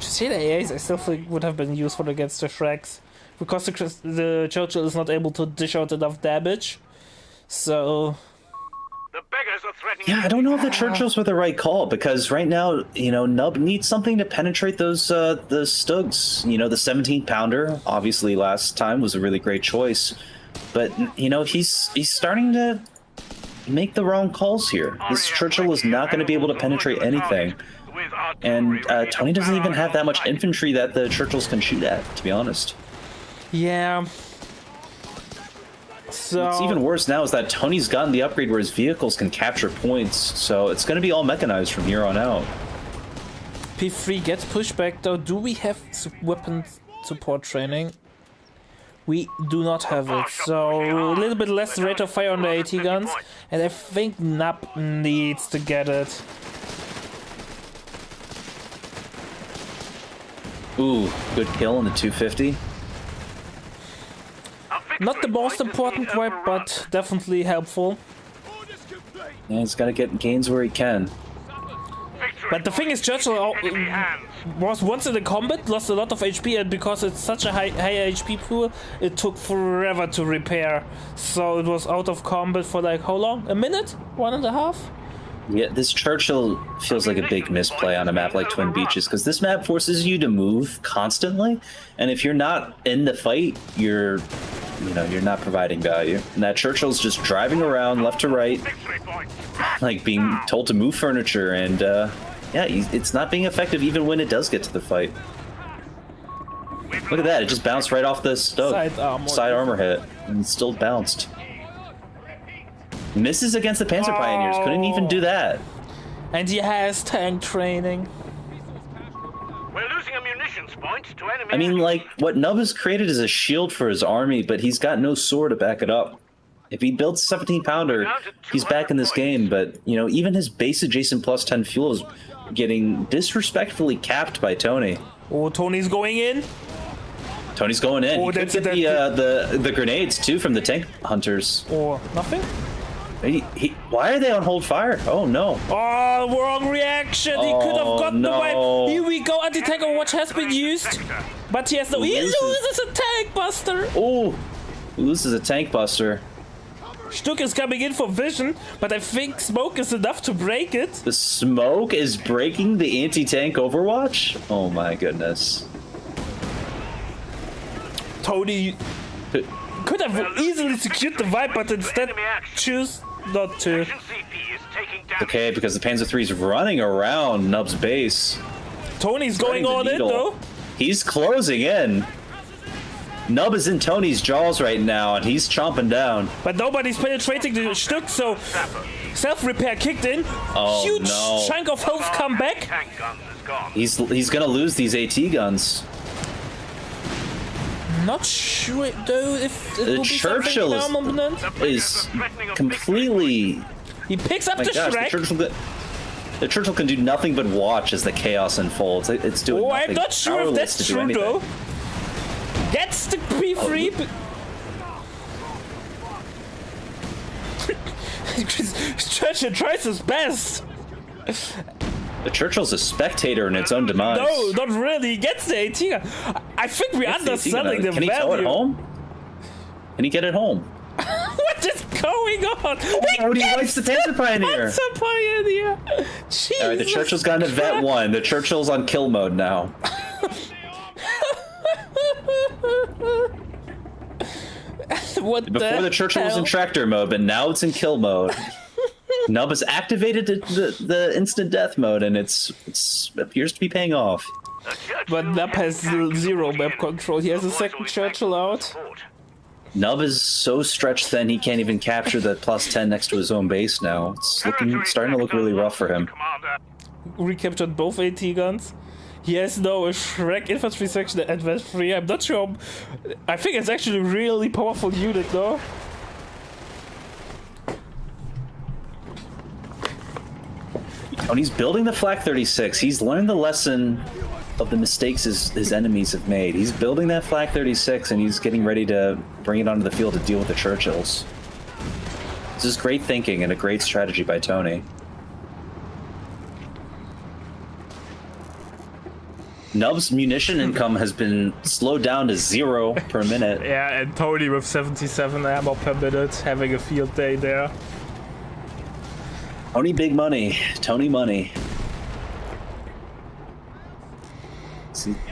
just hit AAs. I still think would have been useful against the Shreks because the Churchill is not able to dish out enough damage. So The beggars are threatening. Yeah, I don't know if the Churchills were the right call because right now, you know, Nub needs something to penetrate those the Stugs. You know, the 17-pounder obviously last time was a really great choice, but you know he's starting to make the wrong calls here. This Churchill is not going to be able to penetrate anything, and Tony doesn't even have that much infantry that the Churchills can shoot at. To be honest. yeah. So What's even worse now is that Tony's gotten the upgrade where his vehicles can capture points, so it's going to be all mechanized from here on out. P3 gets pushback though. Do we have weapon support training? We do not have it, so a little bit less rate of fire on the AT guns, and I think Nub needs to get it. Ooh, good kill on the 250. Not the most important wipe, but definitely helpful. Orders complete. Yeah, he's got to get gains where he can. But the thing is, Churchill was once in the combat, lost a lot of HP, and because it's such a high HP pool, it took forever to repair. So it was out of combat for like how long? A minute? 1.5? Yeah, this Churchill feels like a big misplay on a map like Twin Beaches because this map forces you to move constantly, and if you're not in the fight, you're not providing value. And that Churchill's just driving around left to right, like being told to move furniture, and yeah, it's not being effective even when it does get to the fight. Look at that, it just bounced right off the stove. Side armor hit, and still bounced. Misses against the Panzer Pioneers, couldn't even do that. And he has tank training. We're losing a munitions point to enemy. I mean, like, what Nub has created is a shield for his army, but he's got no sword to back it up. If he builds a 17-pounder, he's back in this game, but, you know, even his base adjacent plus 10 fuel is getting disrespectfully capped by Tony. Oh, Tony's going in. Tony's going in. Oh, He could that's- get the grenades, too, from the tank hunters. Or nothing. Why are they on hold fire? Oh, no. Oh, wrong reaction. He could have gotten no. the wipe. Here we go. Anti-tank overwatch has been used. But he has no. He loses a tank buster. Oh, loses a tank buster. Stuck is coming in for vision, but I think smoke is enough to break it. The smoke is breaking the anti-tank overwatch? Oh, my goodness. Tony could have easily secured the wipe, but instead choose not to. Section CP is taking down. Okay, because the Panzer III is running around Nub's base. Tony's going Threading the on it needle. though. He's closing in. Nub is in Tony's jaws right now, and he's chomping down. But nobody's penetrating the Stück, so self-repair kicked in. Oh, Huge no. chunk of health come back. Tank guns is gone. He's gonna lose these AT guns. Not sure though if it The will be Churchill something is- permanent. Is completely. He picks up My the gosh, Shrek. the Churchill can do nothing but watch as the chaos unfolds. It's doing Oh, nothing. I'm not sure if Powerless that's to do true anything. though. Gets the P3. Churchill tries his best. The Churchill's a spectator in its own demise. No, not really. He gets the 18. I think we're Gets the AT gun underselling out. the Can he tow it value. home? Can he get it home? What is going on? Oh, he wipes the Panzer Pioneer. That's a pioneer. Jesus All right, the Churchill's gone to vet Christ. 1. The Churchill's on kill mode now. What Before the Churchill was in tractor mode, but now it's in kill mode. Nub has activated the instant death mode, and it appears to be paying off. But Nub has zero map control. He has a second Churchill out. Nub is so stretched thin he can't even capture the +10 next to his own base now. It's starting to look really rough for him. Recaptured both AT guns. He has now a Shrek infantry section at Advanced 3. I'm not sure. I think it's actually a really powerful unit though. Tony's building the Flak 36. He's learned the lesson of the mistakes his enemies have made. He's building that Flak 36 and he's getting ready to bring it onto the field to deal with the Churchills. This is great thinking and a great strategy by Tony. Nub's munition income has been slowed down to 0 per minute. Yeah, and Tony with 77 ammo per minute, having a field day there. Tony big money. Tony money.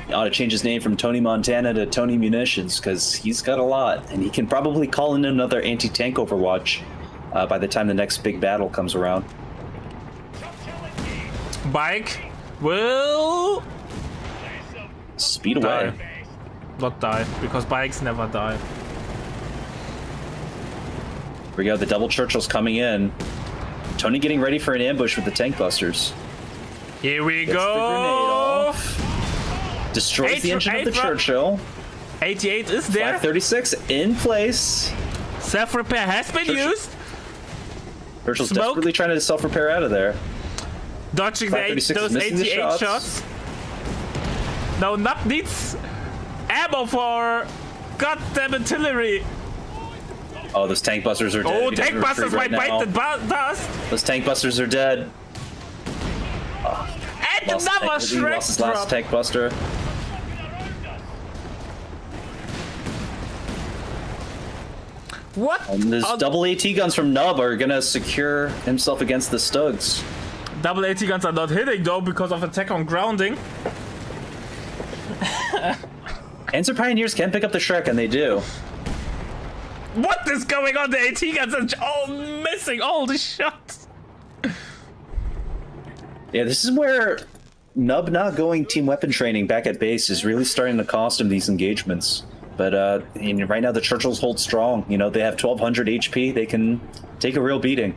He ought to change his name from Tonimontana to Tony Munitions, because he's got a lot, and he can probably call in another anti-tank Overwatch by the time the next big battle comes around. Bike will Speed away. die. Not die, because bikes never die. Here we go, the double Churchills coming in. Tony getting ready for an ambush with the tank busters. Here we Gets the grenade go. off. Destroys the engine of the Churchill. 88 is there. Flak 36 in place. Self-repair has been used. Churchill's Smoke. desperately trying to self-repair out of there. Dodging Flak 36 is those missing the 88 shots. No, Nub needs ammo for goddamn artillery. Oh, those tank busters are dead. Oh, He doesn't tank busters retreat might right bite now. the dust. Those tank busters are dead. And He another lost his Shrek last drop. tank buster. What? And those double AT guns from Nub are gonna secure himself against the Stugs. Double AT guns are not hitting though because of attack on grounding. Panzer Pioneers can pick up the Shrek, and they do. What is going on? The AT guns are all missing all the shots. Yeah, this is where Nub not going team weapon training back at base is really starting to cost him these engagements. But right now the Churchills hold strong. You know, they have 1200 HP. They can take a real beating.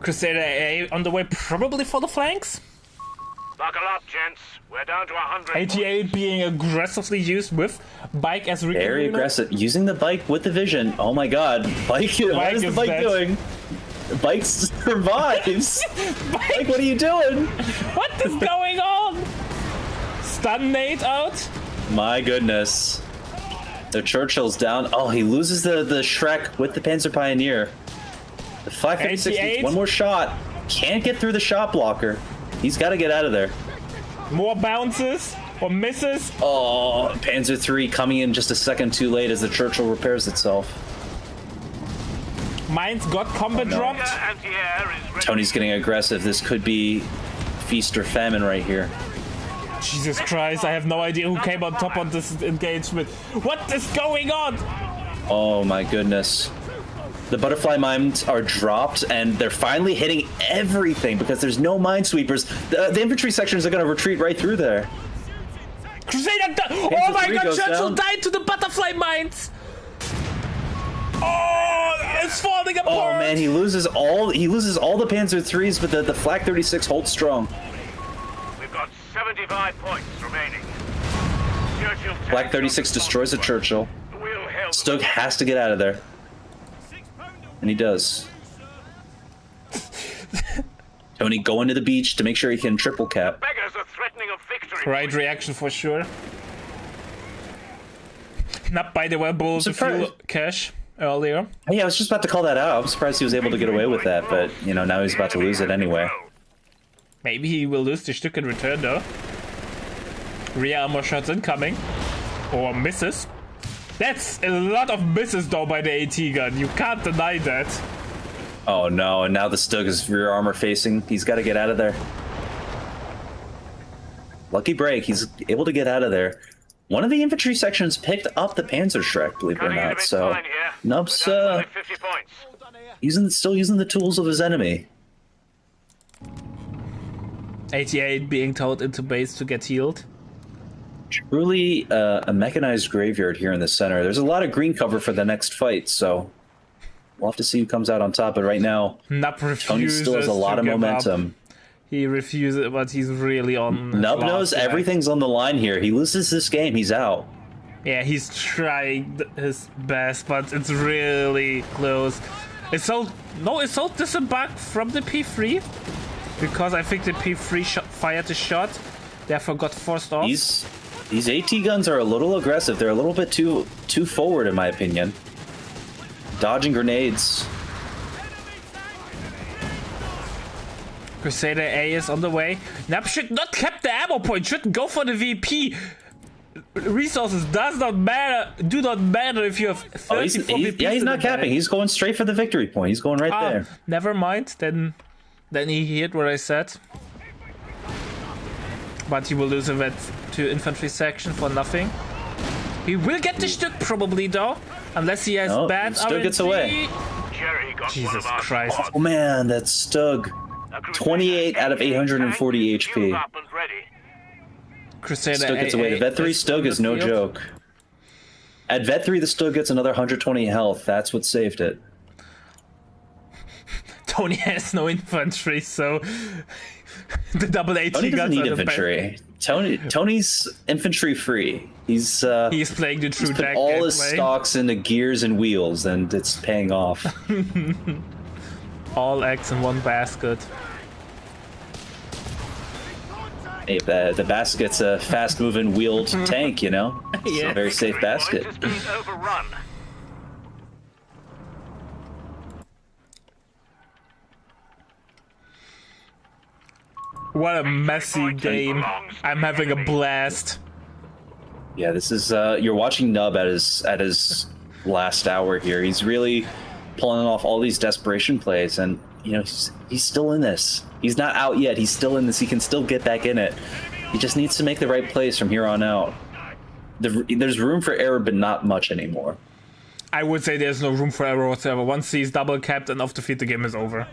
Crusader AA on the way probably for the flanks. Buckle up, gents. We're down to 100. 88 being aggressively used with bike as recon Very unit. aggressive. Using the bike with the vision. Oh my god. Bike, what is the is bike dead. doing? The bike survives. Bike, what are you doing? What is going on? Stun nade out. My goodness. The Churchill's down. Oh, he loses the Shrek with the Panzer Pioneer. The Flak 36 needs 88. one more shot. Can't get through the shot blocker. He's got to get out of there. More bounces or misses. Oh, Panzer III coming in just a second too late as the Churchill repairs itself. Mines got combat dropped. Anti-air is ready. Tony's getting aggressive. This could be feast or famine right here. Jesus Christ, I have no idea who came on top on this engagement. What is going on? Oh my goodness. The butterfly mines are dropped, and they're finally hitting everything because there's no minesweepers. The infantry sections are going to retreat right through there. Crusader oh Panzer my III god, goes Churchill down. died to the butterfly mines! Oh, it's falling apart! Oh man, he loses all the Panzer IIIs, but the Flak 36 holds strong. We've got 75 points remaining. Churchill Flak 36 destroys a Churchill. We'll help. Stug has to get out of there. And he does. Tony going to the beach to make sure he can triple cap. Beggars are threatening a victory. Right reaction for sure. Not by the way, bull the surprised. fuel cache earlier. Yeah, I was just about to call that out. I'm surprised he was able to get away with that, but, you know, now he's about to lose it anyway. Maybe he will lose the Stück in return though. Rear armor shots incoming. Or misses. That's a lot of misses though by the AT gun. You can't deny that. Oh no, and now the Stug is rear armor facing. He's got to get out of there. Lucky break, he's able to get out of there. One of the infantry sections picked up the Panzerschreck, believe it or Cutting it a not. bit So fine here. Nub's We're down to 50 points. still using the tools of his enemy. 88 being towed into base to get healed. Truly a mechanized graveyard here in the center. There's a lot of green cover for the next fight, so we'll have to see who comes out on top. But right now, Nub Tony refuses still has a lot to of give momentum. up. He refuses, but he's really on. his Nub last knows leg. everything's on the line here. He loses this game, he's out. Yeah, he's trying his best, but it's really close. It's so disembarked from the P3 because I think the P3 fired the shot, therefore got forced off. These AT guns are a little aggressive. They're a little bit too forward, in my opinion. Dodging grenades. Crusader A is on the way. Nub should not cap the ammo point. Shouldn't go for the VP. Resources do not matter if you have 34 VPs. Yeah, he's in not the bag. capping. He's going straight for the victory point. He's going right there. Never mind. Then he heard what I said. But he will lose a vet to infantry section for nothing. He will get the Stück probably though, unless he has No, bad Stück RNG. gets away. Jerry got one Jesus of our Christ. squads. Oh man, that Stug. A Crusader 28 out of 840 tank is HP. fueled up and ready. Crusader Stug gets away. The Vet 3 Stug is no joke. At Vet 3, the Stug gets another 120 health. That's what saved it. Tony has no infantry, so the double AT Tony doesn't guns need are the best. infantry. Tony's infantry free. He's Playing the true put deck all his gameplay. stocks into gears and wheels, and it's paying off. All eggs in one basket. Hey, the basket's a fast-moving wheeled tank, you know? It's Yeah. a very safe basket. Point is being overrun. What a messy game. I'm having a blast. Yeah, this is you're watching Nub at his last hour here. He's really pulling off all these desperation plays, and you know he's still in this. He's not out yet. He's still in this. He can still get back in it. He just needs to make the right plays from here on out. There's room for error, but not much anymore. I would say there's no room for error whatsoever. Once he's double capped and off the field, the game is over.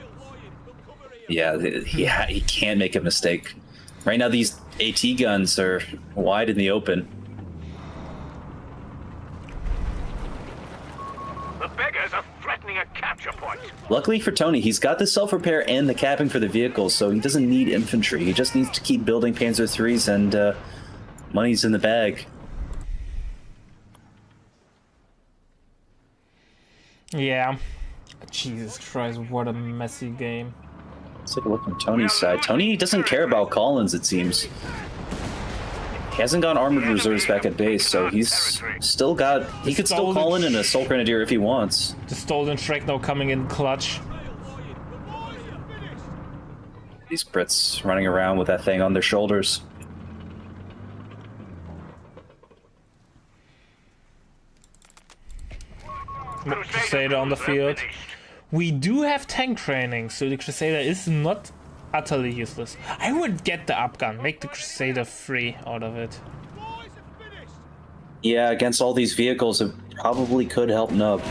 Yeah, he can't make a mistake. Right now, these AT guns are wide in the open. The beggars are threatening a capture point. Luckily for Tony, he's got the self-repair and the capping for the vehicles, so he doesn't need infantry. He just needs to keep building Panzer IIIs, and money's in the bag. Yeah. Jesus Christ, what a messy game. Let's take a look from Tony's side. Tony doesn't care about Collins, it seems. He hasn't got armored reserves back at base, so he's still got... He could still call in an Assault Grenadier if he wants. The stolen Shrek coming in clutch. These Brits running around with that thing on their shoulders. Crusader on the field. We do have tank training, so the Crusader is not utterly useless. I would get the upgun, make the Crusader free out of it. Yeah, against all these vehicles, it probably could help Nub.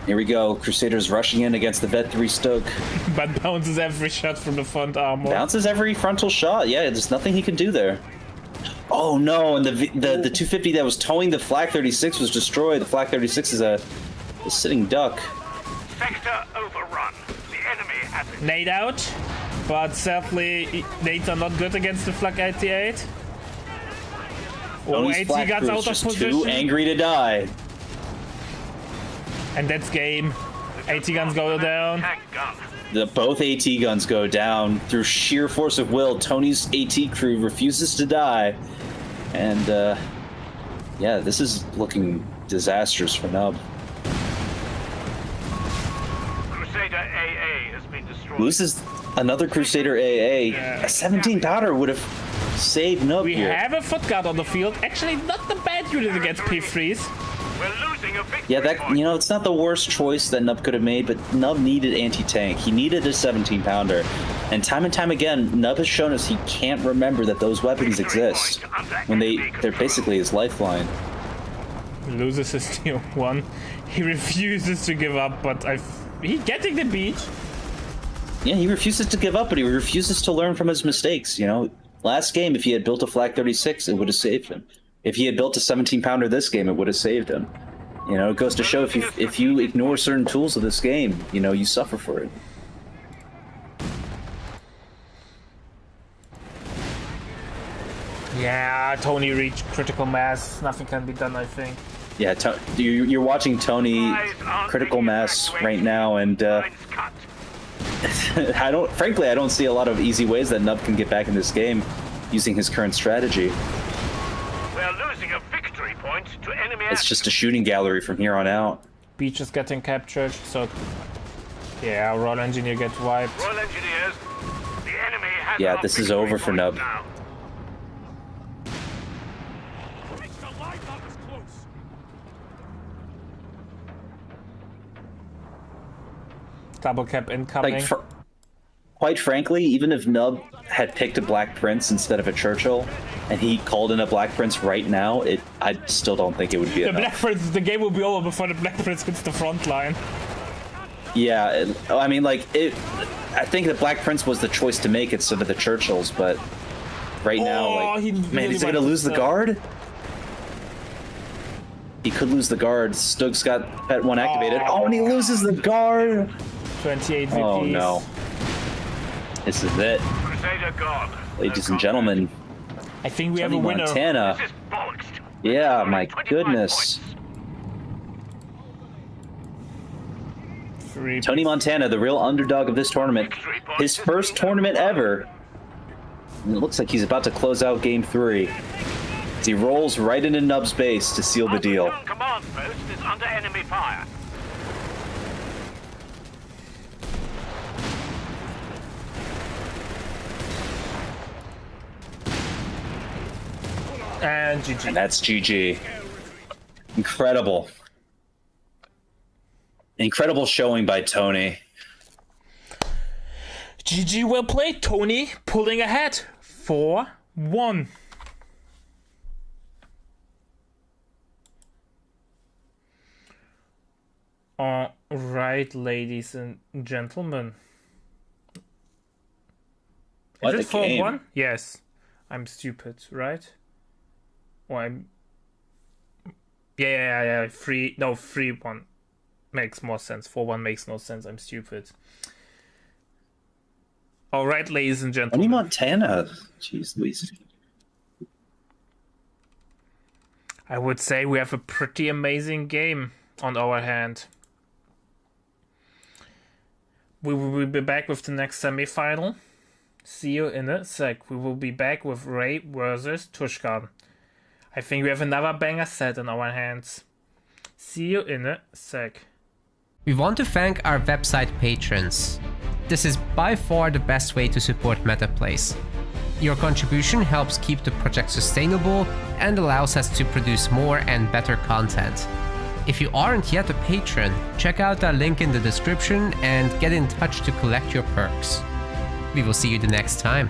Here we go. Crusaders rushing in against the Vet 3 Stoke. But bounces every shot from the front armor. Bounces every frontal shot. Yeah, there's nothing he can do there. Oh no, and the 250 that was towing the Flak 36 was destroyed. The Flak 36 is a sitting duck. Sector overrun. The enemy has it. Nade out, but sadly nades are not good against the Flak 88. Oh, Tony's 80 Flak guns crew out is of just position. too angry to die. And that's game. 80 guns go down. Tank gun. Both AT guns go down through sheer force of will. Tony's AT crew refuses to die, and yeah, this is looking disastrous for Nub. Crusader AA has been destroyed. Loses another Crusader AA. A 17 powder would have saved Nub We here. have a foot guard on the field. Actually, not the bad unit against P3s. We're losing a victory Yeah, that point. it's not the worst choice that Nub could have made, but Nub needed anti-tank. He needed a 17-pounder. And time again, Nub has shown us he can't remember that those weapons exist when they're basically his lifeline. Loses his tier 1. He refuses to give up, but he's getting the beach. Yeah, he refuses to give up, but he refuses to learn from his mistakes. Last game, if he had built a Flak 36, it would have saved him. If he had built a 17-pounder this game, it would have saved him. It goes to show if you ignore certain tools of this game, you suffer for it. Yeah, Tony reached critical mass. Nothing can be done, I think. Yeah, you're watching Tony critical mass right now, and Lines cut. I don't see a lot of easy ways that Nub can get back in this game using his current strategy. We're losing a victory point to enemy It's just a shooting gallery from here on out. Beach is getting captured, so yeah, Royal Engineer gets wiped. Royal Engineers, the enemy has Yeah, our this is victory over for point Nub. now. The line up is close. Double cap incoming. Quite frankly, even if Nub had picked a Black Prince instead of a Churchill, and he called in a Black Prince right now, I still don't think it would be the enough. Black Prince, the game will be over before the Black Prince hits the front line. Yeah, I think the Black Prince was the choice to make instead of the Churchills, but right now, he man, really is he gonna went lose the so- guard? He could lose the guard. Stug's got Pet 1 activated. Oh, and he loses the guard! 28 VPs. Oh no. This is it. Crusader gone. Ladies and gentlemen, I think we have a winner. Tonimontana. This is bollocks. Yeah, Only my 25 goodness. points. Tonimontana, the real underdog of this tournament. His first tournament ever. And it looks like he's about to close out game 3. As he rolls right into Nub's base to seal the Our deal. platoon command post is under enemy fire. And GG. And that's GG. Incredible. Incredible showing by Tony. GG well played, Tony. Pulling ahead. 4-1. Alright, ladies and gentlemen. What Is it a game. 4-1? Yes. I'm stupid, right? Or I'm... Yeah. 3-1 makes more sense. 4-1 makes no sense. I'm stupid. Alright, ladies and gentlemen. Tonimontana. Jeez Louise. I would say we have a pretty amazing game on our hand. We will be back with the next semi-final. See you in a sec. We will be back with Ray versus Tushkan. I think we have another banger set in our hands. See you in a sec. We want to thank our website patrons. This is by far the best way to support MetaPlays. Your contribution helps keep the project sustainable and allows us to produce more and better content. If you aren't yet a patron, check out our link in the description and get in touch to collect your perks. We will see you the next time.